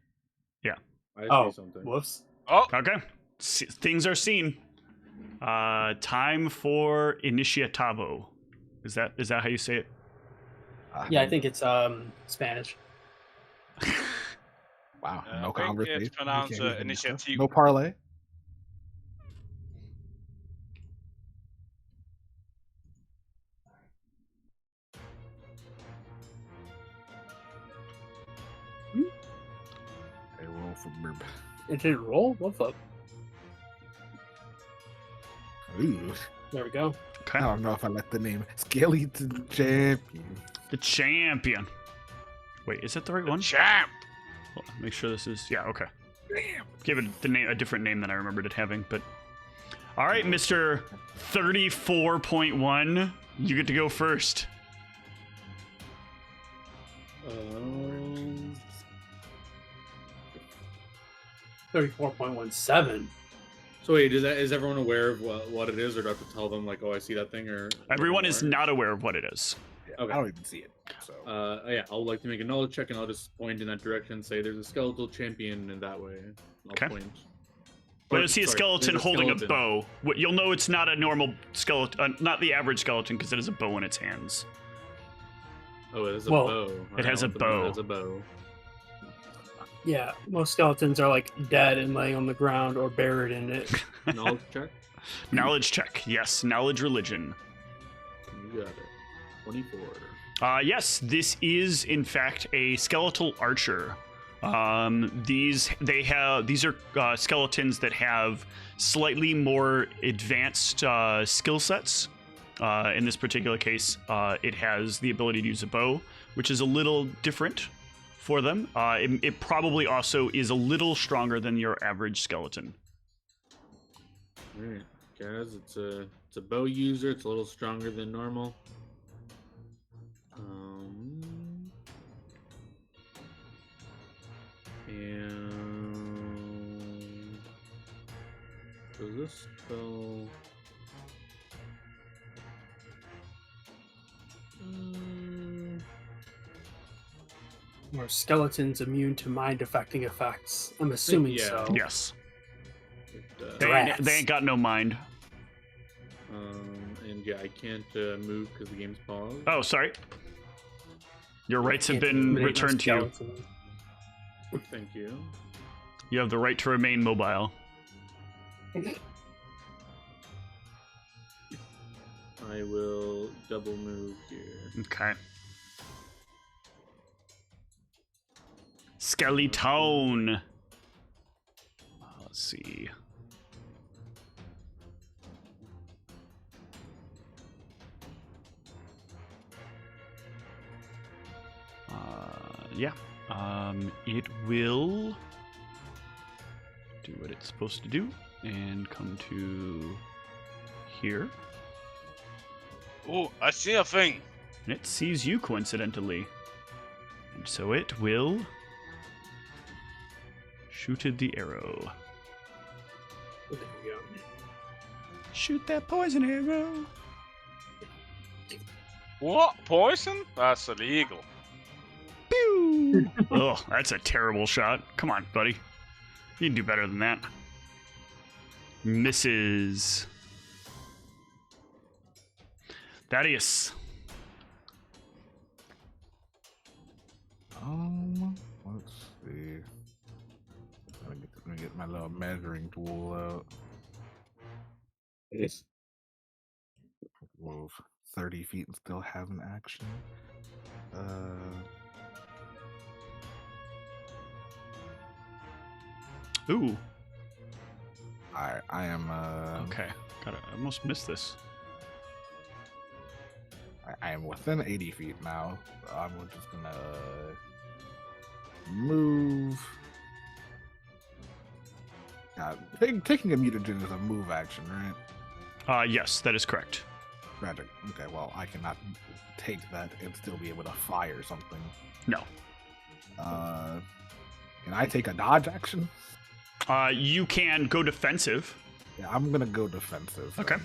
I Oh, see something. whoops. Oh, okay. Things are seen. Time for Initiatavo. Is that how you say it? Yeah, I think it's Spanish. Wow. I No think conversation. it's pronounced, We can't even discuss. initiative. No parlay. I roll for burb. It didn't roll? What the? Ooh. There we go. Okay. I don't know if I like the name Skeleton Champion. The champion. Wait, is that the right one? Champ. Hold on, make sure this is. Yeah. Okay. Give it a different name than I remembered it having, but All right, Mr. 34.1, you get to go first. 34.17. So wait, is everyone aware of what it is, or do I have to tell them like, oh, I see that thing, or Everyone is not aware of what it is. Yeah, Okay. I don't even see it. So yeah, I'll like to make a knowledge check, and I'll just point in that direction and say there's a skeletal champion in that way. I'll Okay. point. When Or, you see a sorry, skeleton there's holding a skeleton. bow, you'll know it's not a normal skeleton, not the average skeleton, because it has a bow in its hands. Oh, it has a Well, bow. it has a bow. It has a bow. Yeah, most skeletons are like dead and laying on the ground or buried in it. Knowledge check. Knowledge check, yes. Knowledge religion. You got it. 24. Yes, this is in fact a skeletal archer. These are skeletons that have slightly more advanced skill sets. In this particular case, it has the ability to use a bow, which is a little different for them. It probably also is a little stronger than your average skeleton. Alright, guys, it's a bow user. It's a little stronger than normal. And does this spell? Are skeletons immune to mind-affecting effects? I'm assuming Yeah. so. Yes. It, They ain't got no mind. and yeah, I can't move because the game's paused. Oh, sorry. Your rights have Can't been eliminate no returned to you. skeleton. Thank you. You have the right to remain mobile. I will double move here. Okay. Skeleton. Let's see. Yeah. It will do what it's supposed to do and come to here. Oh, I see a thing. And it sees you coincidentally. And so it will shooted the arrow. There we go. Shoot that poison arrow. What? Poison? That's illegal. Pew! Oh, that's a terrible shot. Come on, buddy. You can do better than that. Misses. Thaddeus. Let's see. Let me get my little measuring tool out. Yes. Move 30 feet and still have an action. Ooh. I am Okay. I almost missed this. I am within 80 feet now. So I'm just gonna move. Taking a mutagen is a move action, right? Yes, that is correct. Magic. Okay, well, I cannot take that and still be able to fire something. No. Can I take a dodge action? You can go defensive. Yeah, I'm gonna go defensive. Okay.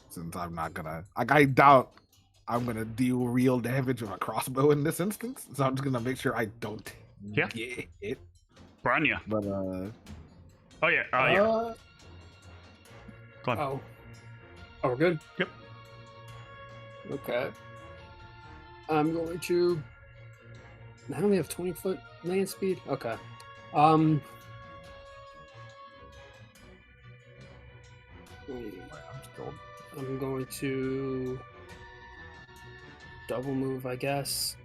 Since I'm not gonna, I doubt I'm gonna deal real damage with a crossbow in this instance, so I'm just gonna make sure I don't Yeah. get hit. Branya. But Oh, yeah. Yeah. Go on. Oh, we're good? Yep. Okay. I'm going to... I only have 20-foot land speed? Okay. I'm going to double move, I guess.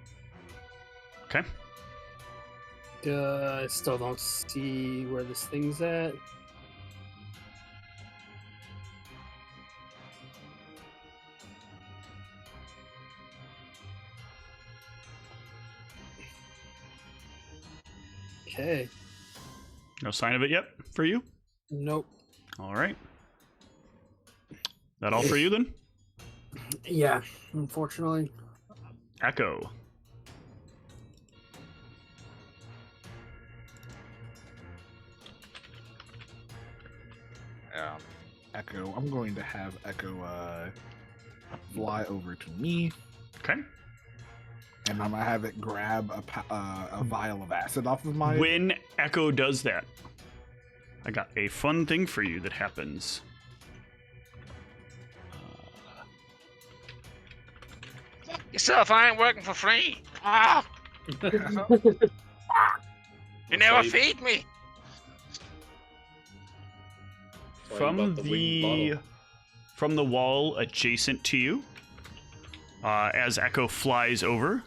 Okay. I still don't see where this thing's at. Okay. No sign of it yet for you? Nope. All right. That all for you then? Yeah, unfortunately. Echo. Echo. I'm going to have Echo fly over to me, Okay. and I'm gonna have it grab a vial of acid off of my. When Echo does that, I got a fun thing for you that happens. Yourself, I ain't working for free. Ah! You never feed me. From the wall adjacent to you, as Echo flies over,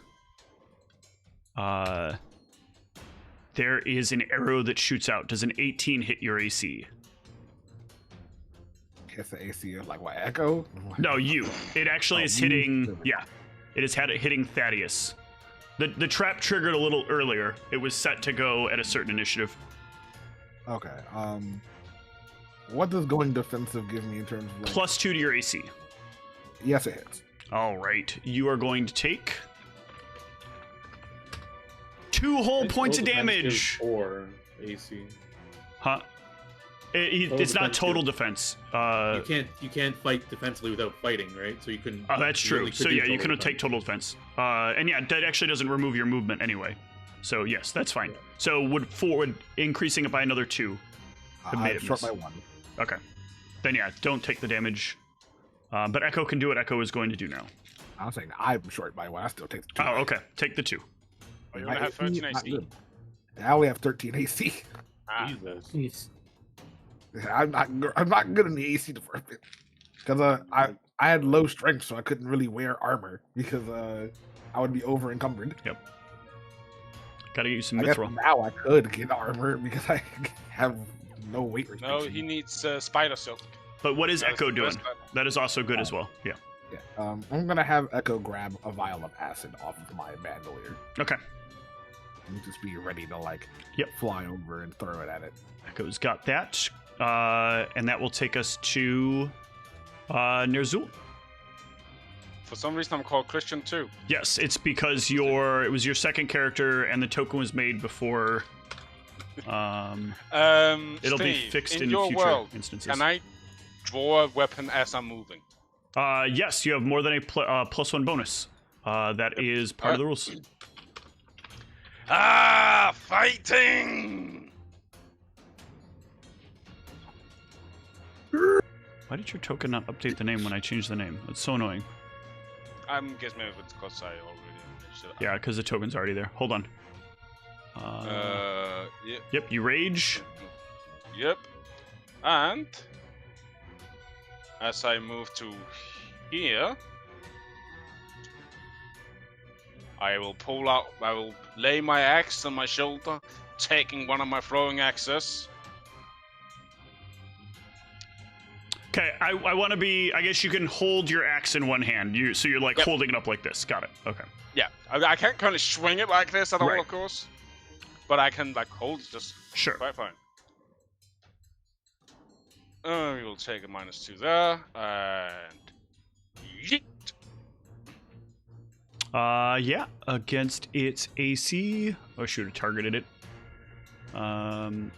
there is an arrow that shoots out. Does an 18 hit your AC? Guess the AC is like what, Echo? No, you. It actually is hitting. Yeah, it is hitting Thaddeus. The trap triggered a little earlier. It was set to go at a certain initiative. Okay. What does going defensive give me in terms of like... +2 to your AC. Yes, it hits. All right, you are going to take 2 whole points of damage. Or AC. Huh? It's not total defense. You can't fight defensively without fighting, right? So you couldn't. Oh, that's true. Really So yeah, you couldn't take total defense. And yeah, that actually doesn't remove your movement anyway. So yes, that's fine. Yeah. So would increasing it by another 2 have made I'm it short miss? by 1. Okay. Then yeah, don't take the damage. But Echo can do what Echo is going to do now. I'm saying I'm short by 1. I still take the 2. Oh, okay. Take the 2. Oh, you only have 13 not AC. good. I only have 13 AC. Ah. Jesus. Jeez. I'm not good in the AC department because I had low strength, so I couldn't really wear armor because I would be over encumbered. Yep. Gotta get you some I guess mithril. now I could get armor because I have no weight No, restriction. he needs spider silk. But what is That Echo the doing? best weapon. That is also good as well. Yeah. Yeah. I'm gonna have Echo grab a vial of acid off of my bandolier Okay. and just be ready to like Yep. fly over and throw it at it. Echo's got that. And that will take us to Nerzul. For some reason, I'm called Christian too. Yes, it's because it was your second character and the token was made before. It'll be Steve, fixed in in your future world, instances. Can I draw a weapon as I'm moving? Yes, you have more than a +1 bonus. That is part of the rules. Ah, fighting! Why did your token not update the name when I changed the name? That's so annoying. I'm guessing maybe it's because I already finished it. Yeah, because the token's already there. Hold on. Yep. Yep, you rage. Yep. And as I move to here, I will lay my axe on my shoulder, taking one of my throwing axes. Okay, I want to be. I guess you can hold your axe in one hand. So you're like Yep. holding it up like this. Got it. Okay. Yeah, I can't kind of swing it like this at all, Right. of course, but I can like hold it just Sure. quite fine. We will take a -2 there, and yeet. Yeah, against its AC. Oh shoot, I targeted it.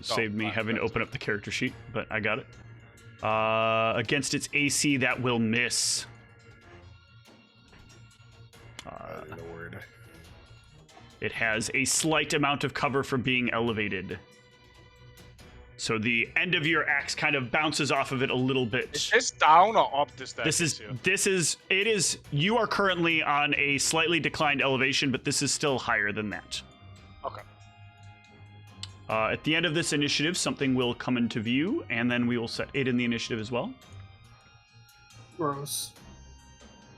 Saved me having to open up the character sheet, but I got it. Against its AC, that will miss. Lord. It has a slight amount of cover from being elevated. So the end of your axe kind of bounces off of it a little bit. Is this down or up the staircase It is, you are currently on a slightly declined elevation, but this is still higher than that. Okay. At the end of this initiative, something will come into view, and then we will set it in the initiative as well. Gross.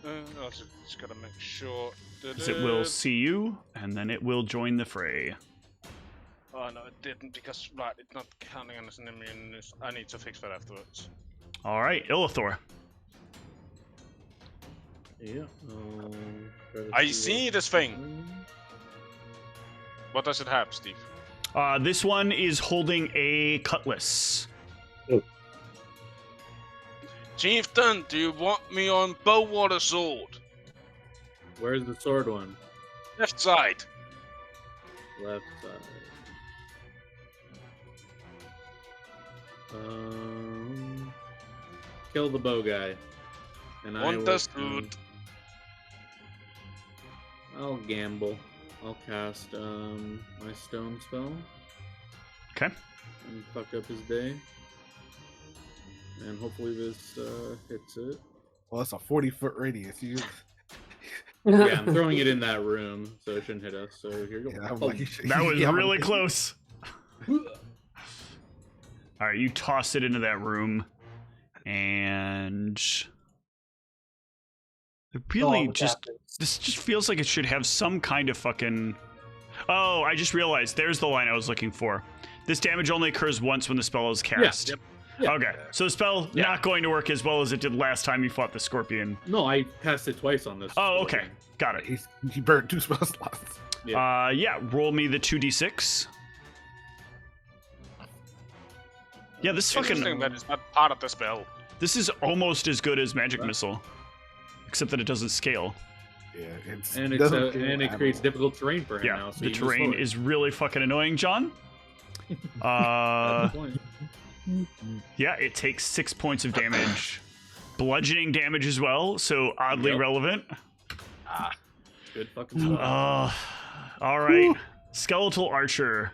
I just gotta make sure. 'Cause it will see you, and then it will join the fray. Oh no, it didn't because it's not counting as an immune. I need to fix that afterwards. All right, Illithor. Yeah. try to I see see what- this thing. What does it have, Steve? This one is holding a cutlass. Chieftain, do you want me on bow or the sword? Where's the sword one? Left side. Left side. Kill the bow guy. And Understood. I'll gamble. I'll cast my stone spell. Okay. And fuck up his day. And hopefully this hits it. Well, it's a 40-foot radius. You... Yeah, I'm throwing it in that room, so it shouldn't hit us. So here you go. Yeah, I'm Oh, like, That was yeah, really close. All right, you toss it into that room, and it really this just feels like it should have some kind of fucking. Oh, I just realized there's the line I was looking for. This damage only occurs once when the spell is cast. Yep. Yeah. Okay, so the spell not going to work as well as it did last time you fought the scorpion. No, I cast it twice on this. Oh, okay, got it. He burned 2 spell slots. Yeah, roll me the 2d6. Yeah, this fucking. Interesting that it's not part of the spell. This is almost as good as Magic Missile, except that it doesn't scale. Yeah, and it creates difficult terrain for him now. So the terrain is really fucking annoying, John. That's the point. Yeah, it takes 6 points of damage, bludgeoning damage as well. So oddly relevant. Good fucking stuff. All right, skeletal archer.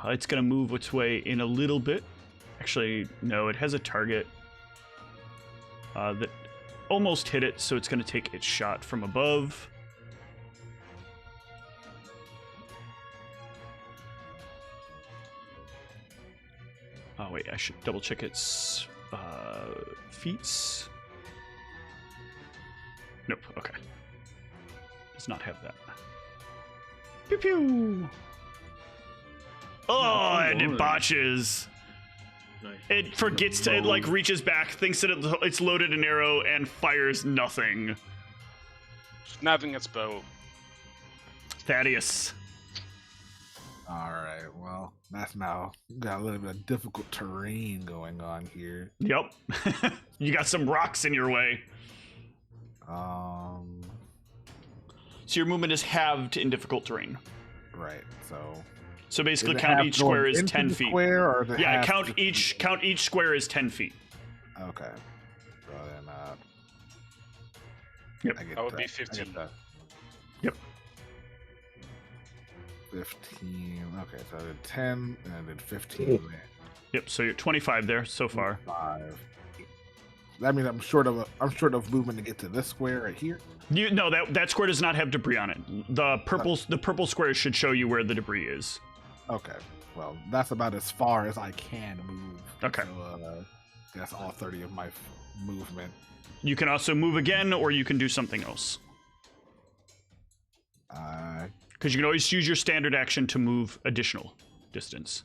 It's gonna move its way in a little bit. Actually, no, it has a target that almost hit it, so it's gonna take its shot from above. Oh wait, I should double check its feats. Nope, okay. Does not have that. Pew pew! Oh, and it botches. Nice. It forgets to, it like reaches back, thinks that it's loaded an arrow, and fires nothing. Snapping its bow. Thaddeus. Alright, well, that's now got a little bit of difficult terrain going on here. Yep. You got some rocks in your way. So your movement is halved in difficult terrain. Right, So basically count each square as 10 feet. Square or the yeah, count each square as 10 feet. Okay. So then Yep. That would be 15. Yep. 15. Okay, so I did 10 and I did 15. Yep, so you're 25 there so far. 5. That means I'm short of movement to get to this square right here. No, that square does not have debris on it. The purple square should show you where the debris is. Okay. Well, that's about as far as I can move. Okay. So that's all 30 of my movement. You can also move again, or you can do something else. Because you can always use your standard action to move additional distance.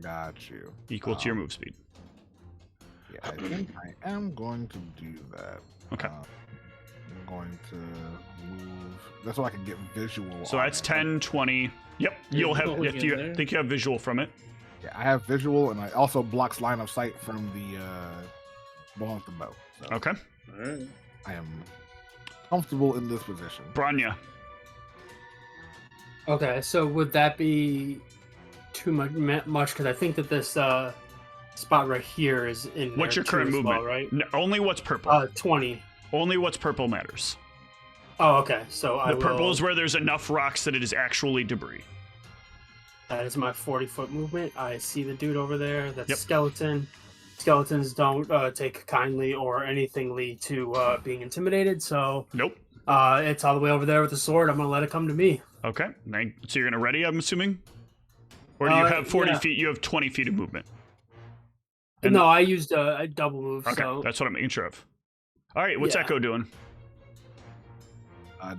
Got you. Equal to your move speed. Yeah, I think I am going to do that. Okay. I'm going to move. That's so I can get visual. So that's 10, 20. Yep. You'll have. If you think you have visual from it. Yeah, I have visual, and I also blocks line of sight from the one with the bow. So Okay. All right. I am comfortable in this position. Branya. Okay, so would that be too much? Because I think that this spot right here is in. What's your current movement? Well, right? No, only what's purple. 20. Only what's purple matters. Oh, okay. So the purple is where there's enough rocks that it is actually debris. That is my 40-foot movement. I see the dude over there. That's Yep. skeleton. Skeletons don't take kindly or anythingly to being intimidated. So Nope. it's all the way over there with the sword. I'm gonna let it come to me. Okay. So you're gonna ready, I'm assuming? Or do you have 40 yeah. feet? You have 20 feet of movement. No, I used a double move. Okay, So that's what I'm making sure of. All right, what's Yeah. Echo doing?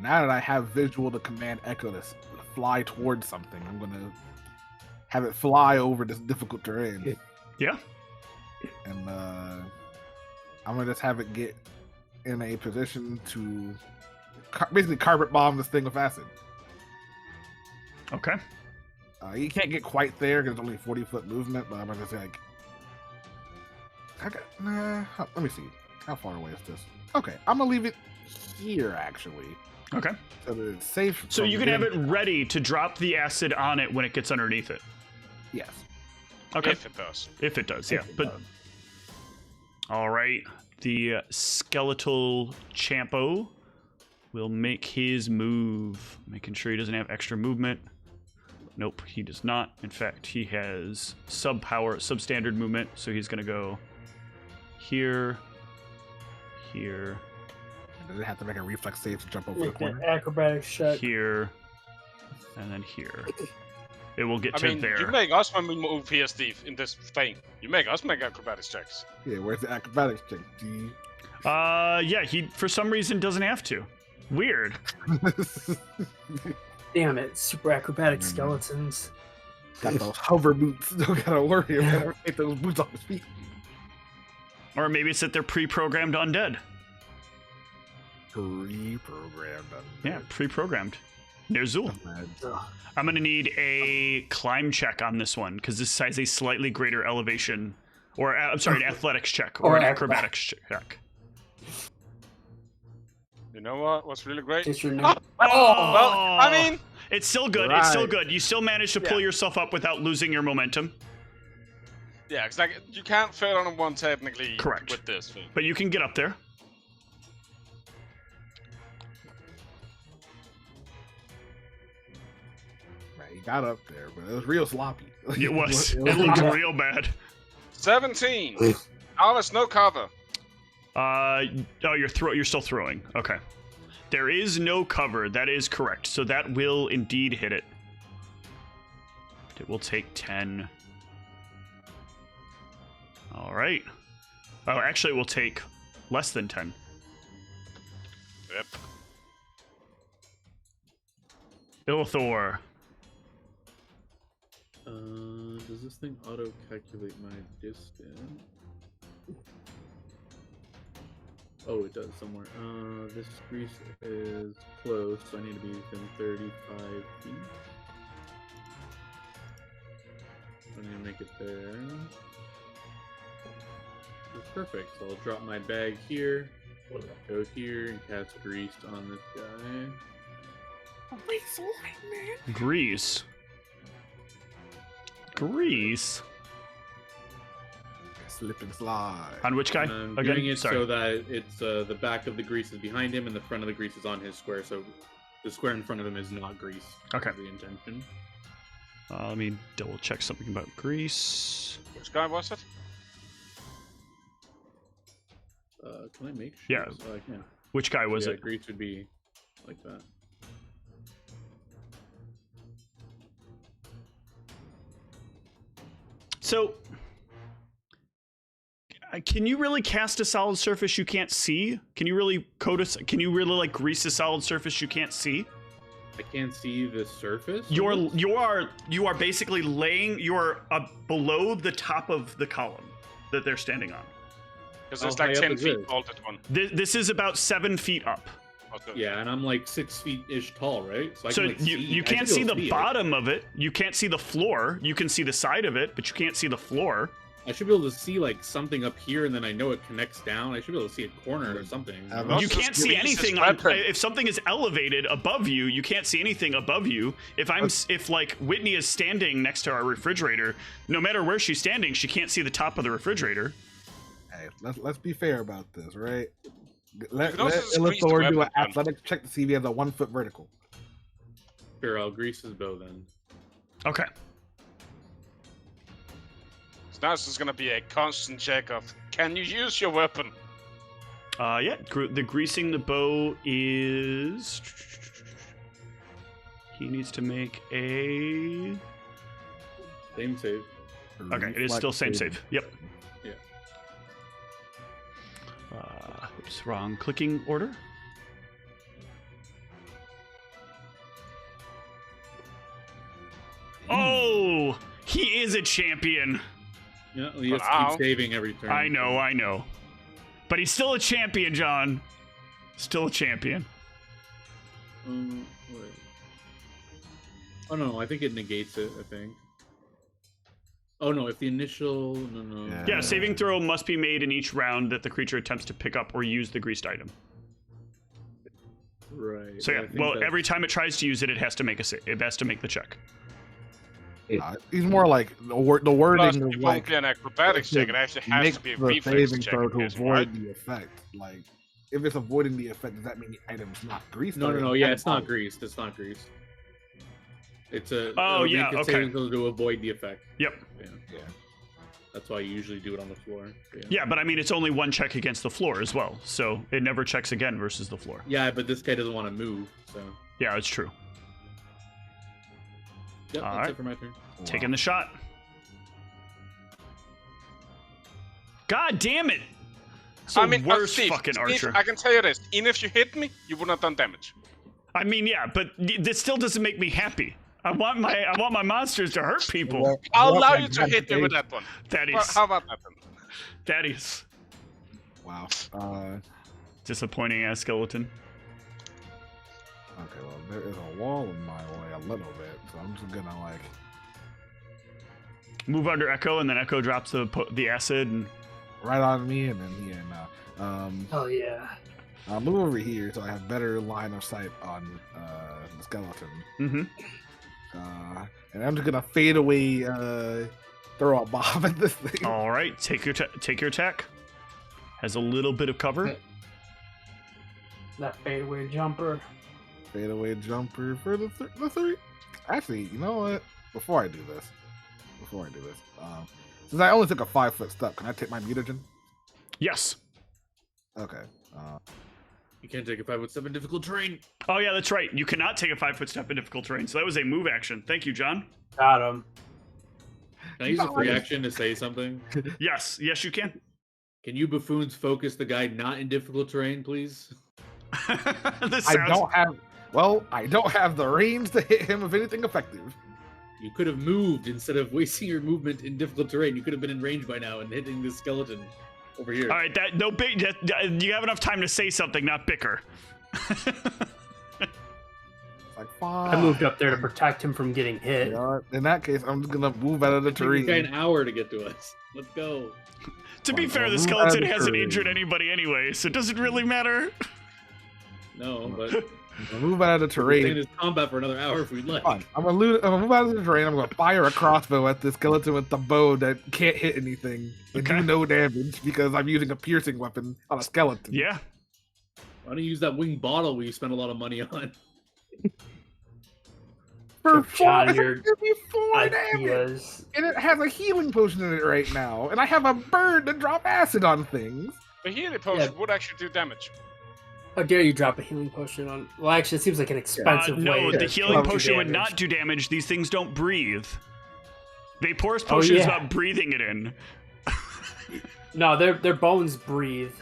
Now that I have visual to command Echo to fly towards something, I'm gonna have it fly over this difficult terrain. Yeah. And I'm gonna just have it get in a position to basically carpet bomb this thing with acid. Okay. You can't get quite there because it's only 40-foot movement, but I'm gonna say like Let me see. How far away is this? Okay, I'm gonna leave it here actually. Okay. So that it's safe. So from you can have it getting- ready to drop the acid on it when it gets underneath it. Yes. Okay. If it does. If it does, yeah. If it But does. all right, the skeletal champo will make his move, making sure he doesn't have extra movement. Nope, he does not. In fact, he has substandard movement, so he's gonna go here, here, Does it have to make a reflex save to jump over the Make corner? that acrobatics check. here, and then here. It will get I to mean, there. you make us when we move here, Steve, in this thing. You make us make acrobatics checks. Yeah, where's the acrobatics check? D. Yeah, he for some reason doesn't have to. Weird. Damn it, super acrobatic Mm. skeletons. Got those hover boots. Don't gotta worry about it. Take those boots off his feet. Or maybe it's that they're pre-programmed undead. Pre-programmed. Yeah, pre-programmed. Nerzul. Ugh. I'm gonna need a climb check on this one because this has a slightly greater elevation, or I'm sorry, an athletics check or Or an acrobatics. acrobatics check. You know what? What's really great? Just your new. Oh, well, I mean, It's still good. It's still Right. good. You still managed to pull Yeah. yourself up without losing your momentum, yeah, it's like you can't fail on one technically. Correct. With this thing. but you can get up there. Man, he got up there, but it was real sloppy. It was. It was looked sloppy. real bad. 17. Alice, no cover. Oh, you're still throwing. Okay. There is no cover. That is correct. So that will indeed hit it. It will take 10. All right. Oh, actually, it will take less than 10. Yep. Ilthor. Does this thing auto-calculate my distance? Oh, it does somewhere. This grease is close, so I need to be within 35 feet. I need to make it there. That's perfect. So I'll drop my bag here, go here, and cast grease on this guy. Grease. Grease. Slip and slide. On which guy? And I'm Again? doing it Sorry. so that it's the back of the grease is behind him and the front of the grease is on his square, so the square in front of him is not grease. Okay. Is the intention. Let me double check something about grease. Which guy was it? Can I make Yeah. shapes? Oh, I can. Which guy was Yeah, it? grease would be like that. So, can you really cast a solid surface you can't see? Can you really can you really like grease a solid surface you can't see? I can't see the surface. You are basically laying below the top of the column that they're standing on. Because How there's like high up 10 is feet this? vaulted one. This is about 7 feet up. Okay. Yeah, and I'm like 6 feet ish tall, right? I So can, like, you I can't should see be the able to it. bottom of it. You can't see the floor. You can see the side of it, but you can't see the floor. I should be able to see like something up here, and then I know it connects down. I should be able to see a corner or something. Well, You Just can't see grease is anything weapon. if something is elevated above you. You can't see anything above you. If like Whitney is standing next to our refrigerator, no matter where she's standing, she can't see the top of the refrigerator. Hey, let's be fair about this, right? Let can also just grease the Illithor do an weapon gun. athletics check to see if he has a 1 foot vertical. Sure, I'll grease his bow then. Okay. So now it's just gonna be a constant check of can you use your weapon? Yeah. The greasing the bow is. He needs to make a. Same save. Okay, it is still same save. Yep. Yeah. Oops, wrong clicking order. Oh, he is a champion. Yeah, he has to Wow. keep saving every turn. I know. But he's still a champion, John. Still a champion. Wait. Oh no, I think it negates it. I think. Oh no, if the initial no. Yeah, saving throw must be made in each round that the creature attempts to pick up or use the greased item. Right. So yeah, well, every time it tries to use it, it has to make it has to make the check. He's more like the wording Plus, of it like won't be an acrobatics check. It actually has make to be a the reflex saving check. throw to in this, avoid right? the effect. Like if it's avoiding the effect, does that mean the item's not greased? No. Yeah, it's not greased. It's not greased. It's a make a saving throw to avoid the effect. Yep. Yeah. That's why you usually do it on the floor. Yeah, but I mean, it's only one check against the floor as well, so it never checks again versus the floor. Yeah, but this guy doesn't want to move, so. Yeah, it's true. Yep, All that's right. it for my turn. Taking the shot. God damn it! So I mean, worst Steve, fucking archer. I can tell you this: even if you hit me, you would not done damage. I mean, yeah, but this still doesn't make me happy. I want my monsters to hurt people. I'll allow you to hit me with that one. That Well, is. how about that then? That is Wow. disappointing ass skeleton. Okay, well, there is a wall in my way a little bit, so I'm just gonna like Move under Echo, and then Echo drops the acid. And right on me, and then here Oh yeah. I'll move over here so I have better line of sight on the skeleton. mm-hmm. And I'm just gonna fade away, throw a bomb at this thing. All right, take your attack. Has a little bit of cover. That fadeaway jumper. Fade away jumper for the three. Actually, you know what? Before I do this, since I only took a 5-foot step, can I take my mutagen? Yes. Okay. You can't take a 5-foot step in difficult terrain. Oh yeah, that's right. You cannot take a 5-foot step in difficult terrain. So that was a move action. Thank you, John. Got him. Can I use a free action to say something? Yes, you can. Can you buffoons focus the guy not in difficult terrain, please? This I sounds... I don't have the range to hit him with anything effective. You could have moved instead of wasting your movement in difficult terrain. You could have been in range by now and hitting this skeleton over here. All right, you have enough time to say something, not bicker. Like, fine. I moved up there to protect him from getting hit. You know what? In that case, I'm just gonna move out of the It took this guy terrain. an hour to get to us. Let's go. To be fair, the move skeleton out of hasn't terrain. injured anybody anyway, so it doesn't really matter. No, but I'll move out of the we're in terrain. this combat for another hour if we'd like. Fine. I'm gonna move out of the terrain. I'm gonna fire a crossbow at the skeleton with the bow that can't hit anything and Okay. do no damage because I'm using a piercing weapon on a skeleton. Yeah. Why don't you use that winged bottle we spent a lot of money on? For John, four, your give me 4 damage. ideas. And it has a healing potion in it right now, and I have a bird to drop acid on things. The healing potion would actually do damage. How dare you drop a healing potion on? Well, actually, it seems like an expensive way. No, to the healing do potion would damage. not do damage. These things don't breathe. Vaporous potion is about breathing it in. No, their bones breathe.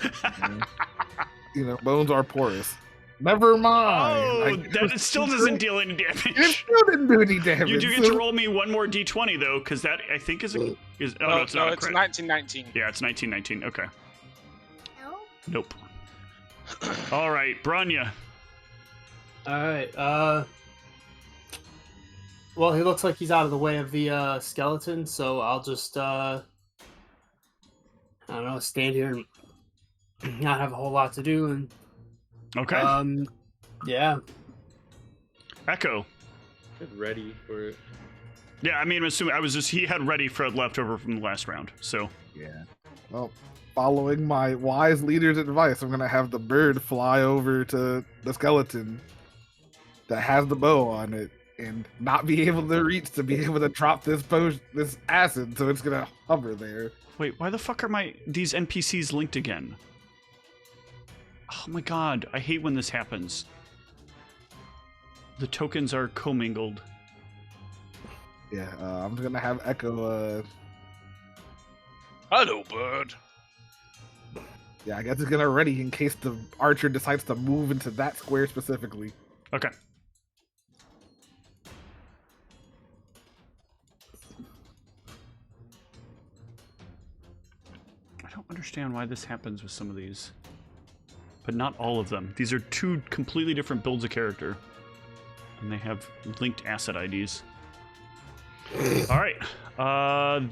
You know, bones are porous. Never mind. Oh, that still doesn't deal any It damage. still didn't do any damage. You do get to roll me one more d20 though, because that I think is no, it's not a it's crit. 1919. Yeah, it's 1919. Okay. Nope. All right, Branya. All right. Well, he looks like he's out of the way of the skeleton, so I'll just I don't know, stand here and not have a whole lot to do, and Okay. yeah. Echo. Get ready for it. Yeah, I mean, I'm assuming he had ready for leftover from the last round. So Yeah. Well, following my wise leader's advice, I'm gonna have the bird fly over to the skeleton that has the bow on it and not be able to reach to be able to drop this acid, so it's gonna hover there. wait, why the fuck are these NPCs linked again? Oh my god, I hate when this happens. The tokens are commingled. Yeah, I'm just gonna have Echo. Hello, bird. Yeah, I guess it's gonna ready in case the archer decides to move into that square specifically. Okay. I don't understand why this happens with some of these. But not all of them. These are two completely different builds of character. And they have linked asset IDs. All right.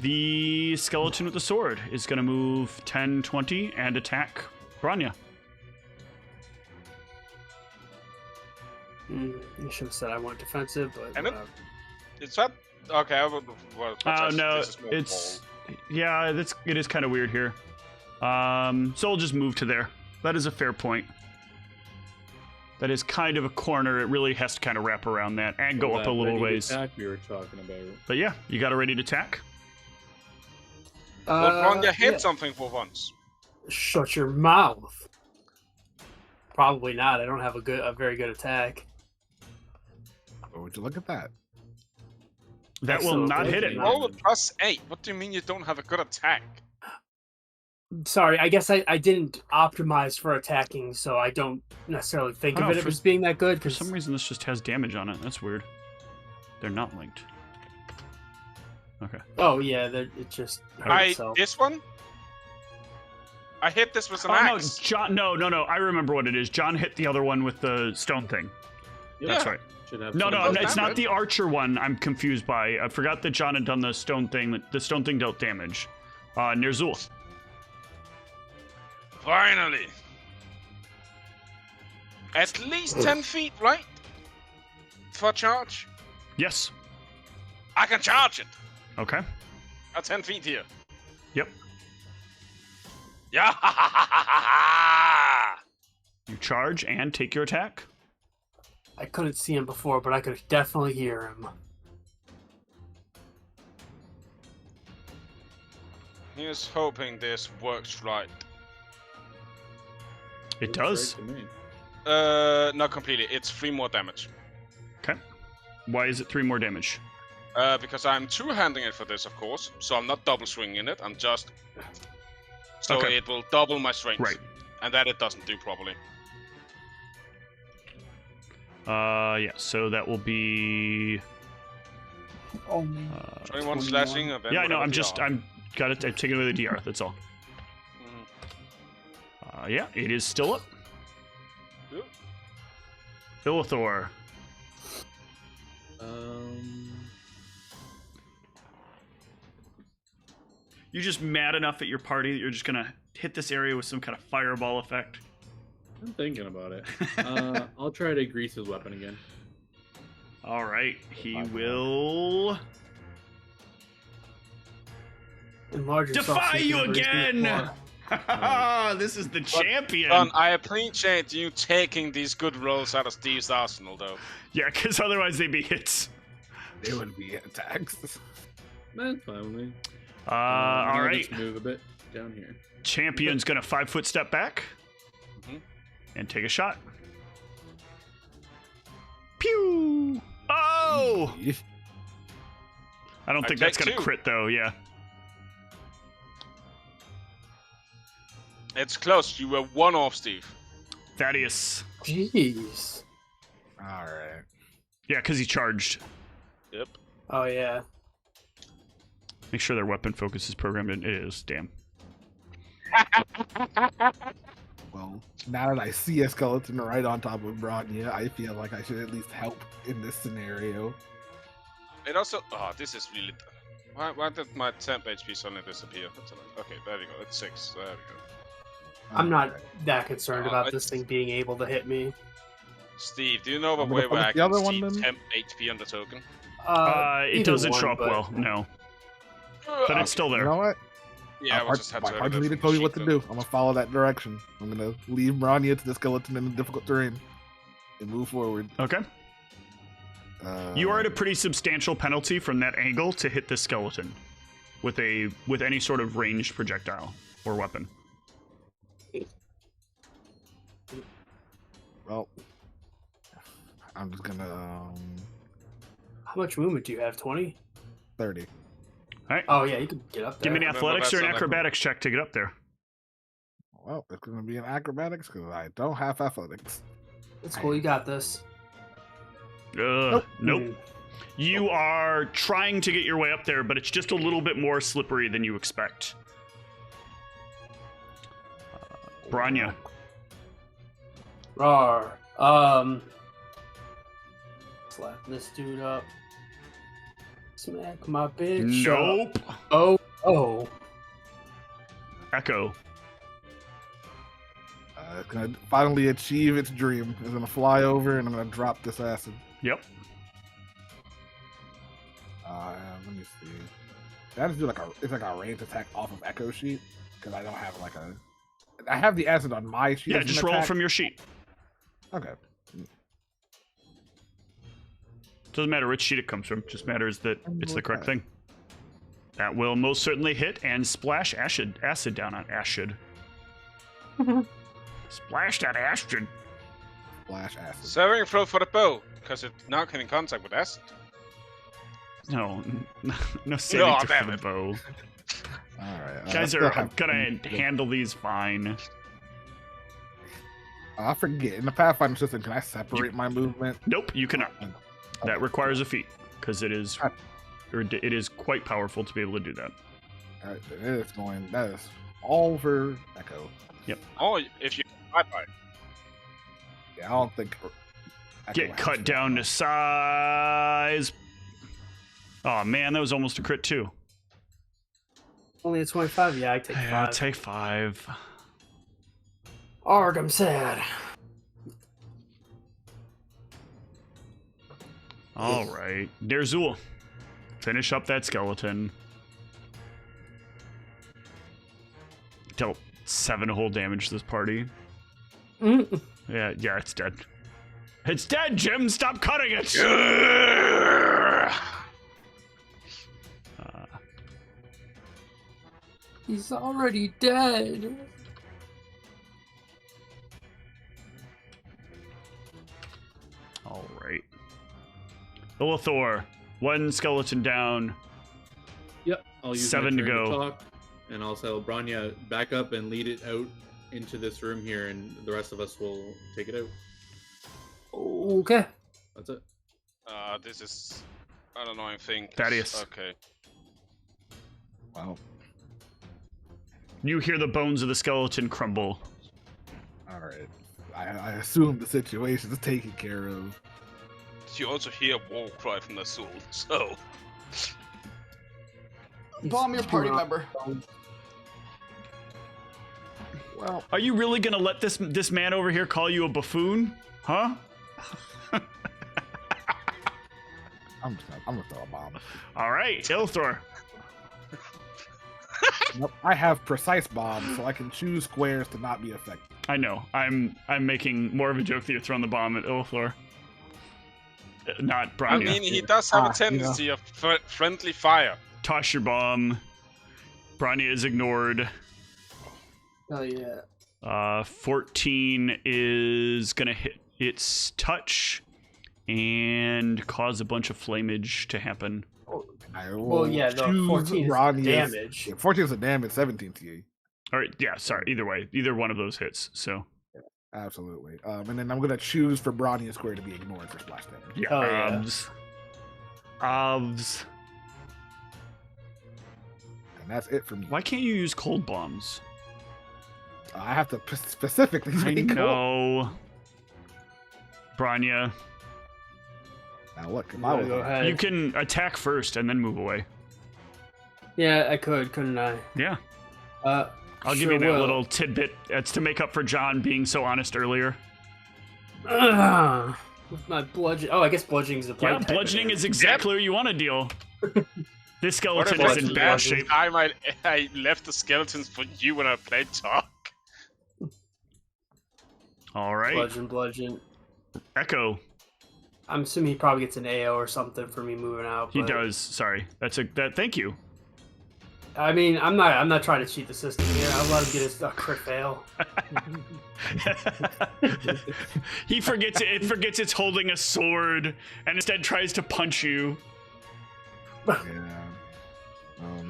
The skeleton with the sword is going to move 10, 20, and attack Branya. You should have said I want defensive, but And it's that okay? I would. Well, No, this is more it's yeah, it is kind of weird here. So we'll just move to there. That is a fair point. That is kind of a corner. It really has to kind of wrap around that and go up a little ways. Attack we were talking about. But yeah, you got a ready to attack? Well, Branya hit yeah. something for once. Shut your mouth. Probably not. I don't have a very good attack. Oh, would you look at that? That will not hit it. Roll a +8. What do you mean you don't have a good attack? Sorry, I guess I didn't optimize for attacking, so I don't necessarily think of it as being that good. For some reason, this just has damage on it. That's weird. They're not linked. Okay. Oh yeah, it just hurt itself. This one? I hit this with an Oh axe. no, John! No. I remember what it is. John hit the other one with the stone thing. Yeah. That's right. Should have No, some- it's not damage. the archer one. I'm confused by. I forgot that John had done the stone thing. The stone thing dealt damage. Nerzul. Finally. At least 10 feet, right? For charge? Yes. I can charge it. Okay. At 10 feet here. Yep. Yeah. You charge and take your attack. I couldn't see him before, but I could definitely hear him. Here's hoping this works right. It does. Straight to me. Not completely. It's 3 more damage. Okay. Why is it 3 more damage? Because I'm two-handing it for this, of course. So I'm not double swinging it. I'm just. So Okay. it will double my strength. Right. And that it doesn't do properly. Yeah. So that will be. Only 21 slashing. And then Yeah, I know. whatever I'm got it. I'm taking away the DR. That's all. Mhm. Yeah. It is still up. Yep. Philithor. You're just mad enough at your party that you're just gonna hit this area with some kind of fireball effect. I'm thinking about it. I'll try to grease his weapon again. All right. He will enlarge yourself defy so you you can breathe again. more. This is the champion. John, I appreciate you taking these good rolls out of Steve's arsenal, though. Yeah, because otherwise they'd be hits. They would be attacks. That's fine with me. All I'll right. just move a bit down here. Champion's gonna 5-foot step back Mhm. and take a shot. Pew! Oh! I don't think that's take gonna 2. crit though. Yeah. It's close. You were 1 off, Steve. Thaddeus. Jeez. All right. Yeah, because he charged. Yep. Oh yeah. Make sure their weapon focus is programmed in. It is. Damn. Well, now that I see a skeleton right on top of Branya, I feel like I should at least help in this scenario. It also. Oh, this is really. Why did my temp HP suddenly disappear? That's annoying. Okay, there we go. It's 6. There we go. I'm not that concerned Oh, about it's- this thing being able to hit me. Steve, do you know of a I'm way gonna where I put the can other one see then. temp HP on the token? It Either doesn't one, show up but- well. No, but it's still You there. know what? Yeah, we'll just have my to. heart leader told you what to do. I'm gonna follow that direction. I'm gonna leave Branya to the skeleton in the difficult terrain and move forward. Okay. You are at a pretty substantial penalty from that angle to hit this skeleton with any sort of ranged projectile or weapon. Well, I'm just gonna How much movement do you have? 20? 30. All right. Oh yeah, you can get up there. Give me an Remember, athletics or that's an not like- acrobatics check to get up there. Well, it's gonna be an acrobatics because I don't have athletics. It's cool. You got this. Nope. Hmm. You are trying to get your way up there, but it's just a little bit more slippery than you expect. Branya. Rawr. Slap this dude up. Smack my bitch. Nope. Oh. Echo. It's gonna finally achieve its dream. It's gonna fly over, and I'm gonna drop this acid. Yep. Let me see. Can I just do it's like a ranged attack off of Echo sheet? Because I don't have I have the acid on my sheet. Yeah, as an just roll attack. from your sheet. Okay. Doesn't matter which sheet it comes from. Just matters that it's the correct thing. That will most certainly hit and splash acid down on acid. Splash that acid. Splash acid. Saving throw for the bow, because it now came in contact with acid. No, no saving throw damn for the it. bow. Alright. You guys are gonna handle these fine. I forget. In the Pathfinder system, can I separate my movement? Nope, you cannot. Okay. That requires a feat because it is quite powerful to be able to do that. Alright, that is all for Echo. Yep. Oh, if you bye-bye. Yeah, I don't think Echo Get has cut down to size. Oh man, that was almost a crit too. Only a 25? Yeah, I take 5. Yeah, take 5. Arg, I'm sad. All right, Derzul, finish up that skeleton. Dealt 7 whole damage to this party. Yeah, it's dead. It's dead, Jim. Stop cutting it. He's already dead. All right. Illithor, 1 skeleton down. Yep, I'll use 7 my to turn go. talk, and I'll tell Branya back up and lead it out into this room here, and the rest of us will take it out. Okay. That's it. This is an annoying thing. Thaddeus. Okay. Wow. You hear the bones of the skeleton crumble. Alright. I assume the situation is taken care of. You also hear a war cry from the soul, so... Bomb your party member. Well, Are you really gonna let this man over here call you a buffoon? Huh? I'm gonna throw a bomb. All right, Illithor. Nope, I have precise bombs, so I can choose squares to not be affected. I know. I'm making more of a joke that you're throwing the bomb at Illithor. Not I Branya. mean, he does have a you know. tendency of friendly fire. Toss your bomb. Branya is ignored. Oh yeah. 14 is gonna hit its touch and cause a bunch of flamage to happen. I will Well, yeah, the choose 14 is Bronya's- damage. Yeah, 14 is a damage, 17 to you. All right, yeah, sorry. Either way, either one of those hits. So Absolutely. And then I'm gonna choose for Bronny Square to be ignored for splash damage. yeah, Oh, yeah. Obs. And that's it for me. Why can't you use cold bombs? I have to specifically I say cold. know. Branya, Now look, if You I wanna was go ahead? you can attack first and then move away. Yeah, I could, couldn't I? Yeah. I'll give Sure you that will. little tidbit. That's to make up for John being so honest earlier. With my bludgeon. Oh, I guess bludgeoning's the Yeah, blind type bludgeoning of is exactly where you want to deal. This skeleton What is if in I- bad last shape. time I left the skeletons for you when I played talk? All right, bludgeon. Echo. I'm assuming he probably gets an AO or something for me moving out. He but- does. Sorry, thank you. I mean, I'm not trying to cheat the system here. I'll let him get his crit fail. He forgets it. It forgets it's holding a sword and instead tries to punch you.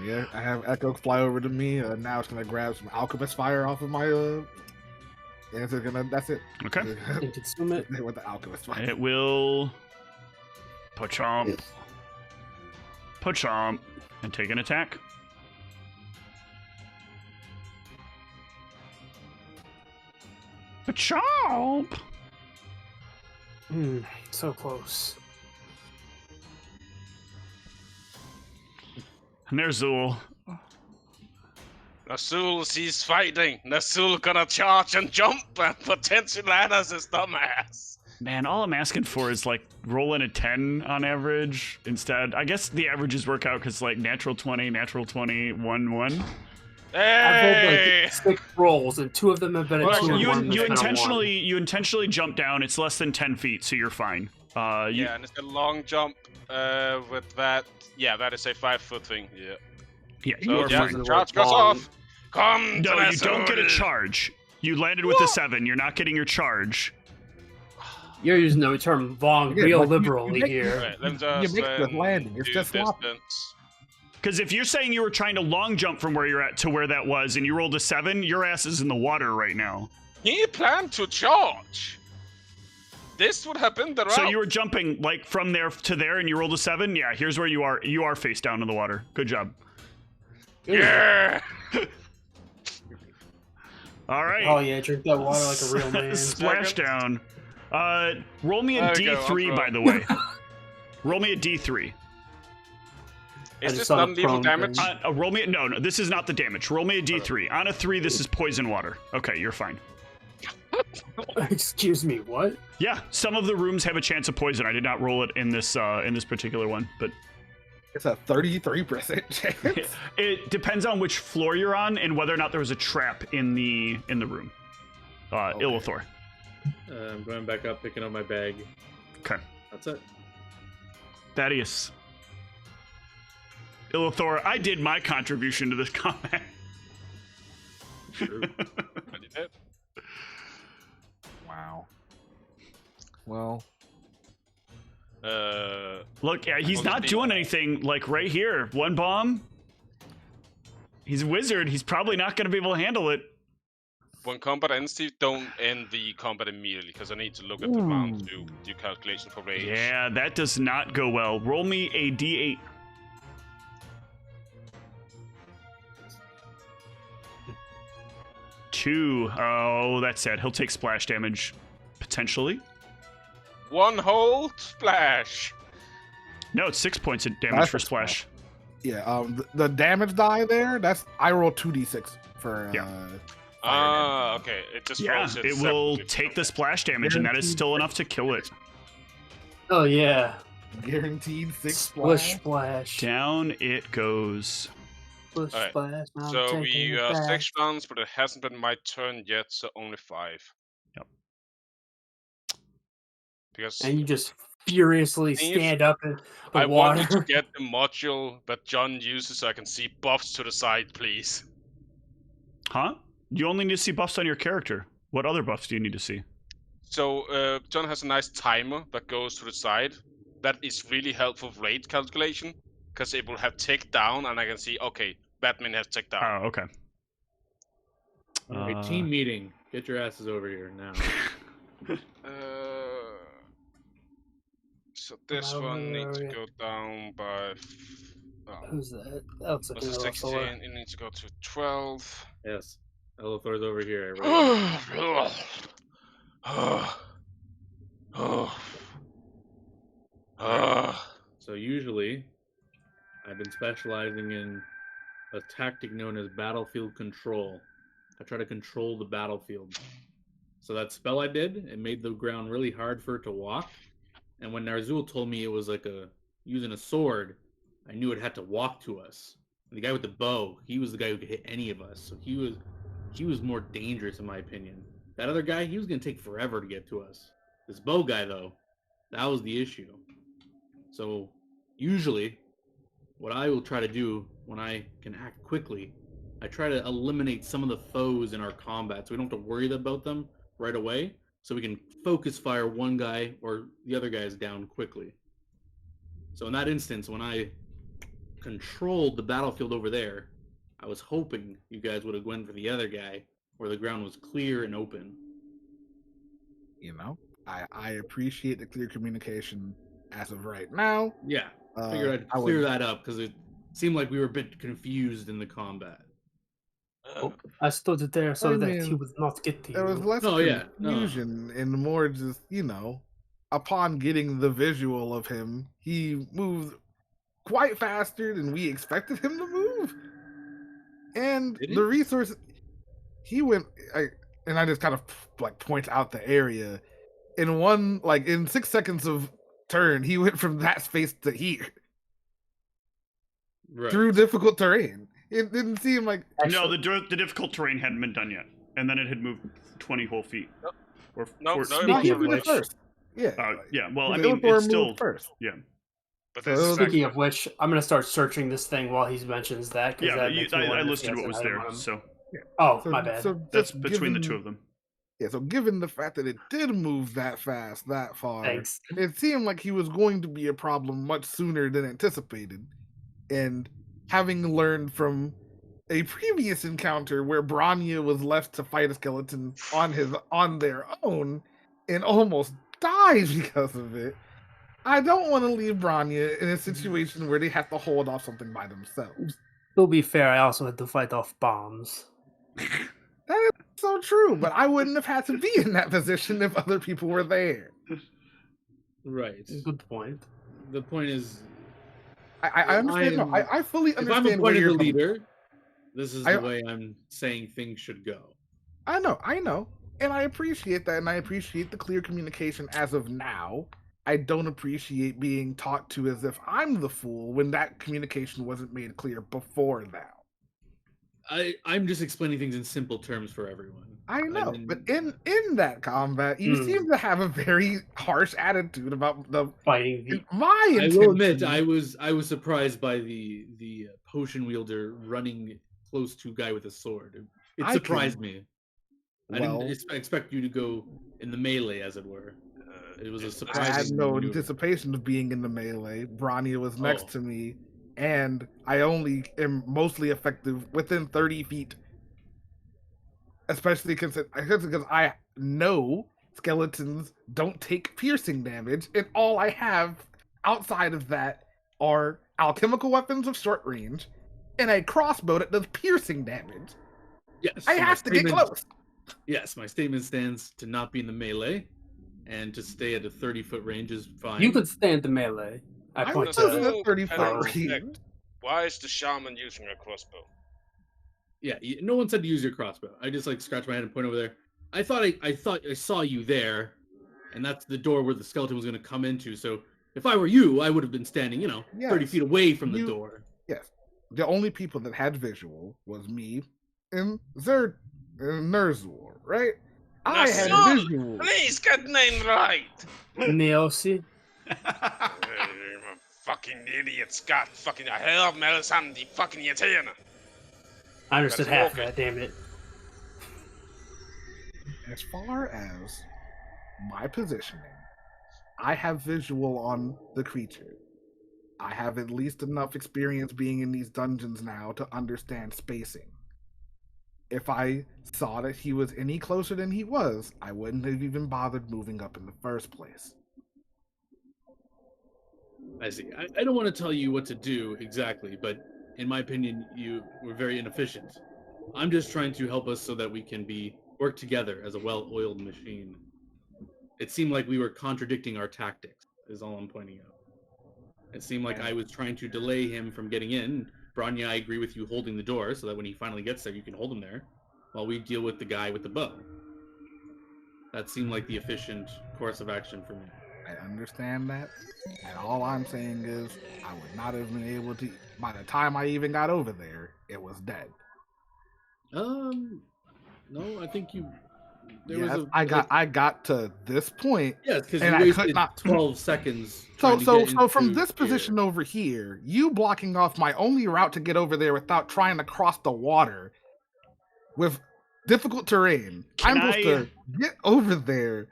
Yeah, I have Echo fly over to me. Now it's gonna grab some alchemist fire off of my. And it's gonna. That's it. Okay. And consume it. With the alchemist fire. It will pachomp, and take an attack. Pachomp. So close. And there's Zool. Nazul sees fighting. Nazul gonna charge and jump and potentially land as his dumbass. Man, all I'm asking for is like rolling a 10 on average instead. I guess the averages work out because like natural 20, 1, 1. I've rolled Hey! like 6 rolls, and 2 of them have been a 2 Well, and you, 1 you that's been a 1. intentionally jump down. It's less than 10 feet, so you're fine. Yeah, and it's a long jump with that. Yeah, that is a 5-foot thing. Yeah. Yeah, So, you are yeah, fine. charge goes Long. off. Come No, to you don't get a Nazul. charge. You landed with a 7. You're not getting your charge. You're using the term "vong" Yeah, real like, you liberally make- here. Right, let me You just make the landing, it's do just sloppy. distance. Because if you're saying you were trying to long jump from where you're at to where that was, and you rolled a 7, your ass is in the water right now. He planned to charge. This would have been the route. So you were jumping like from there to there, and you rolled a 7. Yeah, here's where you are. You are face down in the water. Good job. Yeah. All right. Oh yeah, drink that water like a real man. Splashdown. Roll me a There we go, D3, I'll by the way. Roll me a D3. Is just this saw the non-lethal prone damage? thing. Roll me. No, this is not the damage. Roll me a D3. On a 3, this is poison water. Okay, you're fine. Excuse me, what? Yeah, some of the rooms have a chance of poison. I did not roll it in this particular one, but It's a 33% chance. it depends on which floor you're on and whether or not there was a trap in the room. Illithor. I'm going back up, picking up my bag. Okay. That's it. Thaddeus. Illithor, I did my contribution to this combat. True. I did it. Wow. Well, Look, yeah, he's Well, not the- doing anything. Like right here, 1 bomb. He's a wizard. He's probably not going to be able to handle it. When combat ends, Steve, don't end the combat immediately, because I need to look at the round to do calculation for rage. Yeah, that does not go well. Roll me a D8. Two. Oh, that's sad. He'll take splash damage, potentially. 1 whole splash. No, it's 6 points of damage That's for a splash. yeah. The damage die there. That's I roll 2d6 for. Yeah. Ah, okay. It just Yeah, rolls it will separately. take the splash damage, and that is still enough to kill it. Oh yeah, Guaranteed 6 splish splash. splash, Down it goes. splish Alright, splash. I'm So taking we it back. 6 rounds, but it hasn't been my turn yet, so only 5. Yep. Because And you just furiously Steve, stand up in the I want you to water. get the module that John uses so I can see buffs to the side, please. Huh? You only need to see buffs on your character. What other buffs do you need to see? So John has a nice timer that goes to the side. That is really helpful for rate calculation, because it will have ticked down, and I can see, okay, Batman has ticked down. Oh, okay. Alright, team meeting. Get your asses over here now. So this Wow, one where needs are to we? go down by. Who's that? That looks like Was it another 16? fella. It needs to go to 12. Yes. Elithor's over here. Right. So usually, I've been specializing in a tactic known as battlefield control. I try to control the battlefield. So that spell I did, it made the ground really hard for it to walk. And when Narzul told me it was like using a sword, I knew it had to walk to us. And the guy with the bow, he was the guy who could hit any of us. So he was more dangerous in my opinion. That other guy, he was gonna take forever to get to us. This bow guy though, that was the issue. So usually, what I will try to do when I can act quickly, I try to eliminate some of the foes in our combat so we don't have to worry about them right away. So we can focus fire one guy or the other guys down quickly. So in that instance, when I controlled the battlefield over there, I was hoping you guys would have went for the other guy where the ground was clear and open. You know, I appreciate the clear communication as of right now. Yeah, figured I'd clear that up because it seemed like we were a bit confused in the combat. I stood there so I that mean, he would not get to There was you. less Oh, yeah, no. confusion and more just, upon getting the visual of him, he moved quite faster than we expected him to move. And Did he? the resource, he went, and I just kind of like point out the area. In 6 seconds of turn, he went from that space to here Right. through difficult terrain. It didn't seem like No, the difficult terrain hadn't been done yet, and then it had moved 20 whole feet. Nope. Or Nope, or- no, not Speaking of even at which- first. Yeah. yeah. Well, I The mean, Skeletor it's still moved first. yeah. But So this is Speaking of which, I'm gonna start searching this thing while he mentions that. 'Cause Yeah, that but makes me I wonder if he listed has what an was item there, on him. so Oh, So- my bad. so that's just between the given- two of them. Yeah, so given the fact that it did move that fast, that far, Thanks. it seemed like he was going to be a problem much sooner than anticipated. And having learned from a previous encounter where Branya was left to fight a skeleton on their own and almost dies because of it, I don't want to leave Branya in a situation where they have to hold off something by themselves. To be fair, I also had to fight off bombs. That is so true, but I wouldn't have had to be in that position if other people were there. Right. Good point. The point is, I understand. No, I fully if I'm understand where appointed you're the coming leader, this is the way I'm saying things should go. I know. And I appreciate that, and I appreciate the clear communication as of now. I don't appreciate being talked to as if I'm the fool when that communication wasn't made clear before now. I'm just explaining things in simple terms for everyone. I know, didn't- but in that combat, you seem to have a very harsh attitude about the Fighting the my I intention. will admit, I was surprised by the potion wielder running close to a guy with a sword. It I surprised can- me. I Well, didn't expect you to go in the melee, as it were. It was a I surprise. had no anticipation of being in the melee. Branya was next to me, and I only am mostly effective within 30 feet. Especially because I know skeletons don't take piercing damage, and all I have outside of that are alchemical weapons of short range and a crossbow that does piercing damage. Yes, I so my have to get statement- close. Yes, my statement stands to not be in the melee, and to stay at a 30-foot range is fine. You could stand the melee. I I point was to in a 30-foot Hello, range. why is the shaman using a crossbow? Yeah, no one said to use your crossbow. I just like scratch my head and point over there. I thought I saw you there, and that's the door where the skeleton was going to come into. So if I were you, I would have been standing, 30 Yes, feet away from the you- door. Yes. The only people that had visual was me and Nerzor, right? I had Nerzor! visual. Please get name right. Neosi. Fucking idiot, Scott. Fucking hell, Melisande, die fucking irriterende. I understood That's half of okay. that, damn it. As far as my positioning, I have visual on the creature. I have at least enough experience being in these dungeons now to understand spacing. If I saw that he was any closer than he was, I wouldn't have even bothered moving up in the first place. I see. I don't want to tell you what to do exactly, but in my opinion, you were very inefficient. I'm just trying to help us so that we can work together as a well-oiled machine. It seemed like we were contradicting our tactics, is all I'm pointing out. It seemed like I was trying to delay him from getting in. Branya, I agree with you holding the door so that when he finally gets there, you can hold him there, while we deal with the guy with the bow. That seemed like the efficient course of action for me. I understand that, and all I'm saying is I would not have been able to. By the time I even got over there, it was dead. No, I think you. Yes, I got to this point. Yes, because and you I wasted could not. 12 seconds. So trying to get from into this position here. over here, you blocking off my only route to get over there without trying to cross the water with difficult terrain. Can I'm supposed to get over there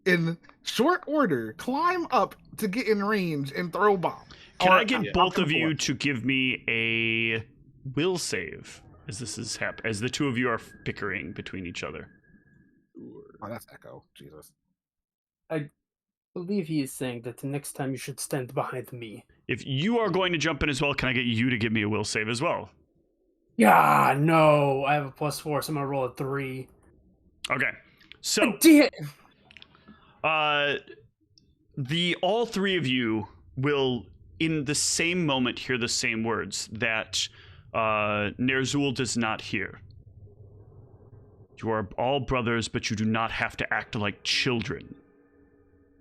in short order, climb up to get in range and throw bombs. Can Or, I get yeah, both of alchemical you weapons. to give me a will save as this is as the two of you are bickering between each other? Oh, that's Echo. Jesus. I believe he is saying that the next time you should stand behind me. If you are going to jump in as well, can I get you to give me a will save as well? Yeah, no. I have a +4, so I'm gonna roll a 3. Okay. So Damn. all three of you will in the same moment hear the same words that Nerzul does not hear. You are all brothers, but you do not have to act like children.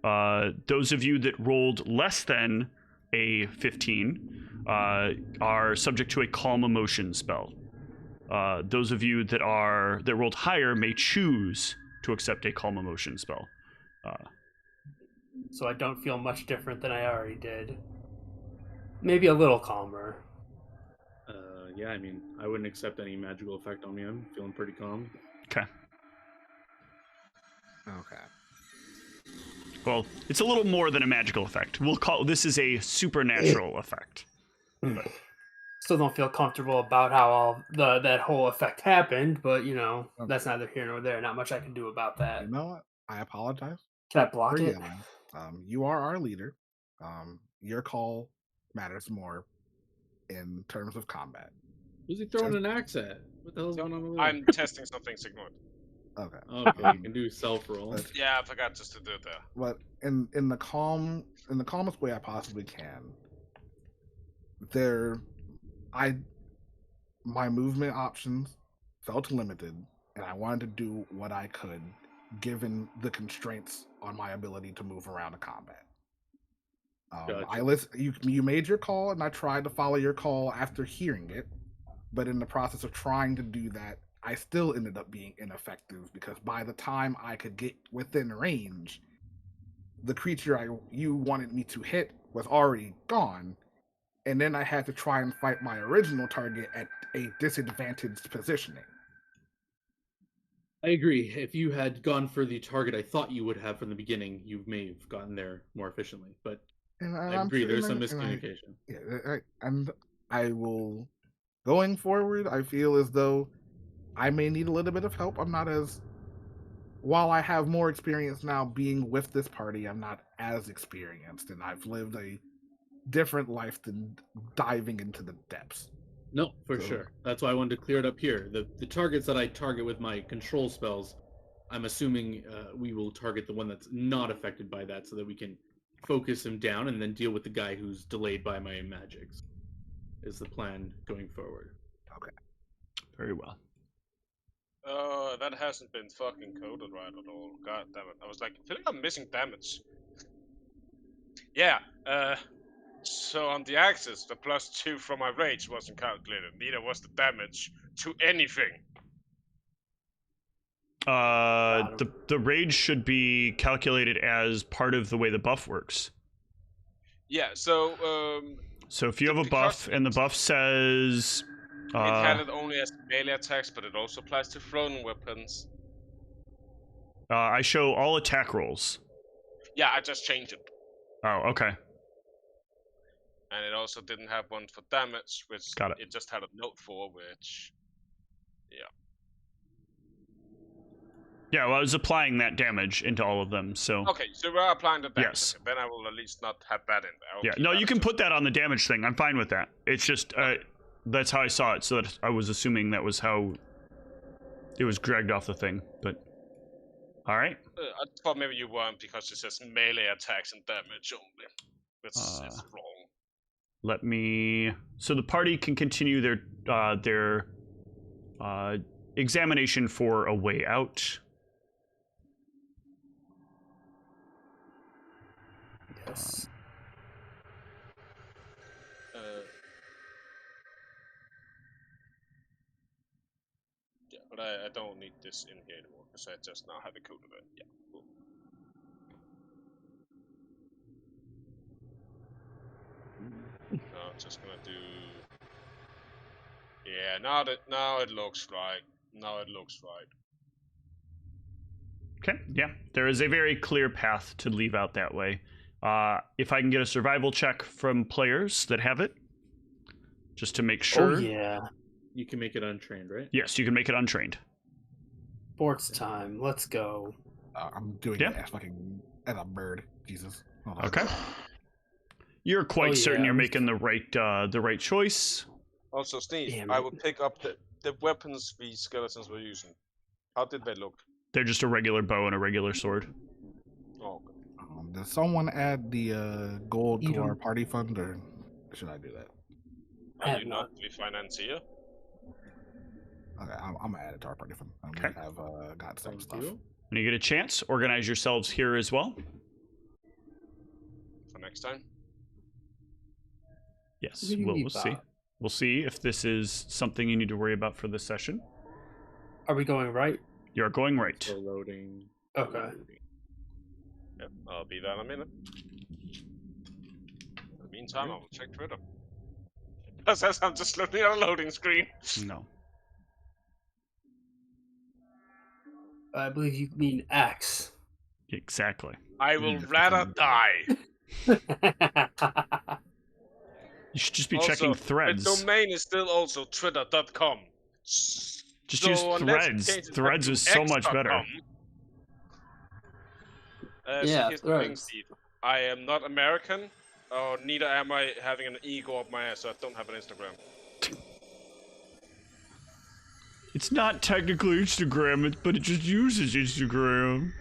Those of you that rolled less than a 15 are subject to a calm emotion spell. Those of you that rolled higher may choose to accept a calm emotion spell. So I don't feel much different than I already did. Maybe a little calmer. Yeah, I mean, I wouldn't accept any magical effect on me. I'm feeling pretty calm. Okay. Okay. Well, it's a little more than a magical effect. We'll call this is a supernatural effect. Still don't feel comfortable about how all that whole effect happened, but Okay. that's neither here nor there. Not much I can do about that. You know what? I apologize Can I block for it? yelling. You are our leader. Your call matters more in terms of combat. Who's he throwing an axe at? What the hell's going on over there? I'm testing something ignored. Okay. Okay, you can do self-roll. Yeah, I forgot just to do that. But in the calmest way I possibly can, my movement options felt limited, and I wanted to do what I could given the constraints on my ability to move around in combat. Gotcha. You made your call, and I tried to follow your call after hearing it, but in the process of trying to do that, I still ended up being ineffective because by the time I could get within range, the creature you wanted me to hit was already gone, and then I had to try and fight my original target at a disadvantaged positioning. I agree. If you had gone for the target I thought you would have from the beginning, you may have gotten there more efficiently. But I agree, there's some miscommunication. And I will, going forward, I feel as though I may need a little bit of help. While I have more experience now being with this party, I'm not as experienced, and I've lived a different life than diving into the depths. No, for sure. That's why I wanted to clear it up here. The targets that I target with my control spells, I'm assuming we will target the one that's not affected by that so that we can focus him down and then deal with the guy who's delayed by my magics, is the plan going forward. Okay. Very well. That hasn't been fucking coded right at all. God damn it. I was like, I feel like I'm missing damage. Yeah, so on the axis, the +2 from my rage wasn't calculated. Neither was the damage to anything. The rage should be calculated as part of the way the buff works. Yeah, so if you have a buff and the buff says it had it only as melee attacks, but it also applies to thrown weapons. I show all attack rolls. Yeah, I just changed it. Oh, okay. And it also didn't have one for damage, which Got it. It just had a note for, which, yeah. Yeah, well, I was applying that damage into all of them, so... Okay, so we're applying the damage. Yes. Okay, then I will at least not have that in there. Yeah, no, you can put that on the damage thing. I'm fine with that. It's just, that's how I saw it, so that I was assuming that was how it was dragged off the thing, but... Alright. I thought maybe you weren't, because it says melee attacks and damage only, which is wrong. Let me... So the party can continue their examination for a way out. Yes. Yeah, but I don't need this in here anymore, because I just now have it coded in. Yeah, cool. No, I'm just gonna do... Yeah, now it looks right. Now it looks right. Okay, yeah. There is a very clear path to leave out that way. If I can get a survival check from players that have it, just to make sure. Oh, yeah. You can make it untrained, right? Yes, you can make it untrained. Sports time. Let's go. I'm doing it as a bird. Jesus. Hold on. Okay. You're quite certain yeah. you're making the right choice. Also, Steve, Damn I it. would pick up the weapons these skeletons were using. How did they look? They're just a regular bow and a regular sword. Oh, okay. Does someone add the gold to our party fund, or should I do that? I Are have you not the financier? Okay, I'm gonna add it to our party. Okay. I've got some Thank stuff. you. When you get a chance, organize yourselves here as well. For next time? Yes, We can we'll keep see. that. We'll see if this is something you need to worry about for this session. Are we going right? You're going right. Still loading. Okay. Yep, I'll be there in a minute. In the meantime, I will check Twitter. That says I'm just looking at a loading screen. No. I believe you mean X. Exactly. I will rather die. You should just be Also, checking the threads. domain is still also twitter.com. Just use threads. Threads is so much better. Yeah, so here's the thing, Threads. Steve. I am not American, or neither am I having an ego up my ass, so I don't have an Instagram. It's not technically Instagram, but it just uses Instagram.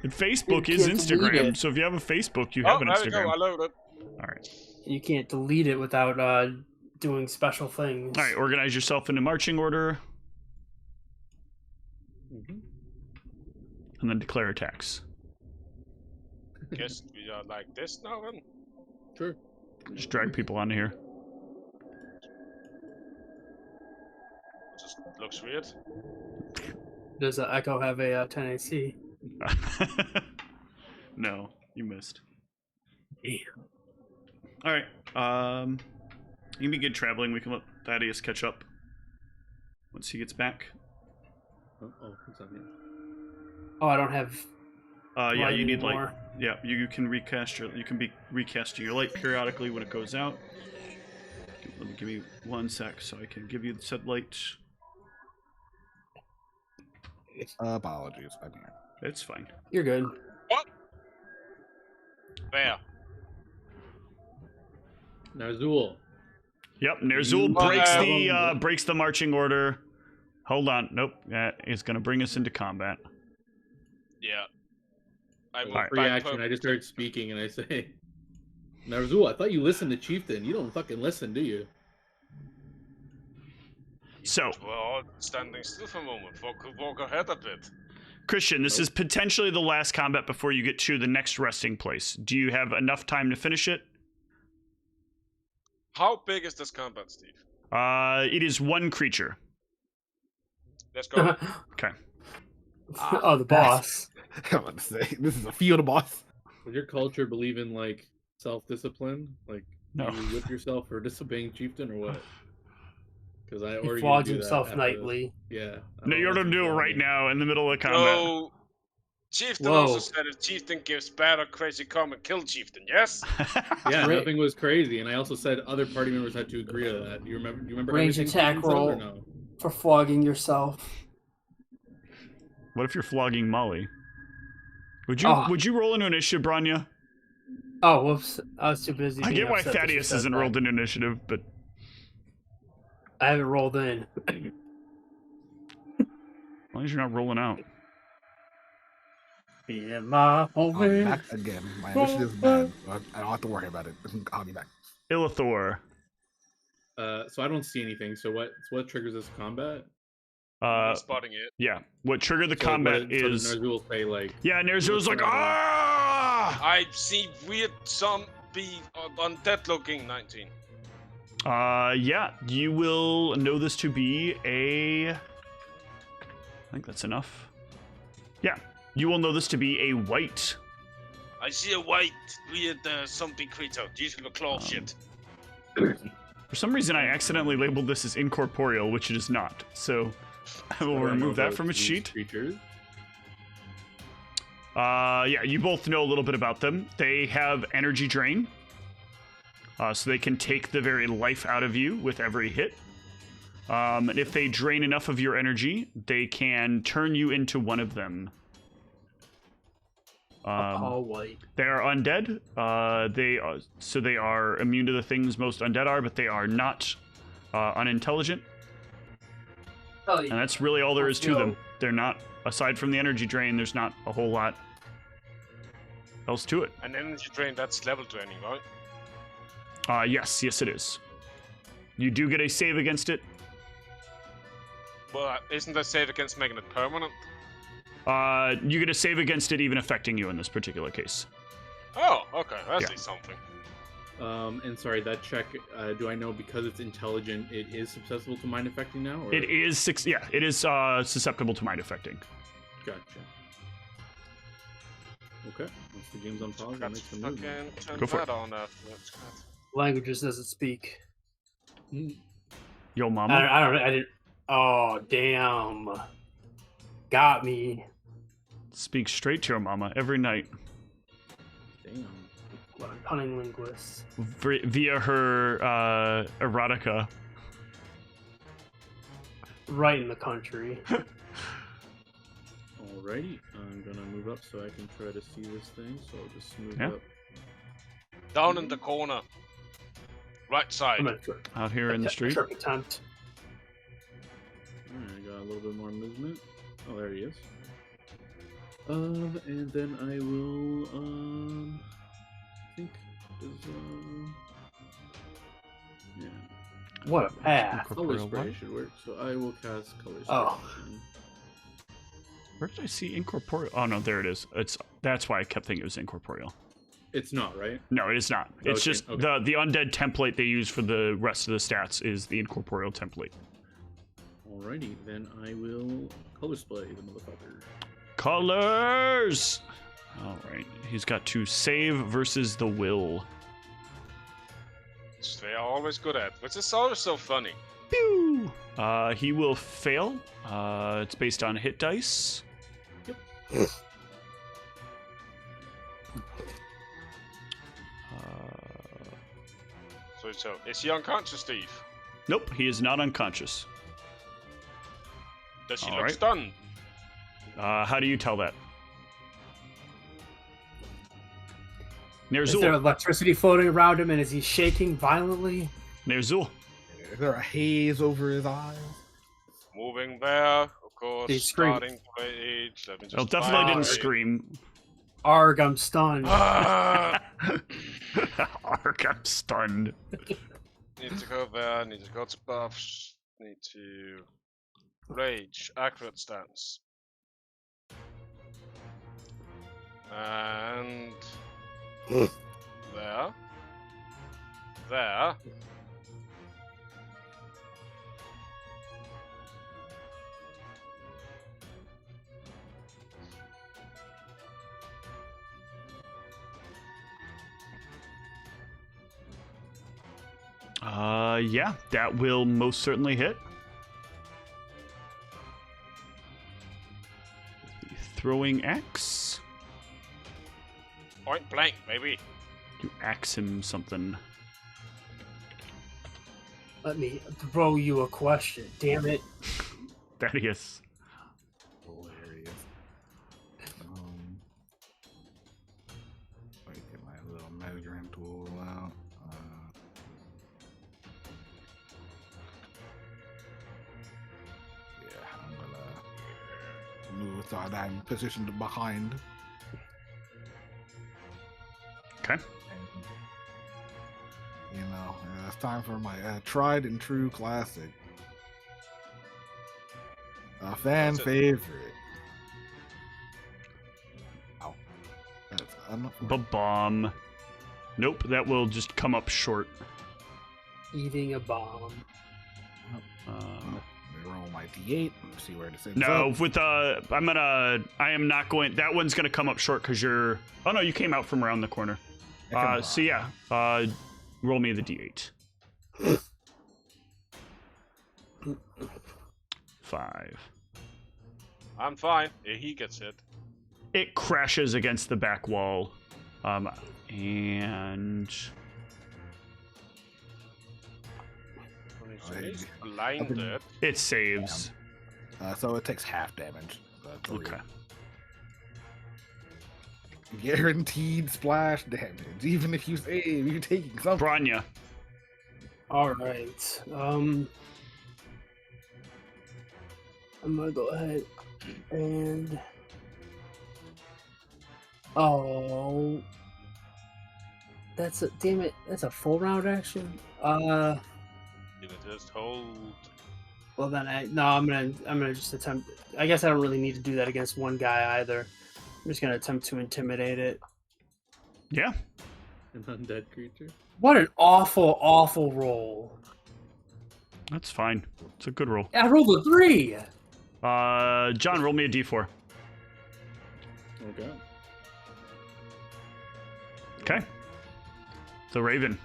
And Facebook You is can't delete Instagram, it. so if you have a Facebook, you Oh, have an there we Instagram. go, I loaded. All right. You can't delete it without doing special things. All right, organize yourself into marching order, Mm-hmm. and then declare attacks. Guess we are like this now then? Sure. Just drag people onto here. Just looks weird. Does Echo have a 10 AC? No, you missed. Yeah. All right. You can begin traveling. We can let Thaddeus catch up once he gets back. Oh, who's on here? Oh, I don't have. Yeah, light you need light. anymore. Yeah, you can recast your. You can be recasting your light periodically when it goes out. Let me give me 1 sec so I can give you the said light. Apologies, I'm here. It's fine. You're good. What? There. Narzul. Yep, Nerzul You- breaks the marching order. Hold on, nope. That is going to bring us into combat. Yeah. I will Alright. Free action. I just started speaking and I say, Narzul, I thought you listened to Chieftain. You don't fucking listen, do you? So, We're all standing still for a moment. Walk ahead a bit. Christian, this Nope. is potentially the last combat before you get to the next resting place. Do you have enough time to finish it? How big is this combat, Steve? It is 1 creature. Let's go. Okay. Oh, the boss. I'm about to say this is a field boss. Does your culture believe in like self-discipline? Like No. you whip yourself for disobeying Chieftain or what? Because I He already flogs do that himself after- nightly. Yeah. I No, don't you're want going to do it flog right me. now in the middle of combat. No. Chieftain Whoa. also said if Chieftain gives bad or crazy comment, kill Chieftain, yes? Yeah, Ra- nothing was crazy, and I also said other party members had to agree to that. Do you remember? Do you remember Range everything attack Chieftain said, or roll. no? For flogging yourself. What if you're flogging Molly? Would Ah. you roll into initiative, Branya? Oh, whoops. I was too busy. I being get why upset that she Thaddeus said isn't that. rolled into initiative, but I haven't rolled in. as long as you're not rolling out. Yeah, my I'm homie. back again. My initiative's bad. I don't have to worry about it. I'll be back. Illithor. So I don't see anything. So what triggers this combat? I'm spotting it. Yeah. What triggered the So combat what, so does is... Narzul say like? Yeah, Nerzul's like, What's going on? ah! I see weird zombie undead looking 19. Yeah, you will know this to be I think that's enough. Yeah, you will know this to be a white. I see a white weird zombie creature. Usually claw shit. For some reason, I accidentally labeled this as incorporeal, which it is not. So I will I don't know remove that about from its these sheet. Creatures. Yeah, you both know a little bit about them. They have energy drain. So they can take the very life out of you with every hit. And if they drain enough of your energy, they can turn you into one of them. All white. They are undead. They are immune to the things most undead are, but they are not unintelligent. Oh, And that's really all there is to them. They're not, aside from the energy drain, there's not a whole lot else to it. An energy drain, that's level draining, right? Yes, it is. You do get a save against it. Well, isn't that save against making it permanent? You get a save against it even affecting you in this particular case. Oh, okay, that's Yeah. something. And sorry, that check, do I know because it's intelligent, it is susceptible to mind affecting now? Or? It is it is susceptible to mind affecting. Gotcha. Okay, once the game's on pause, I'll make some movement. Turn Go for that it. on afterwards. Languages doesn't speak. Yo, mama. I didn't. Oh, damn. Got me. Speak straight to your mama every night Damn. What a cunning linguist. via her erotica. Right in the country. Alrighty, I'm gonna move up so I can try to see this thing, so I'll just move Yeah. up. Down in the corner. Right side. I'm gonna Out here in the street. trip attempt. Alright, I got a little bit more movement. Oh, there he is. And then I will, I think, yeah. What a path. Color spray should work, so I will cast color spray. Oh. Where did I see incorporeal? Oh no, there it is. That's why I kept thinking it was incorporeal. It's not, right? No, it is not. It's Okay, just okay. the undead template they use for the rest of the stats is the incorporeal template. Alrighty, then I will color spray the motherfucker. Colors. All right, he's got to save versus the will. Which they are always good at, which is always so funny. Pew! He will fail. It's based on hit dice. Yep. So is he unconscious, Steve? Nope, he is not unconscious. Does he All look right. stunned? How do you tell that? Is there Nerzul. electricity floating around him and is he shaking violently? Nerzul. Is there a haze over his eyes? Moving there, of course. He screamed. Starting to age. Let me just Well, definitely find didn't it. scream. Arg, I'm stunned. Ah! Ark, I'm stunned. Need to go there. Need to go to buffs. Need to rage. Accurate stance. And there. There. Yeah, that will most certainly hit. The throwing axe. Point blank, baby. You axe him something. Let me throw you a question. Damn it. Thaddeus. Hilarious. Let me get my little measuring tool out. Yeah, I'm gonna move so that I'm positioned behind. Okay. And, it's time for my tried and true classic. A fan What's it? favorite. Ow. That's enough. Ba-bomb. Nope, that will just come up short. Eating a bomb. Roll my d8 and see where this ends No, up. with I am not going. That one's gonna come up short because you're. Oh no, you came out from around the corner. So yeah, roll me the d8. 5. I'm fine. Yeah, he gets hit. It crashes against the back wall, and So he's blinded. it saves. So it takes half damage. Okay. Guaranteed splash damage. Even if you save, you're taking something. Branya. Alright. I'm gonna go ahead and That's a damn it. That's a full round action. You can just hold. Well then, I'm gonna just attempt. I guess I don't really need to do that against one guy either. I'm just gonna attempt to intimidate it. Yeah. An undead creature. What an awful roll. That's fine. It's a good roll. I rolled a 3. John, roll me a d4. Okay. Okay. So Raven.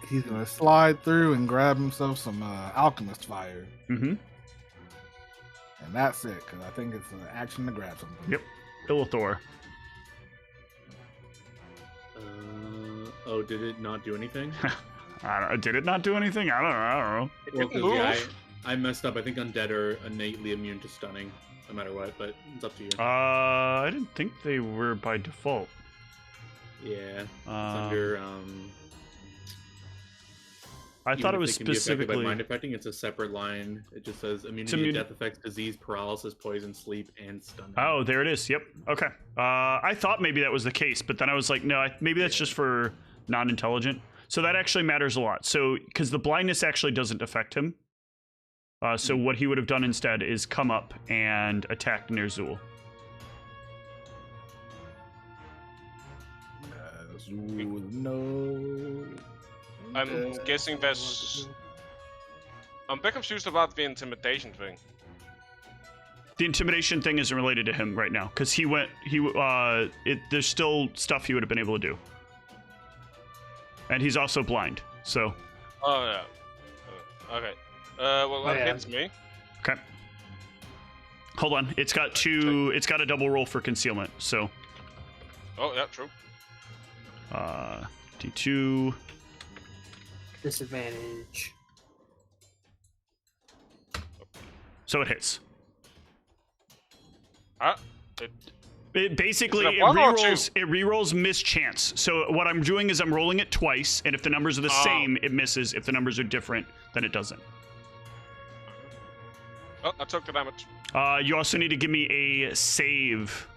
He's gonna slide through and grab himself some alchemist fire, Mm-hmm. and that's it. Because I think it's an action to grab something. Yep. Illithor. Oh, did it not do anything? Did it not do anything? I don't know. Well, 'cause, yeah, I messed up. I think undead are innately immune to stunning, no matter what. But it's up to you. I didn't think they were by default. Yeah. It's under I thought it was Can be affected by specifically. mind affecting. It's a separate line. It just says immunity to death effects, disease, paralysis, poison, sleep, and stunning. Oh, there it is. Yep. Okay. I thought maybe that was the case, but then I was like, no, maybe that's just for non-intelligent. So that actually matters a lot. So because the blindness actually doesn't affect him. So what he would have done instead is come up and attack Ner'zhul. No. I'm guessing there's. I'm a bit confused about the intimidation thing. The intimidation thing isn't related to him right now because he went. There's still stuff he would have been able to do, and he's also blind. So. Oh yeah. Okay. Well, that hits me. Okay. Hold on. It's got two. It's got a double roll for concealment. So. Oh yeah, true. D2. Disadvantage. So it hits. It basically Is it a one or rerolls. two? It rerolls mischance. So what I'm doing is I'm rolling it twice, and if the numbers are the same, it misses. If the numbers are different, then it doesn't. Oh, I took the damage. You also need to give me a save.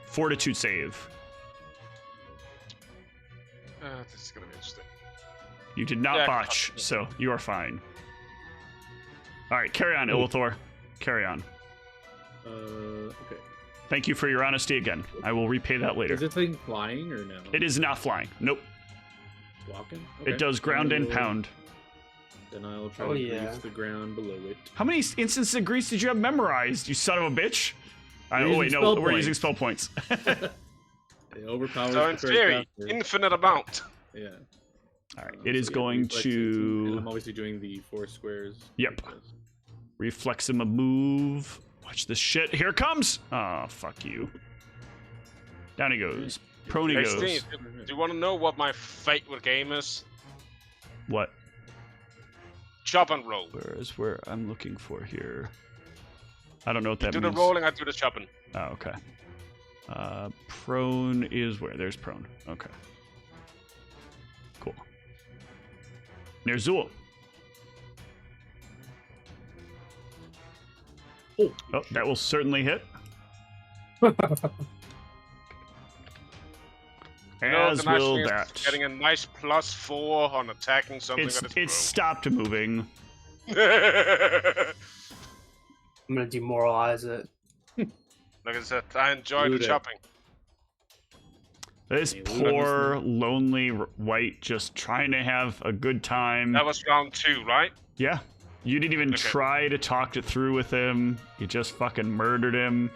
Fortitude save. This is gonna be interesting. You did not botch, so you are fine. All right, carry on, Illithor. Carry on. Okay. Thank you for your honesty again. I will repay that later. Is this thing flying or no? It is not flying. Nope. Walking? Okay. It does ground and pound. Then I'll try to grease the ground below it. How many instances of grease did you have memorized, you son of a bitch? We're Wait, no, we're using spell points. It overpowers So in the theory, caster. infinite amount. Yeah. All right, it is So, yeah, going reflexes, to... And I'm obviously doing the 4 squares. Yep. Reflex him a move. Watch this shit. Here it comes! Oh, fuck you. Down he goes. Prone he Hey, goes. Steve, do you want to know what my favorite game is? What? Chop and roll. Where I'm looking for here? I don't know what that Do means. the rolling, I do the chopping. Oh, okay. Prone is where? There's prone. Okay. Cool. Ner'zhul. Oh, that will certainly hit. As the nice will thing is that. getting a nice +4 on attacking something that is It's stopped moving. broke. I'm gonna demoralize it. Like I said, I enjoy the Loot it. chopping. This Hey, loot on poor, lonely white just trying to have a good time. That was round 2, right? Yeah. You didn't even try to talk it through with him. You just fucking murdered him.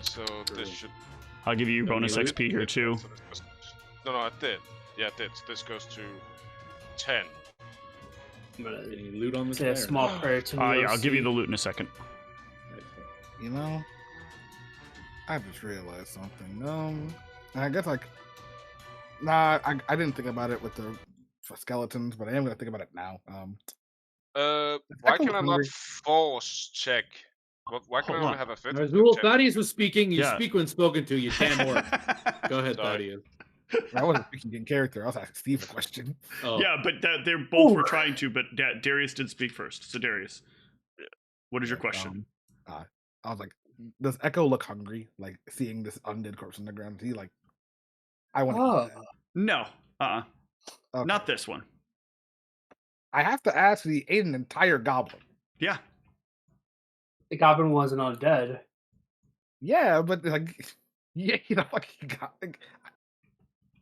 So this should. I'll give you Don't bonus you loot? XP here too. So this goes... No, I did. Yeah, I did. So this goes to 10. I'm gonna Any loot on this say a player? small prayer to the Yeah, I'll give you OC. the loot in a second. You know, I just realized something. I guess nah, I didn't think about it with the skeletons, but I am gonna think about it now. Why can I not hungry. force check? Why can I Hold only on. have a 50? Rule Thaddeus was speaking. You Yeah. speak when spoken to. You can't work. Go ahead, Sorry. Thaddeus. I wasn't speaking in character. I was asking Steve a question. Oh, Yeah, but they're both were trying to, but Darius did speak first. So Darius, what is your question? I was like, does Echo look hungry? Like seeing this undead corpse on the ground? Is he like, I want to Oh, eat that. No, Okay. not this one. I have to ask. He ate an entire goblin. Yeah, the goblin wasn't undead. Yeah, but like, yeah, like,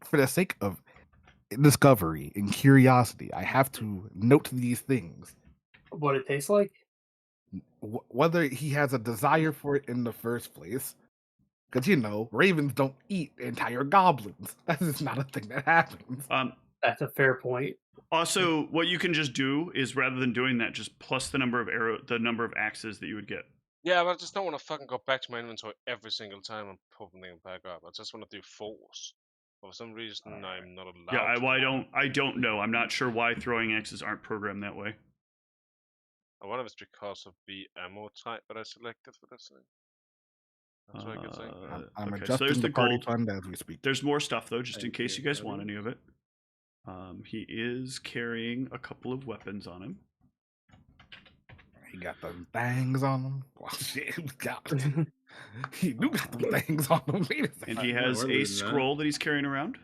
for the sake of discovery and curiosity, I have to note these things. What it tastes like? Whether he has a desire for it in the first place, because ravens don't eat entire goblins. That is not a thing that happens. That's a fair point. Also, what you can just do is rather than doing that, just plus the number of axes that you would get. Yeah, but I just don't want to fucking go back to my inventory every single time and open them back up. I just want to do force. For some reason, I'm not allowed. Yeah, I don't know. I'm not sure why throwing axes aren't programmed that way. I wonder if it's because of the ammo type that I selected for this thing. That's what I could say. I'm Okay, adjusting there's the party gold. fund as we speak. There's more stuff though, just in Thank case you, you guys want buddy. any of it. He is carrying a couple of weapons on him. He got them things on him. Well, shit, he do got them things on him. Wait a second. And he has a scroll that he's carrying around.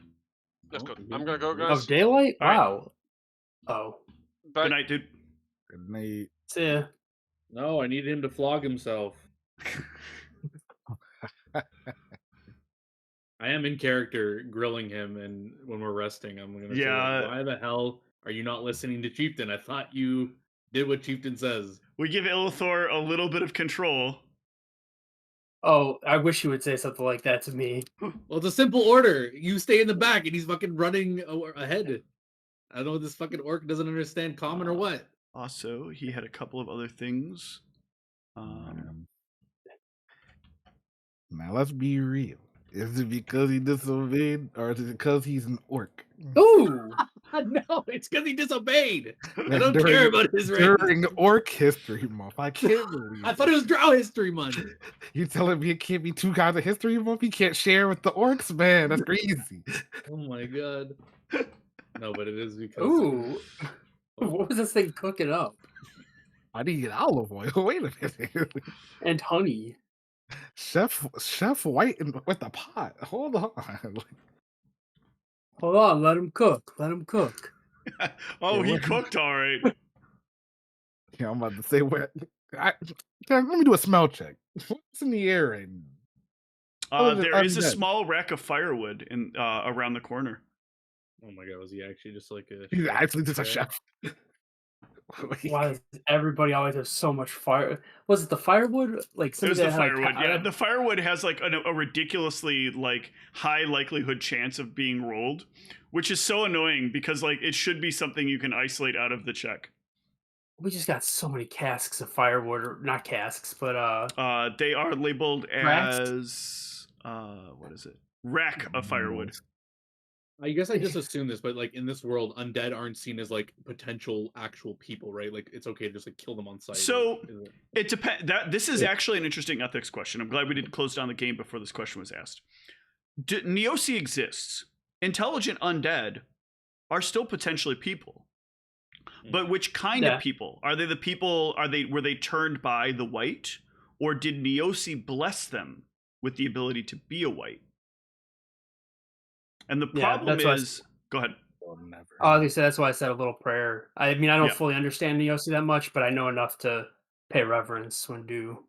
That's good. yeah. I'm gonna go, Oh, guys. daylight? All right. Wow. Oh. Bye. Good night, dude. Good night. See ya. No, I need him to flog himself. I am in character grilling him, and when we're resting, I'm gonna say, like, why the hell are you not listening to Chieftain? I thought you did what Chieftain says. We give Ilithor a little bit of control. Oh, I wish you would say something like that to me. Well, it's a simple order. You stay in the back, and he's fucking running ahead. I don't know if this fucking orc doesn't understand common or what. Also, he had a couple of other things. Now let's be real. Is it because he disobeyed, or is it because he's an orc? Ooh! No, it's because he disobeyed. I And don't care about his race. during Orc History Month. I can't believe I thought it was Drow History Month. You telling me it can't be 2 kinds of History Month? You can't share with the orcs, man. That's crazy. Oh my god. No, but it is because. Ooh! What was this thing cooking up? I need olive oil. Wait a minute. And honey. Chef White with a pot. Hold on. Hold on, let him cook. Let him cook. Oh, Yeah, he what- cooked all right. Yeah, I'm about to say what. Let me do a smell check. What's in the air right now? There is a undead. small rack of firewood in around the corner. Oh my god, was he actually just like a. He's actually just a Yeah. chef. Why does everybody always have so much fire? Was it the firewood? Like There's somebody the that had, firewood. like, Yeah, the firewood has like a ridiculously like high likelihood chance of being rolled, which is so annoying because like it should be something you can isolate out of the check. we just got so many casks of firewood, or not casks, but They are labeled Racks? as what is it? Rack of firewood. I guess I just assume this, but like in this world, undead aren't seen as like potential actual people, right? Like it's okay to just like kill them on sight. So is it? it depends. This is actually an interesting ethics question. I'm glad we didn't close down the game before this question was asked. Neosi exists. Intelligent undead are still potentially people, but which kind Yeah. of people are they? The people were they turned by the white, or did Neosi bless them with the ability to be a white? And the Yeah, problem that's why is, go ahead. Well, never. obviously that's why I said a little prayer. I mean, I don't Yeah. fully understand Neosi that much, but I know enough to pay reverence when due.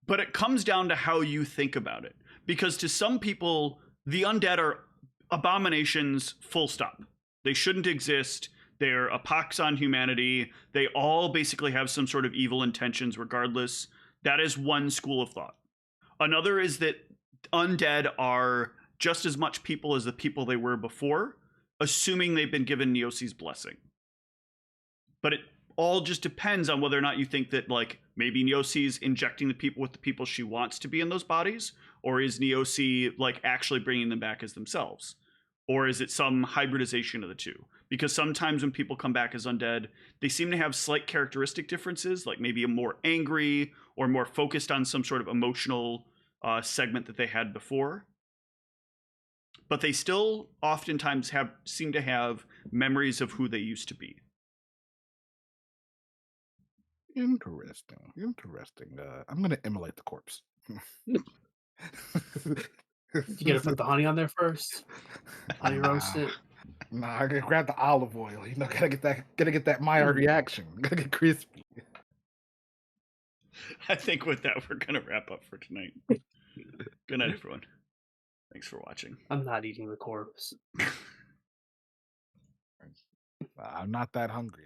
But it comes down to how you think about it. Because to some people, the undead are abominations, full stop. They shouldn't exist. They're a pox on humanity. They all basically have some sort of evil intentions, regardless. That is one school of thought. Another is that undead are just as much people as the people they were before, assuming they've been given Neosi's blessing. But it all just depends on whether or not you think that, like, maybe Neosi's injecting the people with the people she wants to be in those bodies, or is Neosi, like, actually bringing them back as themselves? Or is it some hybridization of the two? Because sometimes when people come back as undead, they seem to have slight characteristic differences, like maybe a more angry or more focused on some sort of emotional segment that they had before. But they still oftentimes seem to have memories of who they used to be. Interesting. I'm gonna immolate the corpse. You gotta put the honey on there first. Honey roast it. Nah, I gotta grab the olive oil. You know, gotta get that Maillard reaction. Gotta get crispy. I think with that, we're gonna wrap up for tonight. Good night, everyone. Thanks for watching. I'm not eating the corpse. I'm not that hungry.